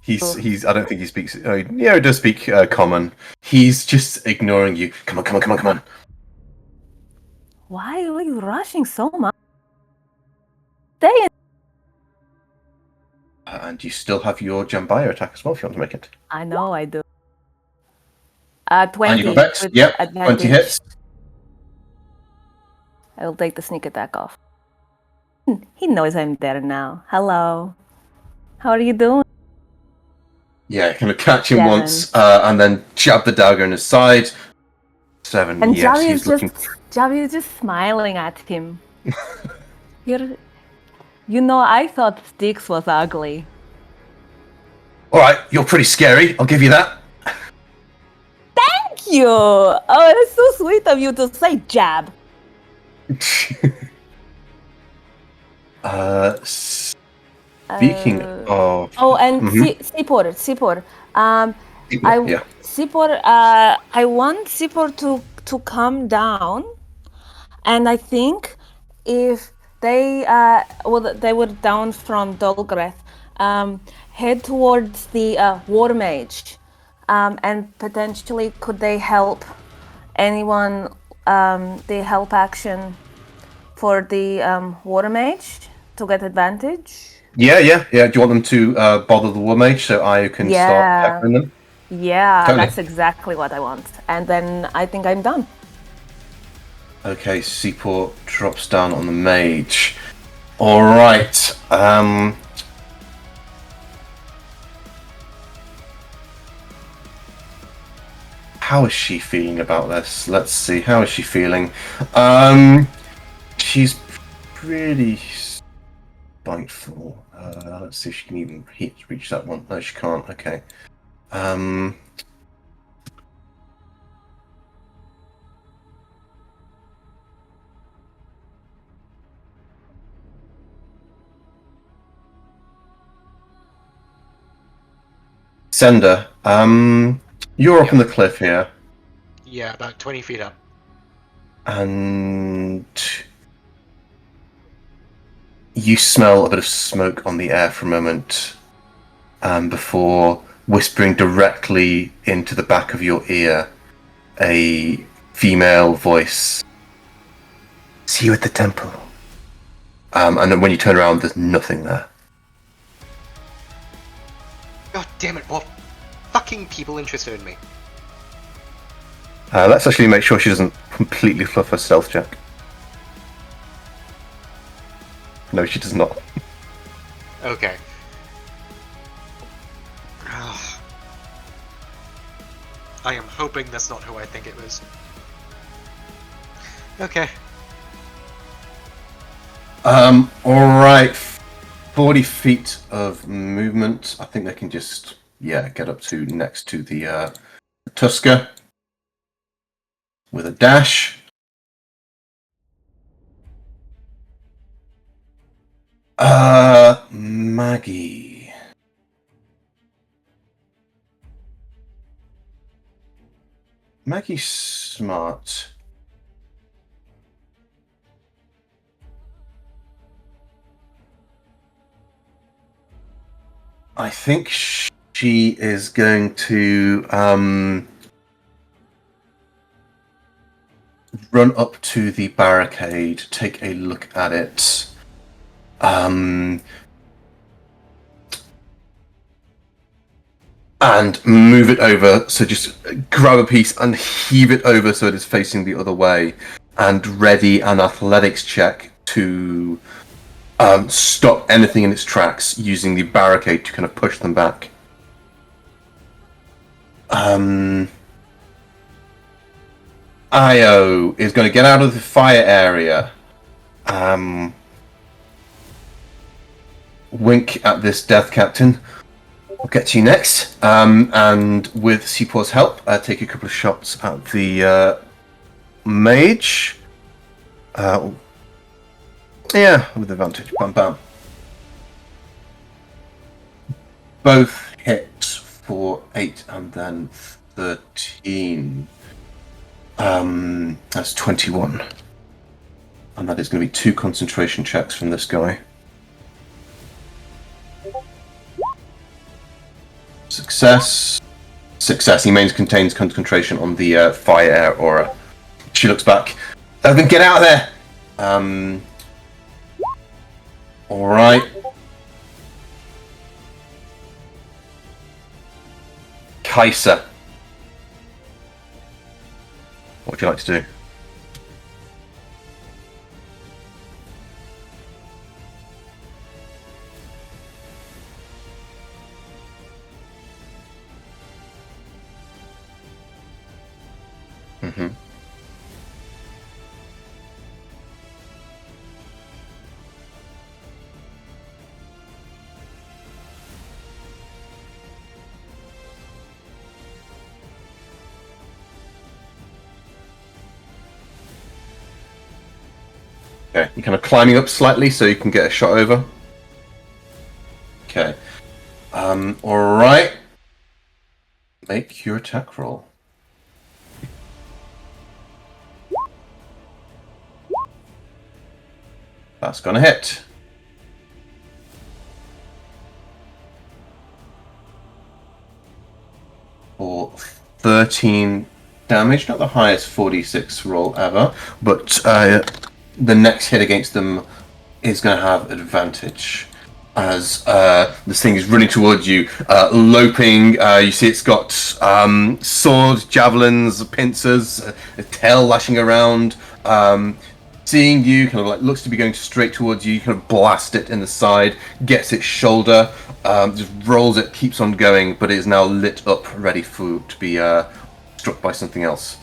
He's. I don't think he speaks. Yeah, he does speak common. He's just ignoring you. Come on. Why are you rushing so much? Stay in. And you still have your Jambaya attack as well if you want to make it. I know I do. 20. And you got Vex. With Yep. advantage. 20 hits. I will take the sneak attack off. He knows I'm there now. Hello. How are you doing? Yeah, kind of catch him 7. once, and then jab the dagger in his side. 7. And yes, Javi he's is looking. Javi is just smiling at him. I thought Styx was ugly. All right, you're pretty scary. I'll give you that. Thank you. Oh, it's so sweet of you to say jab. Speaking of. Oh, and Mhm. Sipor. Yeah. Sipor. I want Sipor to come down, and I think if they they were down from Dolgreth, head towards the war mage, and potentially could they help anyone the help action for the war mage to get advantage? Yeah. Do you want them to bother the war mage so I can start peppering them? Yeah, Totally. that's exactly what I want. And then I think I'm done. Okay, Seaport drops down on the mage. All right. How is she feeling about this? Let's see. How is she feeling? She's pretty spiteful. Let's see if she can even reach that one. No, she can't. Okay. Sender, you're up on the cliff here, Yeah, about 20 feet up. and you smell a bit of smoke on the air for a moment, before whispering directly into the back of your ear, a female voice. See you at the temple. And then when you turn around, there's nothing there. God damn it, more fucking people interested in me. Let's actually make sure she doesn't completely fluff her stealth check. No, she does not. Okay. Ugh. I am hoping that's not who I think it was. Okay. Alright. 40 feet of movement. I think they can just, get up to next to the Tusker with a dash. Maggie. Maggie's smart. I think she is going to run up to the barricade, take a look at it. And move it over, so just grab a piece and heave it over so it is facing the other way, and ready an athletics check to stop anything in its tracks using the barricade to kind of push them back. Io is going to get out of the fire area. Wink at this death captain. We'll get to you next. And with Seapor's help, take a couple of shots at the mage. Yeah, with advantage. Bam, bam. Both hit for 8 and then 13. That's 21. And that is going to be 2 concentration checks from this guy. Success. Success. He contains concentration on the fire air aura. She looks back. Then get out of there! Alright. Kaisa. What would you like to do? Mm-hmm. Okay, you're kind of climbing up slightly so you can get a shot over. Okay. Alright. Make your attack roll. That's gonna hit. For 13 damage, not the highest 46 roll ever, but the next hit against them is going to have advantage as this thing is running towards you, loping. You see it's got sword, javelins, pincers, a tail lashing around. Seeing you, kind of like looks to be going straight towards you. You kind of blast it in the side, gets its shoulder, just rolls it, keeps on going, but it is now lit up, ready to be struck by something else.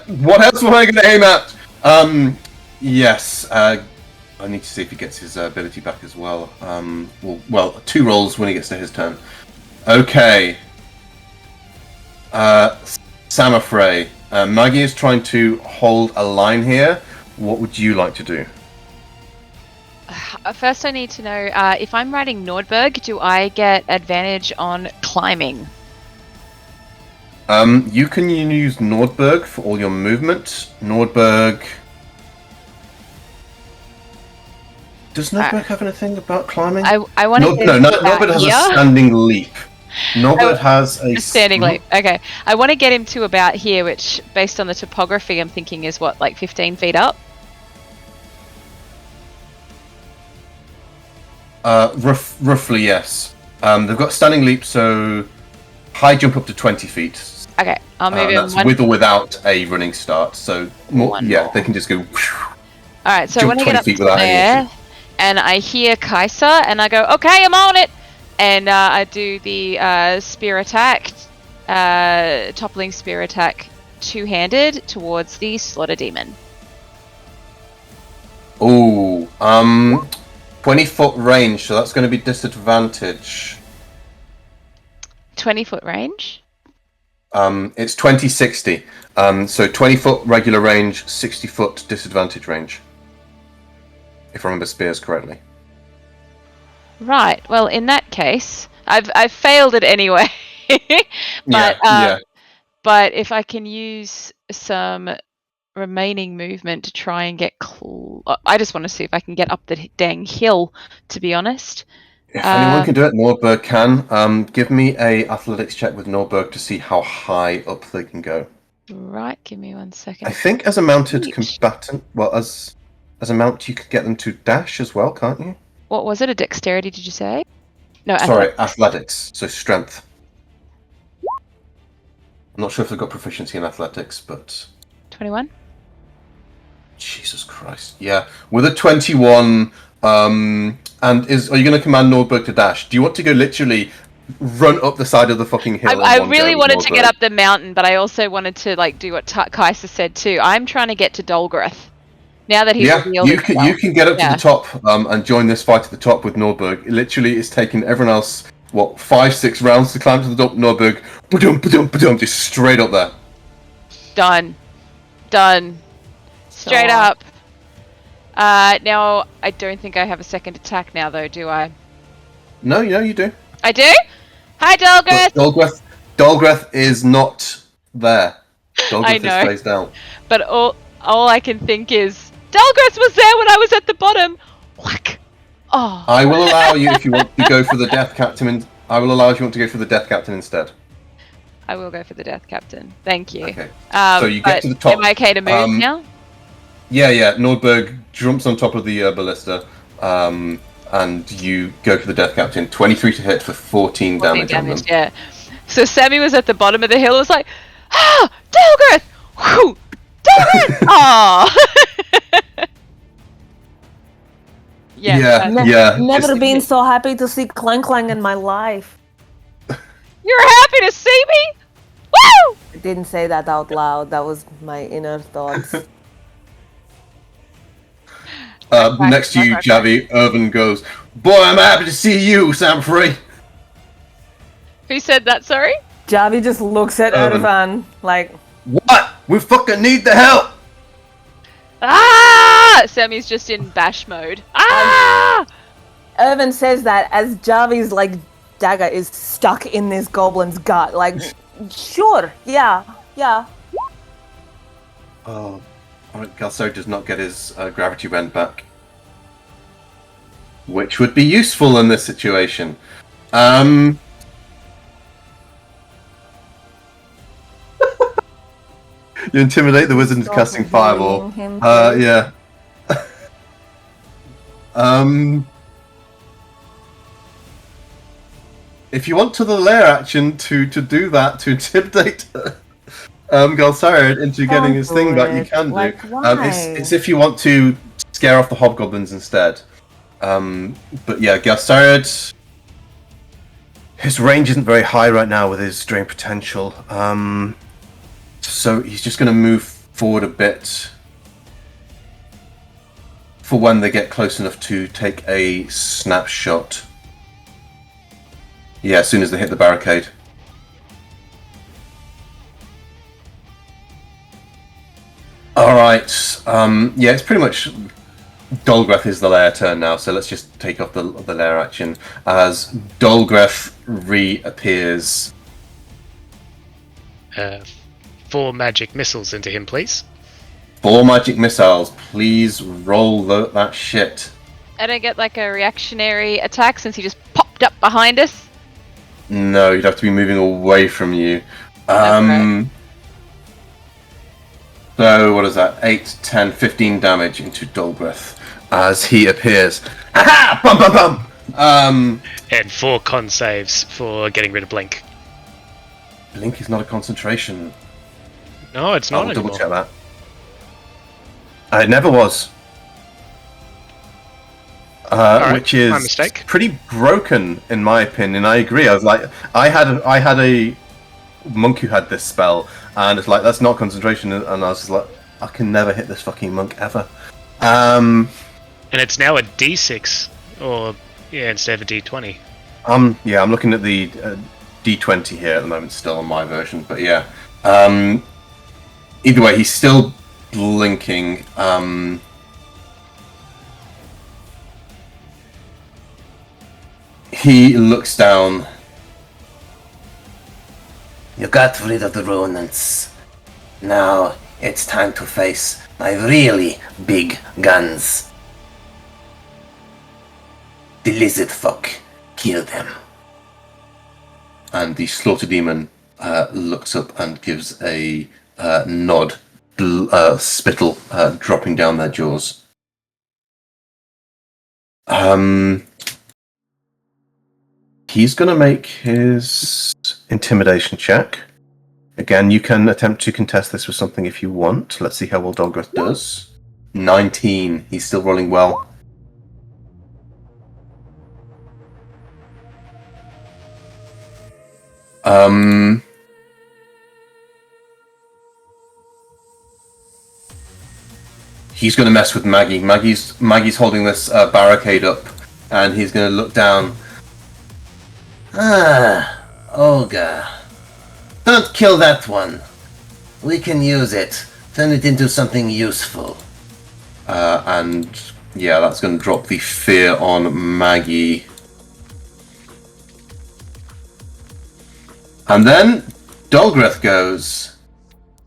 What else am I going to aim at? Yes, I need to see if he gets his ability back as well. Well, 2 rolls when he gets to his turn. Okay. Samafrey. Maggie is trying to hold a line here. What would you like to do? First, I need to know if I'm riding Nordberg, do I get advantage on climbing? You can use Nordberg for all your movement. Nordberg. Does Nordberg have anything about climbing? I want to. Nordberg has a standing leap. Nordberg has a standing leap. Okay, I want to get him to about here, which, based on the topography, I'm thinking is what, like 15 feet up. Roughly, yes. They've got standing leap, so high jump up to 20 feet. Okay, I'll move him. That's with or without a running start. So more, they can just go. All right, so I want to get up to there, and I hear Kaisa, and I go, "Okay, I'm on it," and I do the spear attack, toppling spear attack, 2-handed towards the slaughter demon. Oh, 20-foot range, so that's going to be disadvantage. 20-foot range? It's 20-60. So 20-foot regular range, 60-foot disadvantage range. If I remember spears correctly. Right. Well, in that case, I've failed it anyway. But yeah. but if I can use some remaining movement to try and get I just want to see if I can get up the dang hill, to be honest. If anyone can do it, Nordberg can. Give me a athletics check with Nordberg to see how high up they can go. Right, give me 1 second. I think as a mounted Yeesh. combatant, well, as a mount, you could get them to dash as well, can't you? What was it? A dexterity, did you say? No, Sorry, athletics. So strength. I'm not sure if they've got proficiency in athletics, but 21. Jesus Christ, yeah. With a 21, are you going to command Nordberg to dash? Do you want to go literally run up the side of the fucking hill? I really wanted to get up the mountain, but I also wanted to do what Kaisa said too. I'm trying to get to Dolgreth. Now that he's revealed you can get up to the top and join this fight at the top with Nordberg. Literally, it's taken everyone else 5-6 rounds to climb to the top. Nordberg, ba-dum, just straight up there. Done. Straight up. Now I don't think I have a second attack now, though, do I? No, you do. I do. Hi, Dolgreth. Dolgreth is not there. I Dolgreth know. is phased out. But all I can think is Dolgreth was there when I was at the bottom. Whack. Oh. I will allow you if you want to go for the Death Captain. I will allow if you want to go for the Death Captain instead. I will go for the Death Captain. Thank you. Okay. So you get to the top. Am I okay to move now? Yeah. Nordberg jumps on top of the ballista, and you go for the Death Captain. 23 to hit for 14 damage on them. Yeah. So Sammy was at the bottom of the hill. It was like, Dolgreth! Whew! Dolgreth! Aww! Yeah. Never been so happy to see Clang in my life. You're happy to see me? Woo! I didn't say that out loud. That was my inner thoughts. Next to you, Javi, Irvin goes, "Boy, I'm happy to see you, Sam Free." Who said that, sorry? Javi just looks at Irvin like, "What? We fucking need the help!" Sammy's just in bash mode. Irvin says that as Javi's dagger is stuck in this goblin's gut. Sure, yeah. Oh, alright, Galso does not get his gravity bend back. Which would be useful in this situation. You intimidate the wizard into casting Fireball. Yeah. If you want to the lair action to do that, to intimidate Galsariad into getting his thing back, you can do. It's if you want to scare off the hobgoblins instead. But yeah, Galsariad, his range isn't very high right now with his drain potential. So he's just going to move forward a bit for when they get close enough to take a snapshot. Yeah, as soon as they hit the barricade. Alright, yeah, it's pretty much Dolgreth is the lair turn now, so let's just take off the lair action as Dolgreth reappears. 4 magic missiles into him, please. 4 magic missiles, please roll that shit. I don't get a reactionary attack since he just popped up behind us. No, you'd have to be moving away from you. Right. So, what is that? 8, 10, 15 damage into Dolgreth as he appears. Aha! Bum bum bum! And 4 con saves for getting rid of Blink. Blink is not a concentration. No, it's not I'll anymore. double check that. It never was. Right, which is my mistake. Pretty broken in my opinion. I agree. I had a monk who had this spell, and it's that's not concentration, and I was just like, I can never hit this fucking monk ever. And it's now a D6, instead of a D20. I'm looking at the D20 here at the moment, still on my version, but yeah. Either way, he's still blinking. He looks down You got rid of the Ronans. Now it's time to face my really big guns. The lizard folk. Kill them. And the slaughter demon looks up and gives a nod, spittle dropping down their jaws. He's going to make his intimidation check. Again, you can attempt to contest this with something if you want. Let's see how well Dolgreth does. 19. He's still rolling well. He's going to mess with Maggie. Maggie's holding this barricade up, and he's going to look down. Olga. Don't kill that one. We can use it. Turn it into something useful. And yeah, that's going to drop the fear on Maggie. And then Dolgreth goes.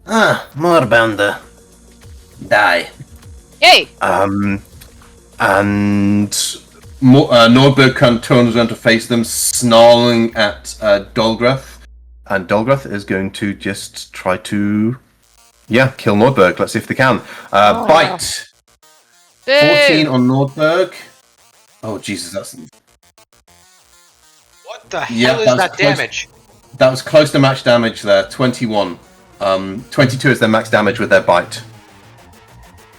Moorbounder. Die. Yay! And Nordberg turns around to face them, snarling at Dolgreth. And Dolgreth is going to just try to, kill Nordberg. Let's see if they can. Bite. Boo! 14 on Nordberg. Oh, Jesus, that's... What the hell is that damage? That was close to match damage there. 21. 22 is their max damage with their bite.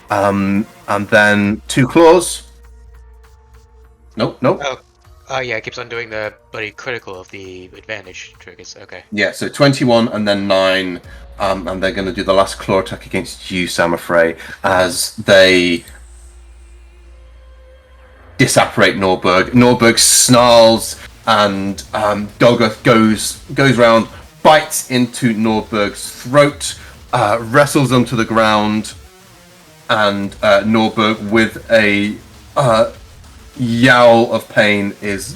And then 2 claws. Nope. Oh yeah, it keeps on doing the bloody critical of the advantage triggers. Okay. Yeah, so 21 and then 9. And they're going to do the last claw attack against you, Samafrey, as they disapparate Nordberg. Nordberg snarls, and Dolgreth goes around, bites into Nordberg's throat, wrestles him to the ground, and Nordberg, with a yowl of pain, is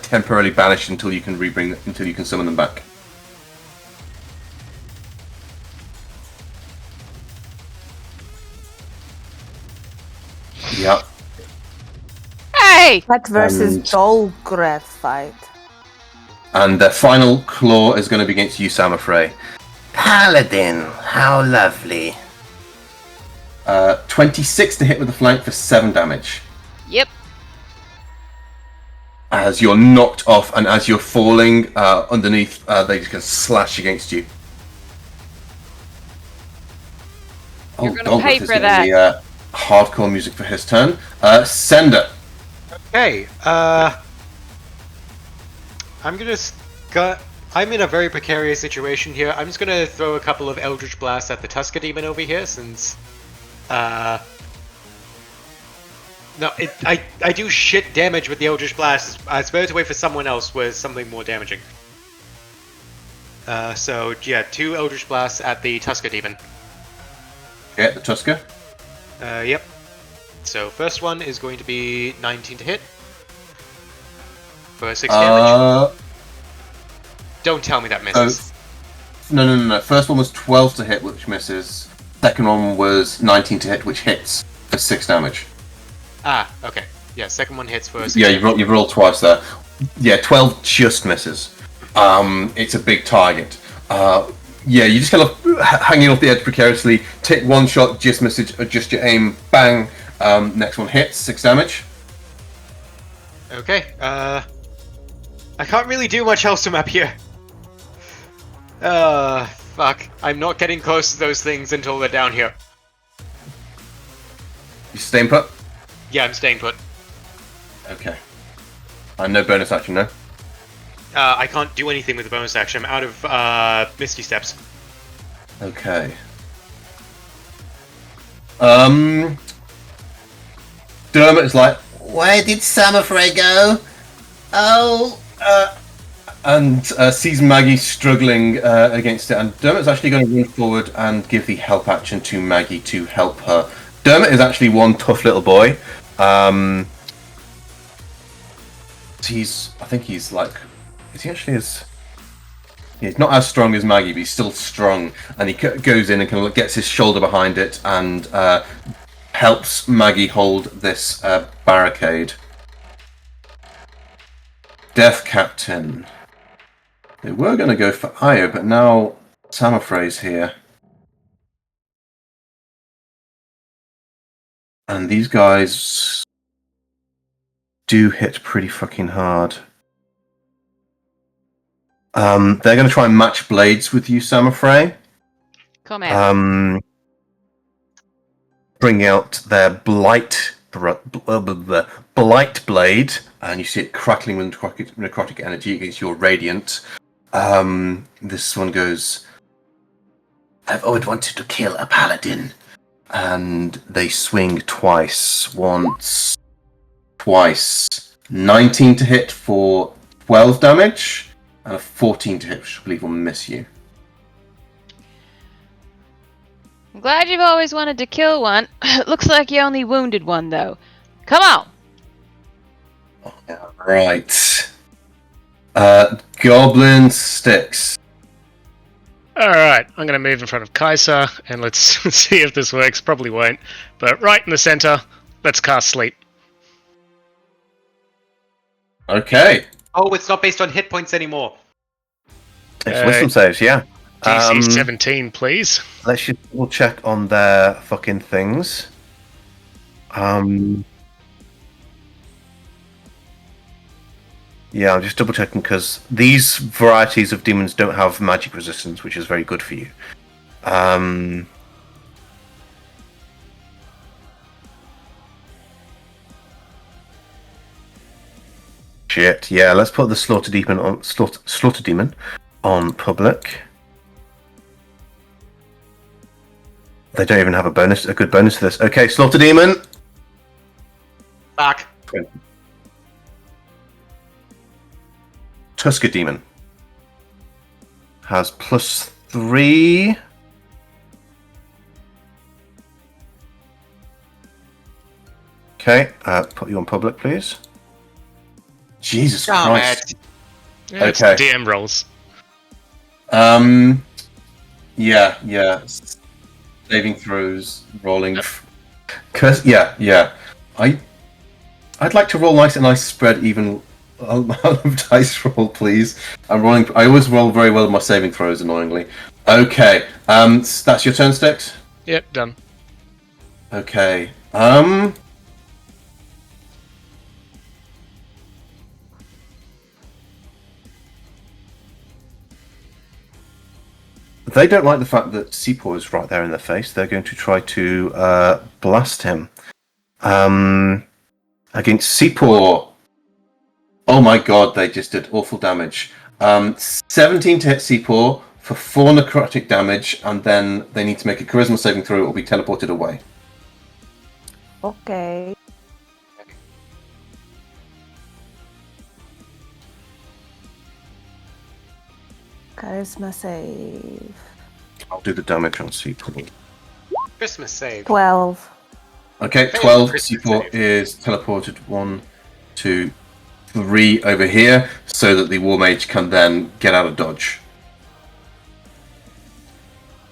temporarily banished until you can summon them back. Yep. Hey! That versus And- Dolgreth fight. And their final claw is going to be against you, Samafrey. Paladin. How lovely. 26 to hit with the flank for 7 damage. Yep. As you're knocked off, and as you're falling underneath, they just can slash against you. You're gonna pay Dolgreth is for getting the hardcore music for his turn. Sender. Okay. I'm in a very precarious situation here. I'm just gonna throw a couple of Eldritch Blasts at the Tusker Demon over here, since no, I do shit damage with the Eldritch Blast. It's better to wait for someone else with something more damaging. So yeah, 2 Eldritch Blasts at the Tusker Demon. Yeah, the Tusker. Yep. So first one is going to be 19 to hit for 6 damage. Don't tell me that misses. No. First one was 12 to hit, which misses. Second one was 19 to hit, which hits for 6 damage. Ah, okay. Yeah, second one hits for 6 Yeah, damage. you've rolled twice there. Yeah, 12 just misses. It's a big target. Yeah, you just kind of hanging off the edge precariously. Take one shot, just miss it, adjust your aim, bang. Next one hits, 6 damage. Okay, I can't really do much else from up here. Fuck. I'm not getting close to those things until they're down here. You staying put? Yeah, I'm staying put. Okay. And no bonus action, no? I can't do anything with the bonus action. I'm out of, Misty Steps. Okay. Dermot is like, Where did Samafrey go? Oh, and sees Maggie struggling against it, and Dermot's actually going to run forward and give the help action to Maggie to help her. Dermot is actually one tough little boy. I think he's like, is he actually as... He's not as strong as Maggie, but he's still strong. And he goes in and kind of gets his shoulder behind it and helps Maggie hold this barricade. Death Captain. They were going to go for Io, but now Samothrace's here. And these guys do hit pretty fucking hard. They're going to try and match blades with you, Samothrace. Come out. Bring out their blight blade, and you see it crackling with necrotic energy against your radiant. This one goes, I've always wanted to kill a paladin. and they swing twice. Once, twice. 19 to hit for 12 damage, and a 14 to hit, which I believe will miss you. I'm glad you've always wanted to kill one. Looks like you only wounded one, though. Come on! Right. Goblin Sticks. Alright, I'm going to move in front of Kaiser, and let's see if this works. Probably won't. But right in the center, let's cast Sleep. Okay. Oh, it's not based on hit points anymore. It's wisdom saves, yeah. DC 17, please. Let's just double check on their fucking things. Yeah, I'm just double checking because these varieties of demons don't have magic resistance, which is very good for you. Shit. Yeah, let's put the slaughter demon on public. They don't even have a good bonus to this. Okay, slaughter demon. Back. Tusker demon has +3. Okay, put you on public, please. Jesus Damn Christ. it. Yeah, it's Okay. DM rolls. Yeah. Saving throws, rolling. Cause yeah. I'd like to roll a nice spread even dice roll, please. I always roll very well with my saving throws, annoyingly. Okay. That's your turn, Sticks? Yep, done. Okay. They don't like the fact that Seapor is right there in their face. They're going to try to blast him. Against Seapor. Oh my god, they just did awful damage. 17 to hit Seapor for 4 necrotic damage, and then they need to make a charisma saving throw. It will be teleported away. Okay. Charisma save. I'll do the damage on Seapor. Christmas save. 12. Okay, Failed 12. Christmas Seapor save. is teleported 1, 2, 3 over here, so that the War Mage can then get out of dodge.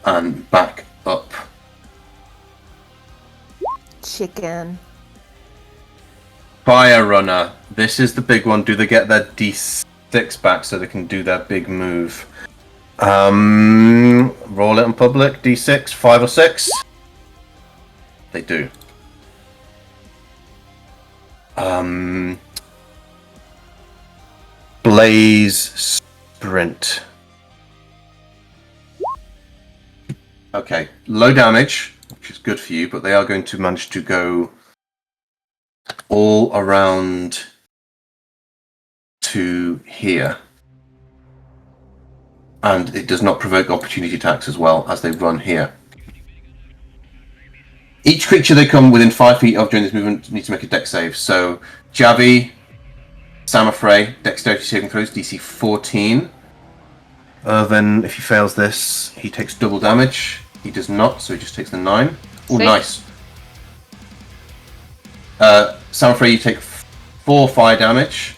And back up. Chicken. Fire Runner. This is the big one. Do they get their D6 back so they can do their big move? Roll it in public. D6, 5 or 6. They do. Blaze Sprint. Okay, low damage, which is good for you, but they are going to manage to go all around to here. And it does not provoke opportunity attacks as well as they run here. Each creature they come within 5 feet of during this movement needs to make a dex save. So, Javi, Samothrace, dexterity saving throws, DC 14. Then, if he fails this, he takes double damage. He does not, so he just takes the 9. Oh, Sweet. nice. Samothrace, you take 4 fire damage.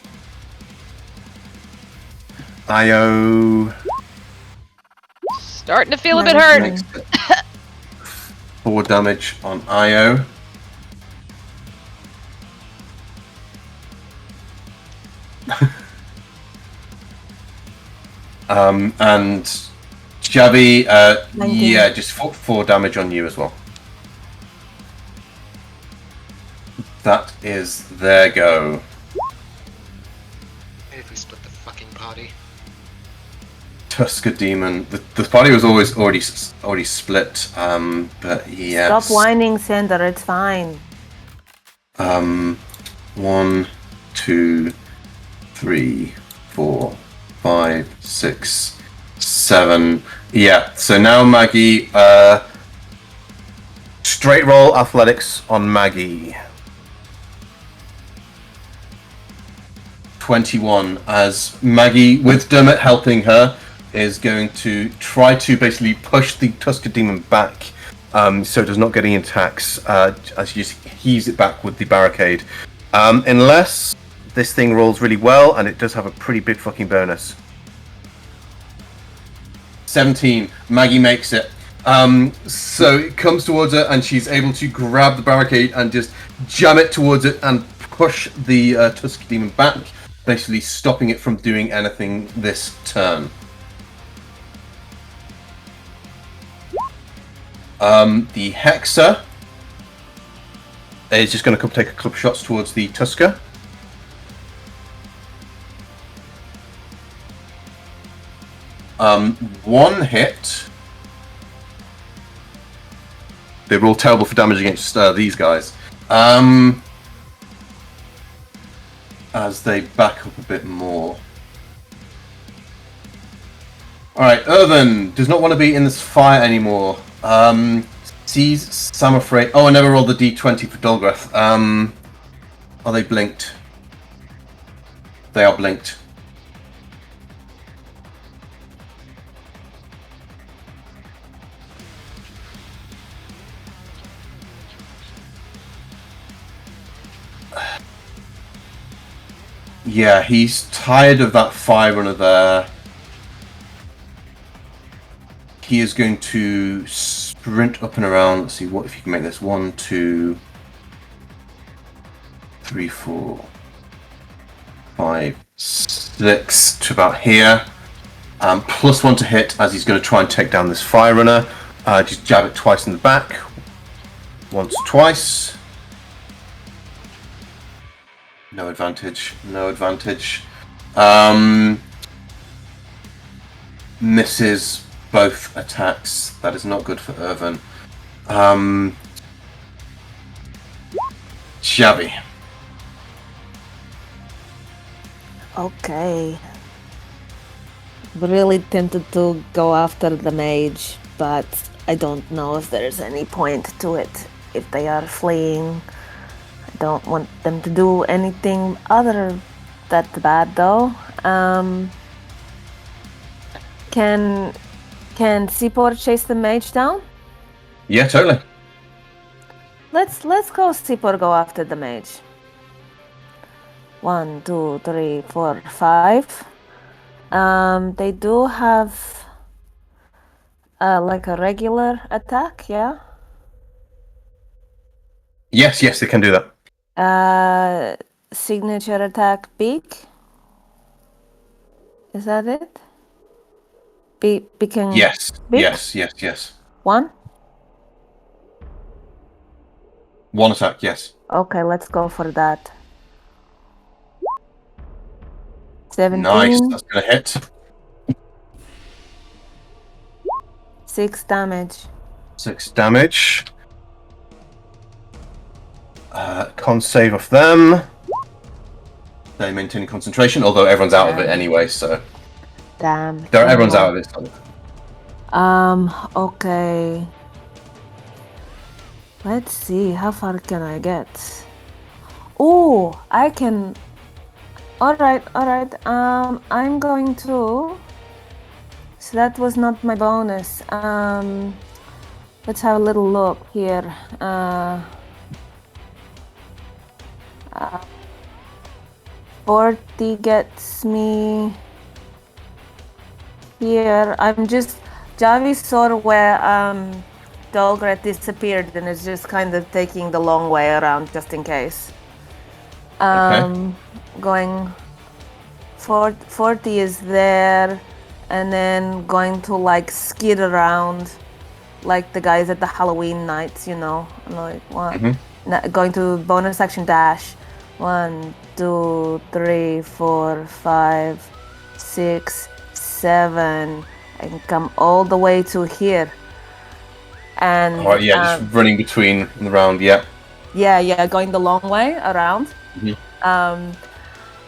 Io, Starting to feel a bit hurt. Makes it 4 damage on Io. And Javi, yeah, just 4 damage on you as well. That is their go. Maybe if we split the fucking party. Tusker Demon. The party was already split. But yeah. Stop whining, Cinder. It's fine. 1, 2, 3, 4, 5, 6, 7. Yeah. So now Maggie. Straight roll athletics on Maggie. 21, as Maggie, with Dermot helping her, is going to try to basically push the Tusker Demon back, so it does not get any attacks, as you just heaves it back with the barricade. Unless this thing rolls really well, and it does have a pretty big fucking bonus. 17, Maggie makes it. So it comes towards her, and she's able to grab the barricade and just jam it towards it and push the Tusker Demon back, basically stopping it from doing anything this turn. The Hexer is just going to come take a couple of shots towards the Tusker. One hit. They roll terrible for damage against these guys. As they back up a bit more. Alright, Irvin does not want to be in this fire anymore. Sees Sam afraid. Oh, I never rolled the d20 for Dolgreth. Are they blinked? They are blinked. Yeah, he's tired of that fire runner there. He is going to sprint up and around. Let's see what if you can make this. 1, 2, 3, 4, 5, 6 to about here. +1 to hit as he's going to try and take down this fire runner. Just jab it twice in the back. Once, twice. No advantage. No advantage. Misses both attacks. That is not good for Irvin. Shabby. Okay. Really tempted to go after the mage, but I don't know if there's any point to it. If they are fleeing, I don't want them to do anything other that bad though. Can Seaport chase the mage down? Yeah, totally. Let's go Seaport go after the mage. 1, 2, 3, 4, 5. They do have like a regular attack, yeah? Yes, they can do that. Signature attack beak. Is that it? Beacon. Yes, beak? yes. 1? 1 attack, yes. Okay, let's go for that. 17. Nice, that's gonna hit. 6 damage. 6 damage. Con save off them. They maintain concentration, although everyone's out of it anyway, so. Damn. Everyone's out of it. Okay. Let's see, how far can I get? Oh, I can. Alright. I'm going to. So that was not my bonus. Let's have a little look here. 40 gets me here. I'm just Javi saw where Dolgreth disappeared and is just kind of taking the long way around just in case. Going 40 is there, and then going to like skid around like the guys at the Halloween nights, you know, like one. Going to bonus action dash. 1, 2, 3, 4, 5, 6, 7, and come all the way to here. And All right, yeah, just running between the round. Yeah. Yeah, going the long way around.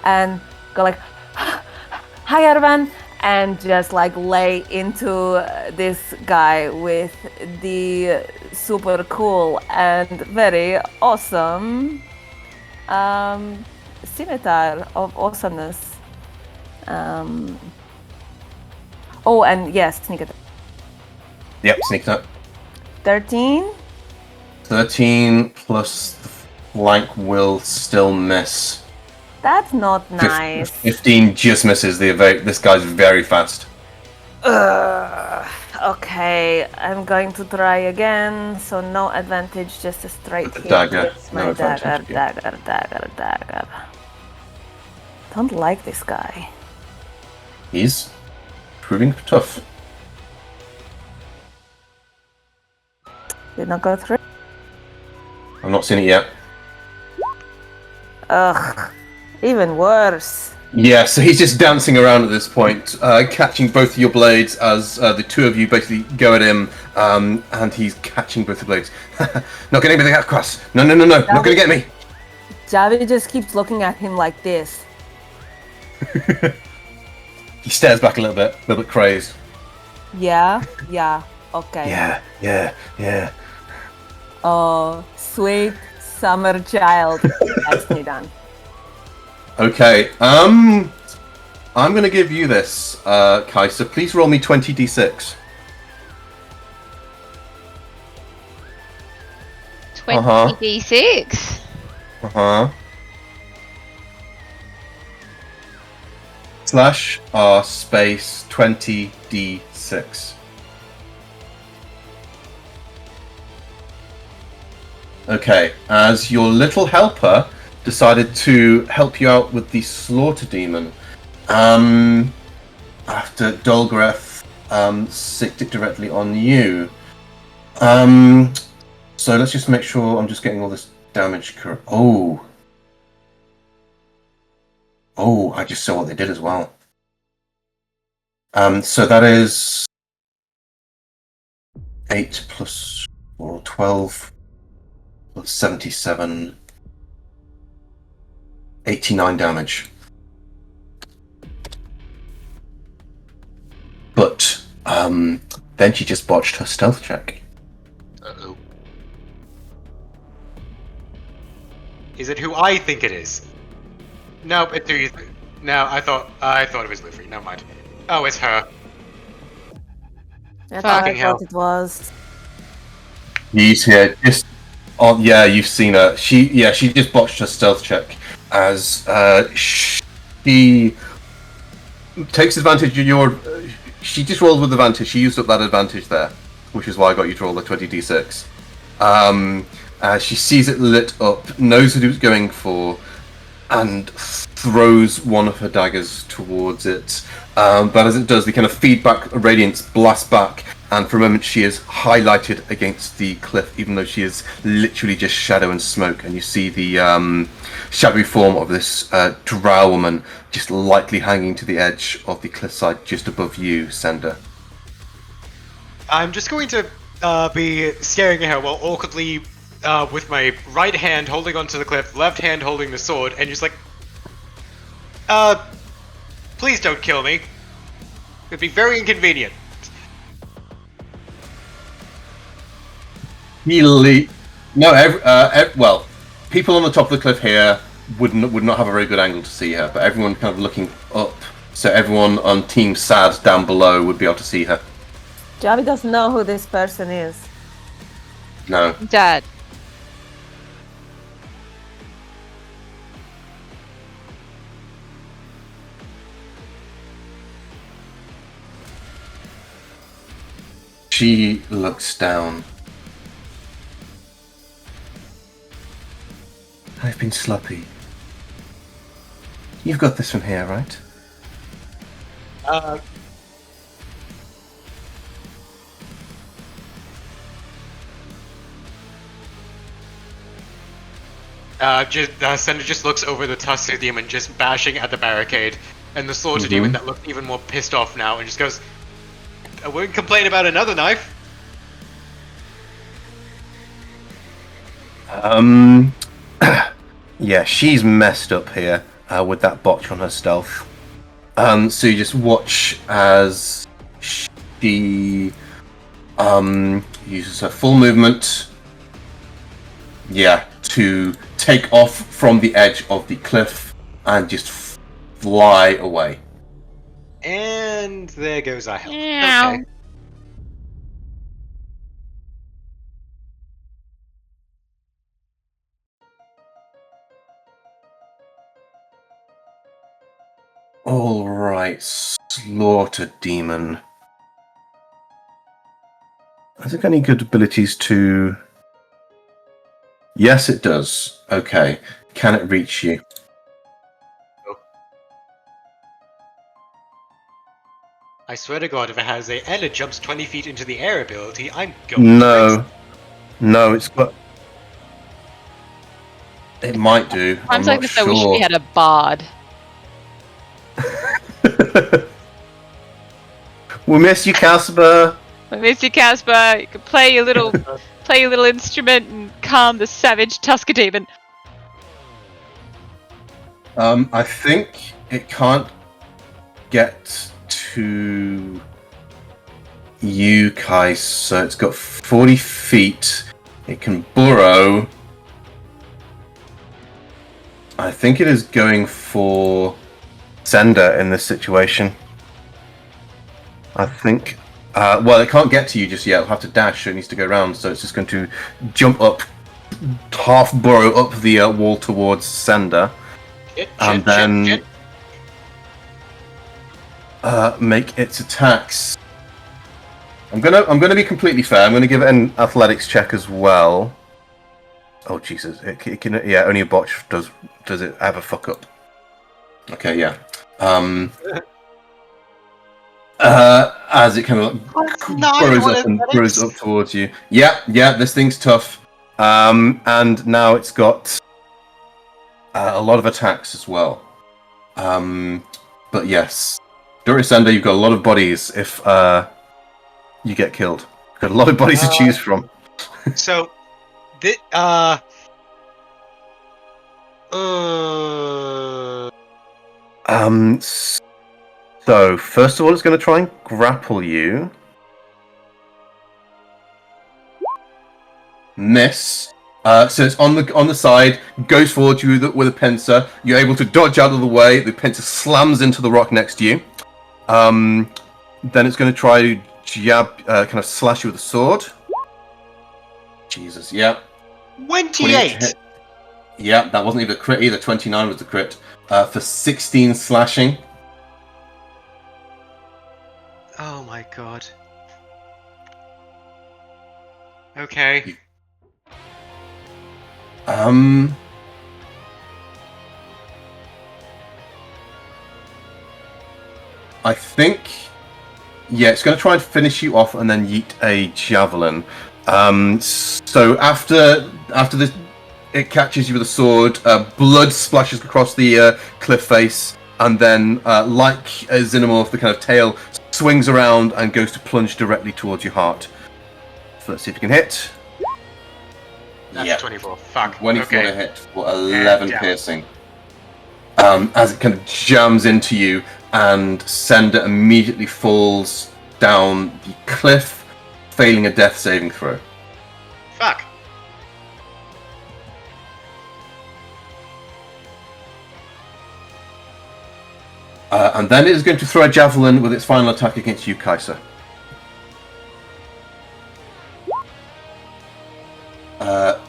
And go like, hi, Arvan, and just like lay into this guy with the super cool and very awesome scimitar of awesomeness. Oh, and yes, sneak attack. Yep, sneak attack. 13. 13 plus the flank will still miss. That's not nice. 15 just misses the evade. This guy's very fast. Okay, I'm going to try again. So no advantage, just a straight hit. Dagger. With my No dagger, advantage, dagger. Don't like this guy. He's proving tough. Did not go through. I've not seen it yet. Ugh, even worse. Yeah, so he's just dancing around at this point, catching both of your blades as the two of you basically go at him, and he's catching both the blades. Not getting anything across. No, not gonna get me. Javi just keeps looking at him like this. He stares back a little bit crazed. Yeah, okay. Yeah. Oh, sweet summer child. Nicely done. Okay, I'm gonna give you this, Kaisa. Please roll me 20d6. 20d6. Slash R space 20d6. Okay, as your little helper decided to help you out with the slaughter demon. After Dolgreth sicked it directly on you. So let's just make sure I'm just getting all this damage correct. Oh, I just saw what they did as well. So that is 8 plus 4, 12 plus 77. 89 damage. But then she just botched her stealth check. Uh-oh. Is it who I think it is? No, it's who you think. No, I thought it was Livery. Never mind. Oh, it's her. That's what I Fucking hell. thought it was. He's here. Just yeah, you've seen her. She just botched her stealth check as she takes advantage of your. She just rolled with advantage. She used up that advantage there, which is why I got you to roll the 20d6. She sees it lit up, knows what it was going for, and throws one of her daggers towards it. But as it does, the kind of feedback radiance blasts back, and for a moment she is highlighted against the cliff, even though she is literally just shadow and smoke. And you see the shadowy form of this drow woman just lightly hanging to the edge of the cliffside just above you, Sender. I'm just going to be staring at her while awkwardly with my right hand holding onto the cliff, left hand holding the sword, and just like, please don't kill me. It'd be very inconvenient. Well, people on the top of the cliff here would not have a very good angle to see her, but everyone kind of looking up, so everyone on Team Sad down below would be able to see her. Javi doesn't know who this person is. No. Dad. She looks down. I've been sloppy. You've got this from here, right? Sender just looks over the Tusker Demon just bashing at the barricade, and the Slaughter Demon that looks even more pissed off now, and just goes, "I wouldn't complain about another knife." Yeah, she's messed up here with that botch on her stealth. So you just watch as she uses her full movement, to take off from the edge of the cliff and just fly away. And there goes our health. Meow. Okay. All right, Slaughter Demon. Has it got any good abilities to... Yes, it does. Okay. Can it reach you? I swear to God, if it has and it jumps 20 feet into the air ability, I'm going crazy. No, it's got... It might do. I'm Sometimes I not just sure. wish we had a bard. We miss you, Casper. I miss you, Casper. You can play your little instrument and calm the savage Tusker Demon. I think it can't get to you, Kai, so it's got 40 feet. It can burrow. I think it is going for Sender in this situation. I think... well, it can't get to you just yet. It'll have to dash, so it needs to go around. So it's just going to jump up, half burrow up the wall towards Sender, and then make its attacks. I'm gonna be completely fair. I'm gonna give it an athletics check as well. Oh Jesus! It can, yeah, only a botch does it ever fuck up. Okay, yeah. As it kind of burrows up towards you. Yeah, this thing's tough. And now it's got a lot of attacks as well. But yes, Dorius Sender, you've got a lot of bodies if you get killed. You've got a lot of bodies to choose from. So, So first of all, it's going to try and grapple you. Miss. So it's on the side, goes forward to you with a pincer. You're able to dodge out of the way. The pincer slams into the rock next to you. Then it's going to try to jab, kind of slash you with a sword. Jesus, yeah. 28. Yeah, that wasn't even a crit either. 29 was the crit for 16 slashing. Oh my God. Okay. I think, yeah, it's going to try and finish you off and then yeet a javelin. So after this, it catches you with a sword. Blood splashes across the cliff face, and then, like a xenomorph, the kind of tail swings around and goes to plunge directly towards your heart. So let's see if you can hit. That's 24. Fuck. 24 Okay. to hit for 11 piercing. As it kind of jams into you, and Sender immediately falls down the cliff, failing a death saving throw. Fuck. And then it is going to throw a javelin with its final attack against you, Kaiser.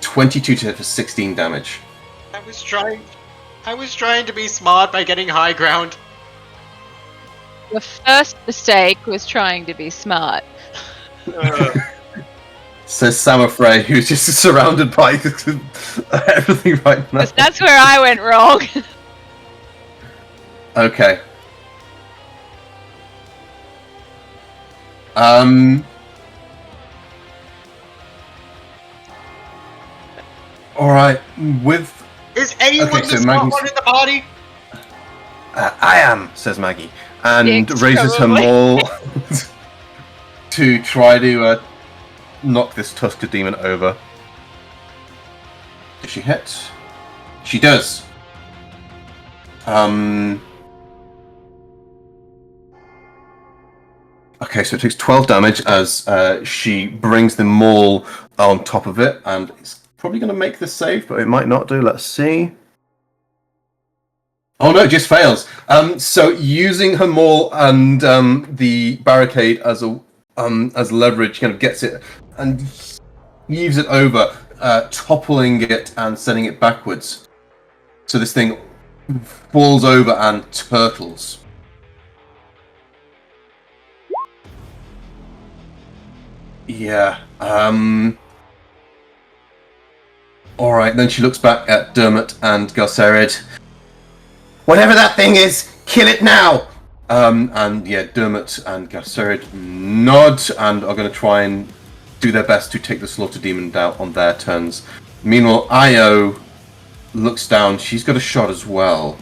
22 to hit for 16 damage. I was trying to be smart by getting high ground. The first mistake was trying to be smart. Says Samafrey, who's just surrounded by everything right now. 'Cause that's where I went wrong. Okay. All right. With Is anyone Okay, the so smart Maggie's- one in the party? I am, says Maggie, and Dicks, raises her probably. maul to try to knock this Tusker demon over. Does she hit? She does. Okay, so it takes 12 damage as she brings the maul on top of it, and it's probably going to make the save, but it might not do. Let's see. Oh no, it just fails. So using her maul and the barricade as leverage, kind of gets it and heaves it over, toppling it and sending it backwards. So this thing falls over and turtles. Yeah. Alright, then she looks back at Dermot and Garcerid. Whatever that thing is, kill it now! And yeah, Dermot and Garcerid nod and are going to try and do their best to take the Slaughter Demon down on their turns. Meanwhile, Io looks down. She's got a shot as well.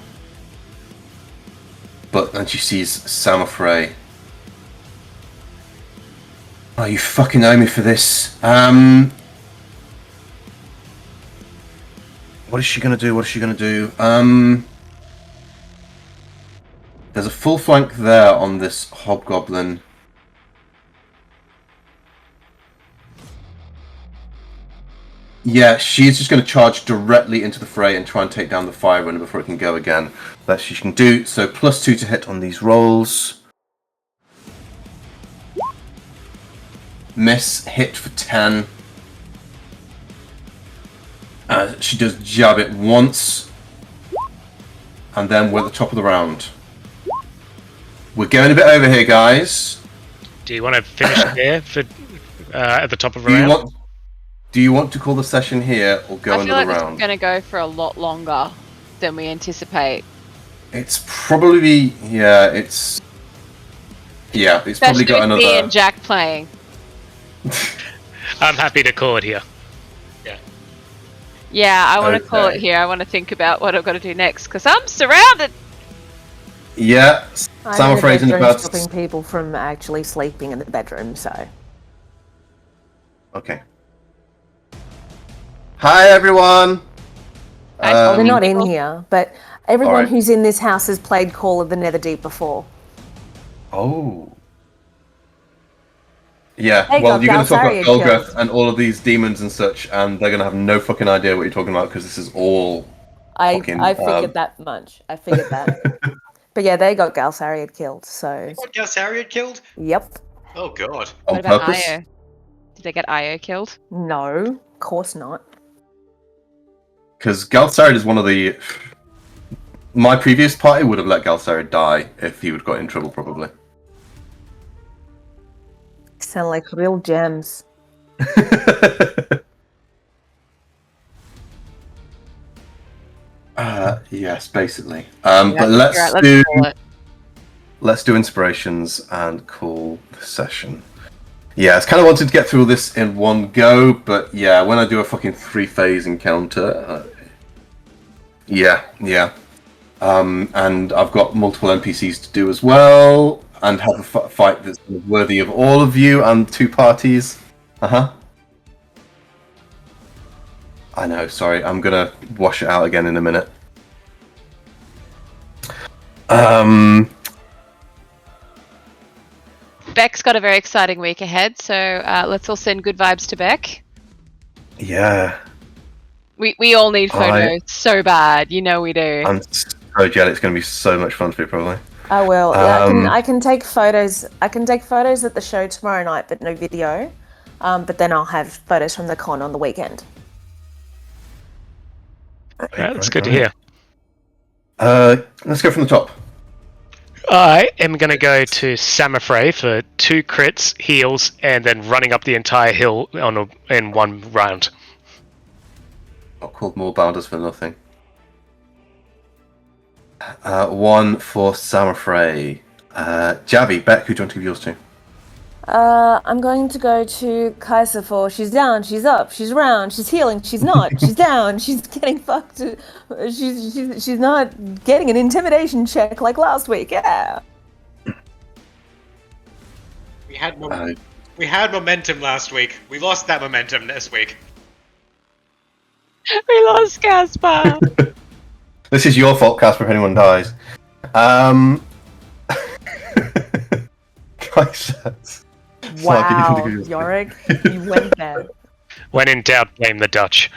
But then she sees Samafrey. Oh, you fucking owe me for this. What is she gonna do? What is she gonna do? There's a full flank there on this hobgoblin. Yeah, she's just going to charge directly into the fray and try and take down the fire runner before it can go again. That she can do. So +2 to hit on these rolls. Miss, hit for 10. She does jab it once. And then we're at the top of the round. We're going a bit over here, guys. Do you want to finish there for at the top of the round? Do you want to call the session here or go I into feel the like this is round? going to go for a lot longer than we anticipate. It's probably it's probably Especially got with another. me and Jack playing. I'm happy to call it here. Yeah, I want to call it Okay. here. I want to think about what I've got to do next because I'm surrounded. Yeah, I'm Sam in the afraid in the bedroom bed. stopping people from actually sleeping in the bedroom, so. Okay. Hi everyone. They're not in here, but everyone Alright. who's in this house has played Call of the Netherdeep before. Oh. Yeah, Hey, well, you're going to talk about Galsariad Dolgreth killed. and all of these demons and such, and they're going to have no fucking idea what you're talking about because this is all. I Fucking, figured that much. I figured that. But yeah, they got Galsariad killed, so. What, Galsariad killed? Yep. Oh god. on What about purpose. Io? Did they get Io killed? No, of course not. Because Galsarid is one of the. My previous party would have let Galsarid die if he would have got in trouble, probably. Sound like real gems. Yes, basically. Yeah, But let's right, do call it. let's do inspirations and call the session. Yeah, I kind of wanted to get through this in one go, but yeah, when I do a fucking 3-phase encounter, yeah. And I've got multiple NPCs to do as well, and have a fight that's worthy of all of you and 2 parties. I know, sorry, I'm gonna wash it out again in a minute. Beck's got a very exciting week ahead, so let's all send good vibes to Beck. Yeah, We all need photos so bad, you know we do. I'm so jealous. It's gonna be so much fun for you, probably. I will. Yeah, I can take photos. I can take photos at the show tomorrow night, but no video. But then I'll have photos from the con on the weekend. Right, that's good to hear. Let's go from the top. I am going to go to Samafray for 2 crits, heals, and then running up the entire hill in 1 round. Not called more bounders for nothing. 1 for Samafray. Javi, Beck, who do you want to give yours to? I'm going to go to Kaiser for she's down, she's up, she's around, she's healing, she's not, she's down, she's getting fucked, she's not getting an intimidation check like last week. Yeah. We had momentum last week. We lost that momentum this week. We lost Caspar. This is your fault, Casper, if anyone dies. Kaisers. Wow, Yorick, you went there. When in doubt, blame the Dutch.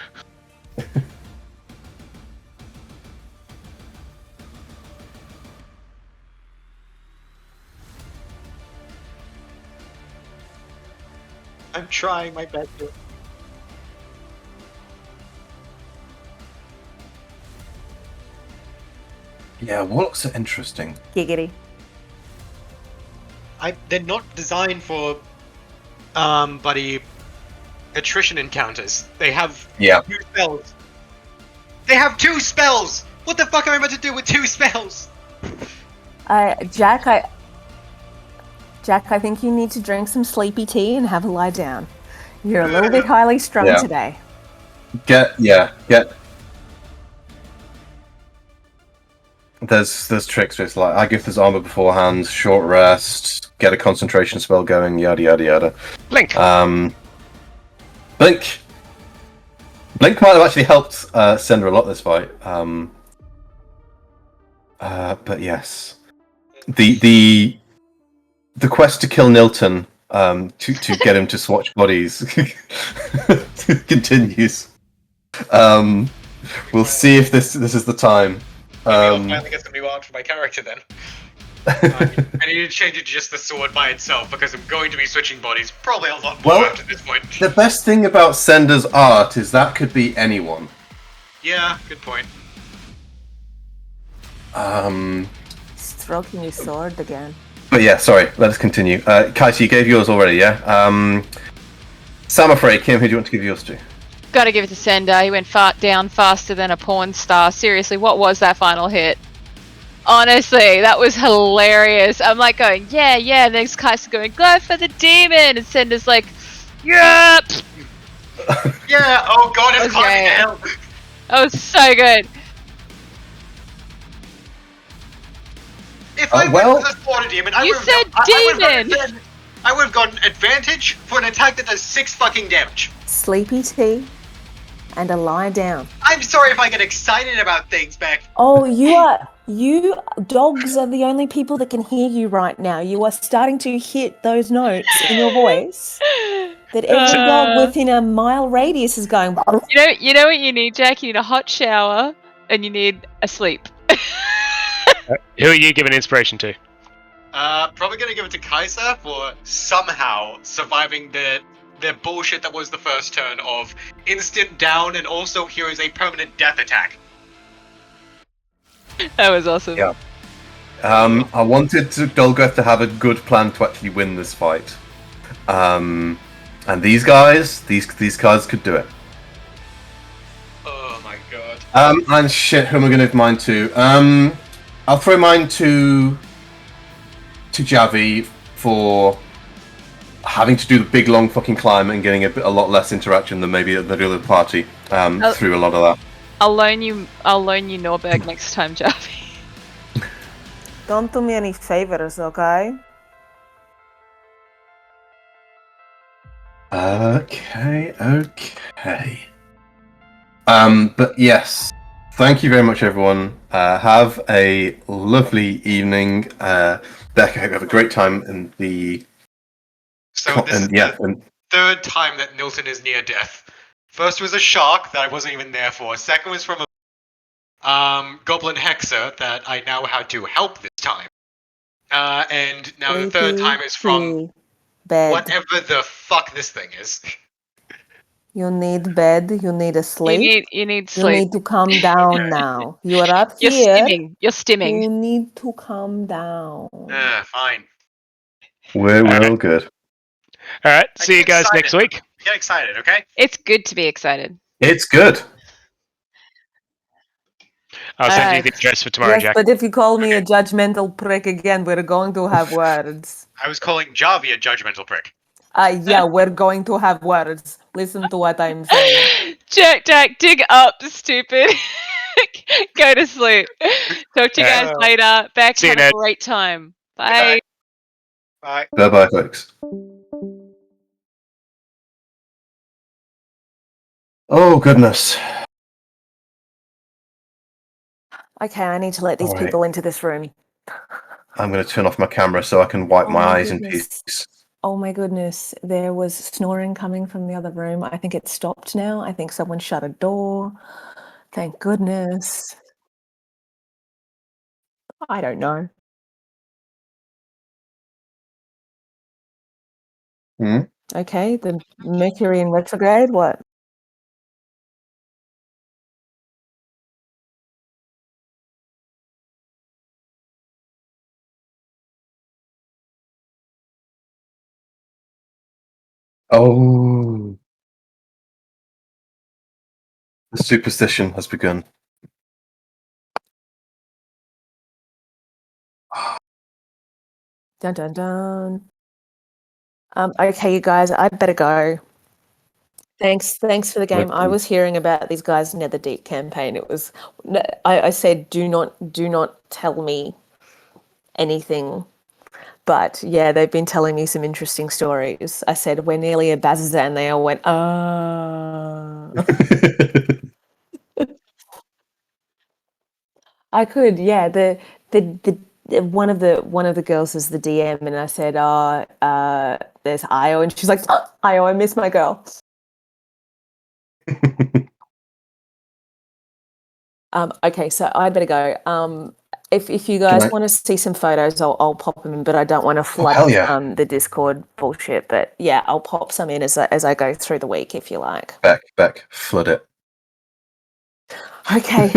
I'm trying my best to. Yeah, warlocks are interesting. Giggity. They're not designed for, buddy, attrition encounters. They have 2 spells. They have 2 spells! What the fuck am I meant to do with 2 spells? Jack, I think you need to drink some sleepy tea and have a lie down. You're a little bit highly strung today. There's tricks where it's like, I give this armor beforehand, short rest, get a concentration spell going, yada yada yada. Blink! Blink! Blink might have actually helped Cinder a lot this fight. But yes. The quest to kill Nilton, to get him to swatch bodies continues. We'll see if this is the time. I'll finally get some new art for my character then. I need to change it to just the sword by itself because I'm going to be switching bodies probably a lot more after this point. The best thing about Sender's art is that could be anyone. Yeah, good point. Stroking your sword again. But yeah, sorry, let us continue. Kaisi, you gave yours already, yeah? Samafray, Kim, who do you want to give yours to? Gotta give it to Sender. He went down faster than a porn star. Seriously, what was that final hit? Honestly, that was hilarious. I'm like going, yeah. And then Kaiser going, go for the demon. And Sender's like, yep. Yeah. Oh god, it's climbing the hill. That was so good. If I went with a slaughter demon, I would have gotten advantage for an attack that does 6 fucking damage. Sleepy tea and a lie down. I'm sorry if I get excited about things, Beck. Oh, you dogs are the only people that can hear you right now. You are starting to hit those notes in your voice that every dog within a mile radius is going. You know what you need, Jack? You need a hot shower and you need a sleep. Who are you giving inspiration to? Probably gonna give it to Kaiser for somehow surviving the bullshit that was the first turn of instant down and also here is a permanent death attack. That was awesome. Yeah. I wanted Dolgreth to have a good plan to actually win this fight. And these guys could do it. Oh my god. And shit, who am I gonna give mine to? I'll throw mine to Javi for having to do the big long fucking climb and getting a lot less interaction than maybe the other party through a lot of that. I'll loan you Norberg next time, Javi. Don't do me any favors, okay? Okay. But yes, thank you very much, everyone. Have a lovely evening. Beck, I hope you have a great time in the. So this is the 3rd time that Nilton is near death. First was a shark that I wasn't even there for. Second was from a goblin hexer that I now had to help this time. And now the 3rd time is from whatever the fuck this thing is. You need bed. You need a sleep. You need You sleep. need to calm down now. You are up You're here. stimming. You're stimming. You need to calm down. Fine. We're all good. All right. I See you get guys excited. next week. Get excited, okay? It's good to be excited. It's good. I'll send you Alright. the address for tomorrow, Yes, Jack. but if you call me a judgmental prick again, we're going to have words. I was calling Javi a judgmental prick. Yeah, we're going to have words. Listen to what I'm saying. Jack, dig up, stupid. Go to sleep. Talk to you guys later. Beck, See you, have a Ned. great time. Good Bye. night. Bye. Bye-bye, folks. Oh, goodness. Okay, I need to let these All right. people into this room. I'm going to turn off my camera so I can wipe Oh my my eyes in goodness. peace. Oh my goodness, there was snoring coming from the other room. I think it's stopped now. I think someone shut a door. Thank goodness. I don't know. Hmm? Okay, the Mercury in retrograde, what? Oh. The superstition has begun. Dun dun dun. Okay, you guys, I'd better go. Thanks for the game. I was hearing about these guys' Netherdeep campaign. It was, I said, do not tell me anything. But yeah, they've been telling me some interesting stories. I said, we're nearly a Bazazan. They all went, ah. I could, yeah. One of the girls is the DM, and I said, there's Io, and she's like, Io, I miss my girl. Okay, so I'd better go. If you guys night. want to see some photos, I'll pop them in, but I don't want to flood hell yeah. the Discord bullshit. But yeah, I'll pop some in as I go through the week, if you like. Beck, flood it. Okay.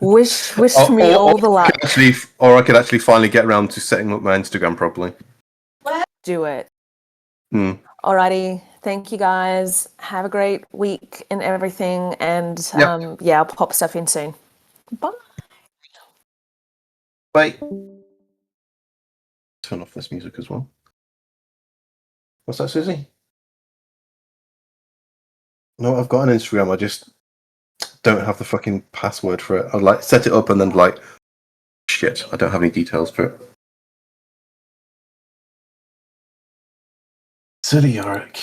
Wish me all the luck. I could actually finally get around to setting up my Instagram properly. Do it. Hmm. Alrighty. Thank you guys. Have a great week and everything. And Yep. yeah, I'll pop stuff in soon. Bye. Bye. Turn off this music as well. What's that, Susie? No, I've got an Instagram. I just don't have the fucking password for it. I'd like set it up and then like, shit, I don't have any details for it. Silly Yorick.